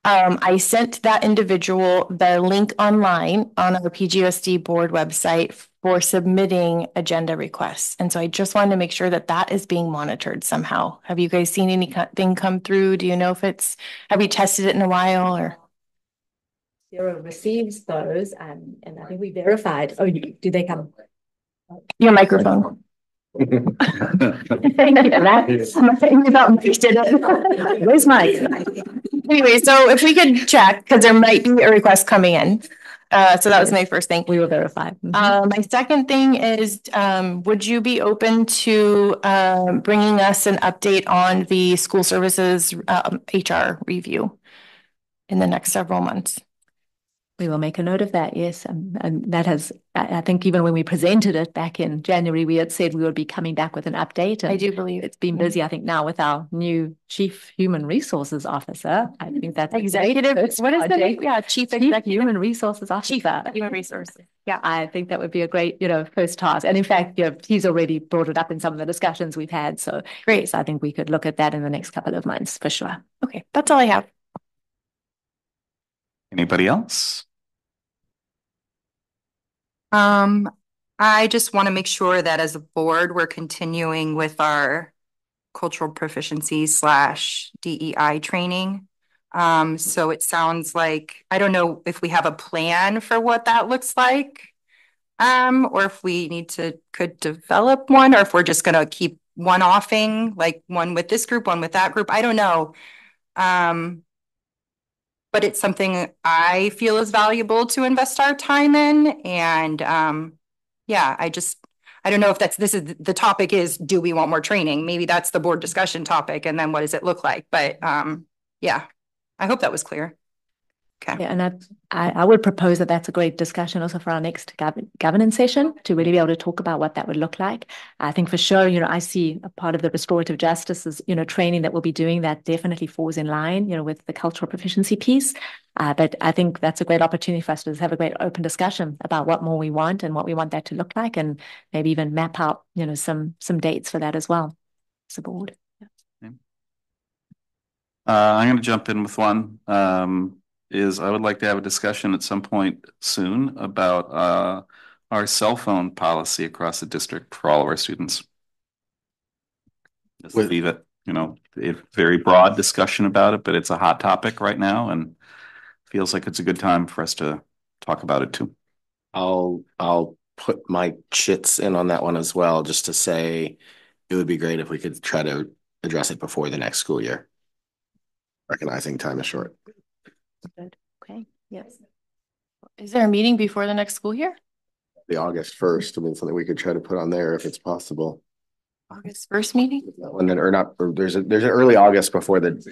I sent that individual the link online on our PGUSD board website for submitting agenda requests. And so I just wanted to make sure that that is being monitored somehow. Have you guys seen anything come through? Do you know if have you tested it in a while or? Zero receives those and I think we verified. Oh, do they come? Your microphone. Thank you. Where's Mike? Anyway, so if we could check, because there might be a request coming in. So that was my first thing. We will verify. Mhm. My second thing is, would you be open to bringing us an update on the school services HR review in the next several months? We will make a note of that, yes. And that has, I think even when we presented it back in January, we had said we would be coming back with an update. I do believe it's been busy, I think, now with our new Chief Human Resources Officer. I think that's executive. What is the name? Yeah, Chief Executive Human Resources Officer. Human Resources. Yeah, I think that would be a great, first task. And in fact, he's already brought it up in some of the discussions we've had. So great. So I think we could look at that in the next couple of months for sure. Okay, that's all I have. Anybody else? I just want to make sure that as a board, we're continuing with our cultural proficiency / DEI training. So it sounds like, I don't know if we have a plan for what that looks like. Or if we could develop one, or if we're just gonna keep one-offing, like one with this group, one with that group. I don't know. But it's something I feel is valuable to invest our time in. And yeah, I don't know if the topic is, do we want more training? Maybe that's the board discussion topic. And then what does it look like? But yeah, I hope that was clear. Okay. Yeah, and I would propose that that's a great discussion also for our next governance session to really be able to talk about what that would look like. I think for sure, I see a part of the restorative justice is, training that we'll be doing that definitely falls in line, with the cultural proficiency piece. But I think that's a great opportunity for us to have a great open discussion about what more we want and what we want that to look like, and maybe even map out, some dates for that as well as a board. Yeah. I'm going to jump in with one. I would like to have a discussion at some point soon about our cell phone policy across the district for all of our students. Just leave it, a very broad discussion about it, but it's a hot topic right now and feels like it's a good time for us to talk about it too. I'll put my chits in on that one as well, just to say it would be great if we could try to address it before the next school year, recognizing time is short. Good. Okay. Yes. Is there a meeting before the next school year? The August 1st. I mean, something we could try to put on there if it's possible. August 1st meeting? There's an early August before the.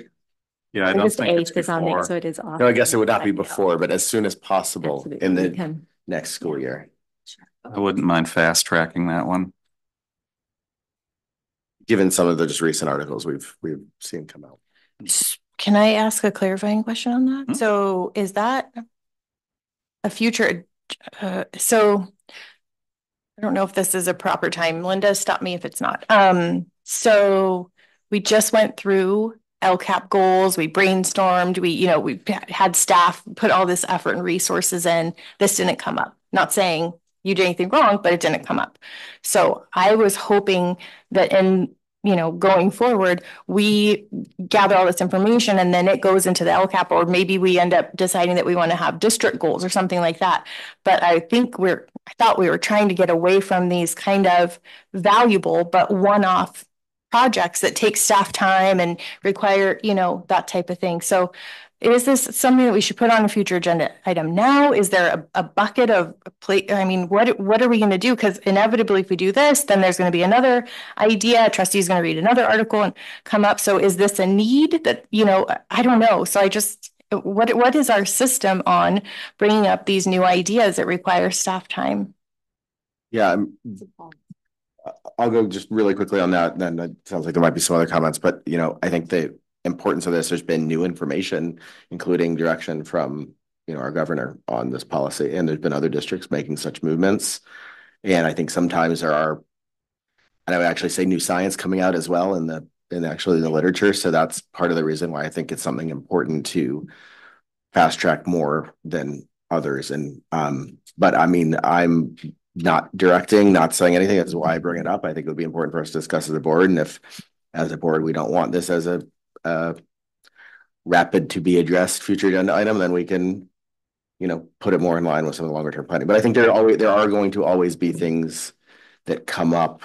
Yeah, I don't think it's is on before. next, so it is off. No, I guess it would not be before, but as soon as possible. Absolutely. In the next school year. I wouldn't mind fast tracking that one. Given some of the just recent articles we've seen come out. Can I ask a clarifying question on that? So is that a future, so I don't know if this is a proper time. Linda, stop me if it's not. So we just went through LCAP goals, we brainstormed, we had staff put all this effort and resources in. This didn't come up. Not saying you did anything wrong, but it didn't come up. So I was hoping that going forward, we gather all this information and then it goes into the LCAP, or maybe we end up deciding that we want to have district goals or something like that. But I thought we were trying to get away from these kind of valuable but one-off projects that take staff time and require, that type of thing. So is this something that we should put on a future agenda item now? Is there a bucket of what are we going to do? Because inevitably, if we do this, then there's going to be another idea. A trustee is going to read another article and come up. So is this a need that, I don't know. So what is our system on bringing up these new ideas that require staff time? Yeah, I'll go just really quickly on that. Then it sounds like there might be some other comments, but I think the importance of this, there's been new information, including direction from our governor on this policy, and there's been other districts making such movements. And I think sometimes there are, and I would actually say, new science coming out as well in the literature. So that's part of the reason why I think it's something important to fast track more than others. And but I mean, I'm not directing, not saying anything. That's why I bring it up. I think it would be important for us to discuss as a board. And if as a board we don't want this as a rapid to be addressed future agenda item, then we can put it more in line with some of the longer term planning. But I think there are going to always be things that come up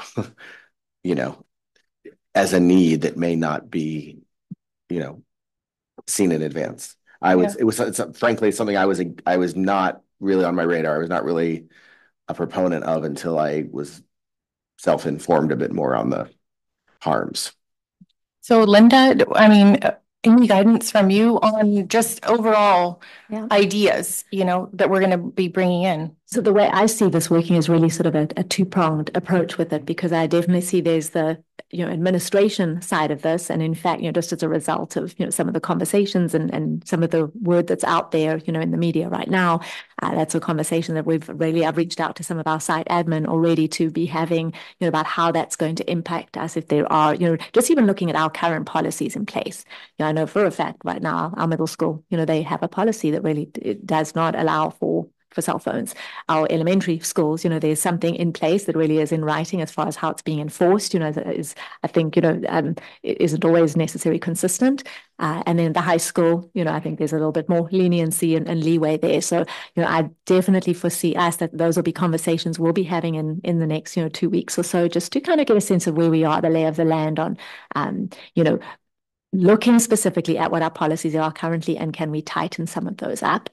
as a need that may not be seen in advance. It's frankly something I was not really on my radar. I was not really a proponent of until I was self-informed a bit more on the harms. So Linda, I mean, any guidance from you on just overall ideas, you know, that we're going to be bringing in? So the way I see this working is really sort of a two-pronged approach with it, because I definitely see there's the, you know, administration side of this. And in fact, you know, just as a result of, you know, some of the conversations and some of the word that's out there, you know, in the media right now, that's a conversation that I've reached out to some of our site admin already to be having, you know, about how that's going to impact us if there are, you know, just even looking at our current policies in place. You know, I know for a fact right now, our middle school, you know, they have a policy that really it does not allow for cell phones. Our elementary schools, you know, there's something in place that really is in writing as far as how it's being enforced, you know, is, I think, you know, it isn't always necessarily consistent. And then the high school, you know, I think there's a little bit more leniency and leeway there. So, you know, I definitely foresee us that those will be conversations we'll be having in the next, you know, 2 weeks or so, just to kind of get a sense of where we are, the lay of the land on, you know, looking specifically at what our policies are currently and can we tighten some of those up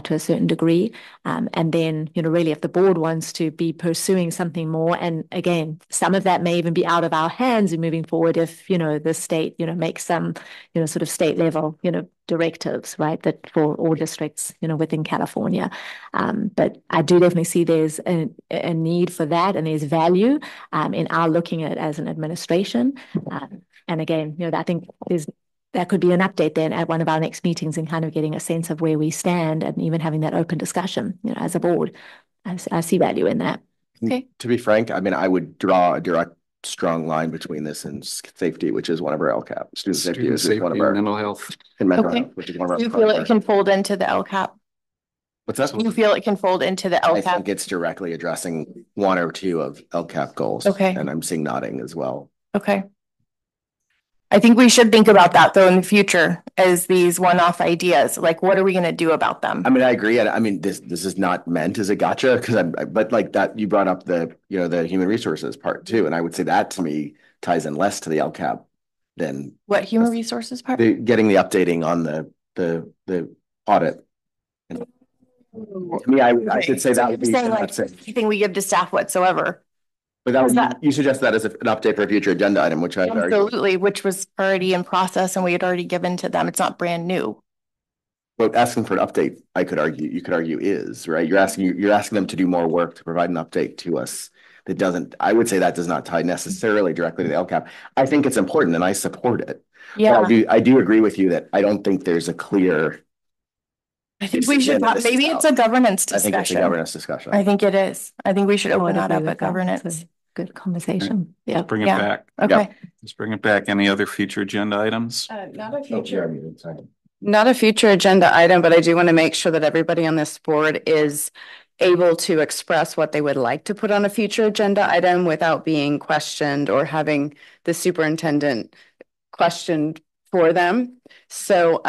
to a certain degree. And then, you know, really if the board wants to be pursuing something more, and again, some of that may even be out of our hands in moving forward if, you know, the state, you know, makes some, you know, sort of state level, you know, directives, right, that for all districts, you know, within California. But I do definitely see there's a need for that, and there's value in our looking at it as an administration. And again, you know, I think that could be an update then at one of our next meetings and kind of getting a sense of where we stand and even having that open discussion, you know, as a board. I see value in that. Okay. To be frank, I mean, I would draw a direct, strong line between this and safety, which is one of our LCAP. Student safety is one of our mental health. And mental Okay. health, which is one of our. Do you feel it can fold into the LCAP? What's that? Do you feel it can fold into the I LCAP? think it's directly addressing one or two of LCAP goals. Okay. And I'm seeing nodding as well. Okay. I think we should think about that though in the future as these one-off ideas. Like, what are we going to do about them? I mean, I agree. I mean, this is not meant as a gotcha because but like that, you brought up the, you know, the human resources part too. And I would say that to me ties in less to the LCAP than what human resources part? Getting the updating on the audit. And to me, I should say that would be saying like anything we give to staff whatsoever. But you suggest that as an update for a future agenda item, which I absolutely, which was already in process and we had already given to them. It's not brand new. But asking for an update, you could argue is right. You're asking them to do more work to provide an update to us. That doesn't. I would say that does not tie necessarily directly to the LCAP. I think it's important and I support it. Yeah, but I do agree with you that I don't think there's a clear. I think we should maybe it's a governance discussion. I think it's a governance discussion. I think it is. I think we should open that up at governance. Good conversation. Yeah. Let's bring it back. Okay. Yep. Let's bring it back. Any other future agenda items? Not a future agenda item, but I do want to make sure that everybody on this board is able to express what they would like to put on a future agenda item without being questioned or having the superintendent questioned for them. So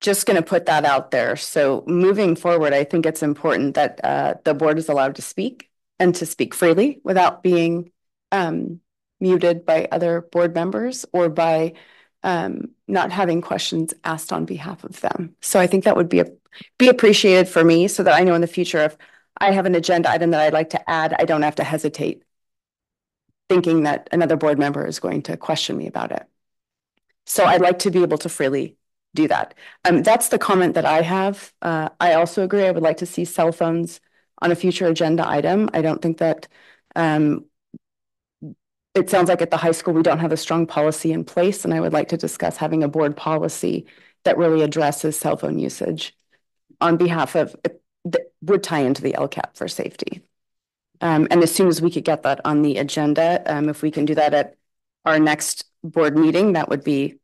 just going to put that out there. So moving forward, I think it's important that the board is allowed to speak and to speak freely without being muted by other board members or by not having questions asked on behalf of them. So I think that would be appreciated for me so that I know in the future if I have an agenda item that I'd like to add, I don't have to hesitate thinking that another board member is going to question me about it. So I'd like to be able to freely do that. That's the comment that I have. I also agree. I would like to see cell phones on a future agenda item. I don't think that it sounds like at the high school, we don't have a strong policy in place. And I would like to discuss having a board policy that really addresses cell phone usage on behalf of, that would tie into the LCAP for safety. And as soon as we could get that on the agenda, if we can do that at our next board meeting, that would be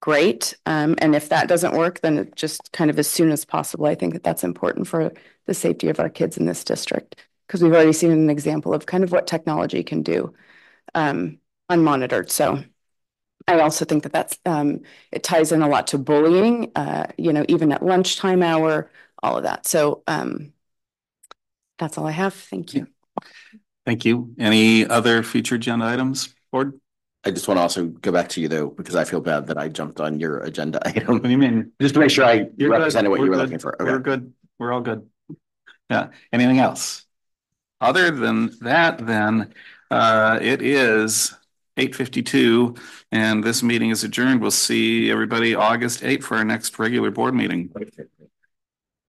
great. And if that doesn't work, then it just kind of as soon as possible. I think that that's important for the safety of our kids in this district, because we've already seen an example of kind of what technology can do unmonitored. So I also think that that's it ties in a lot to bullying, you know, even at lunchtime hour, all of that. So that's all I have. Thank you. Thank you. Any other future agenda items, board? I just want to also go back to you though, because I feel bad that I jumped on your agenda item. What do you mean? Just to make sure I represented what you were looking for. Okay. We're good. We're all good. Yeah. Anything else? Other than that, then it is 8:52 and this meeting is adjourned. We'll see everybody August 8th for our next regular board meeting.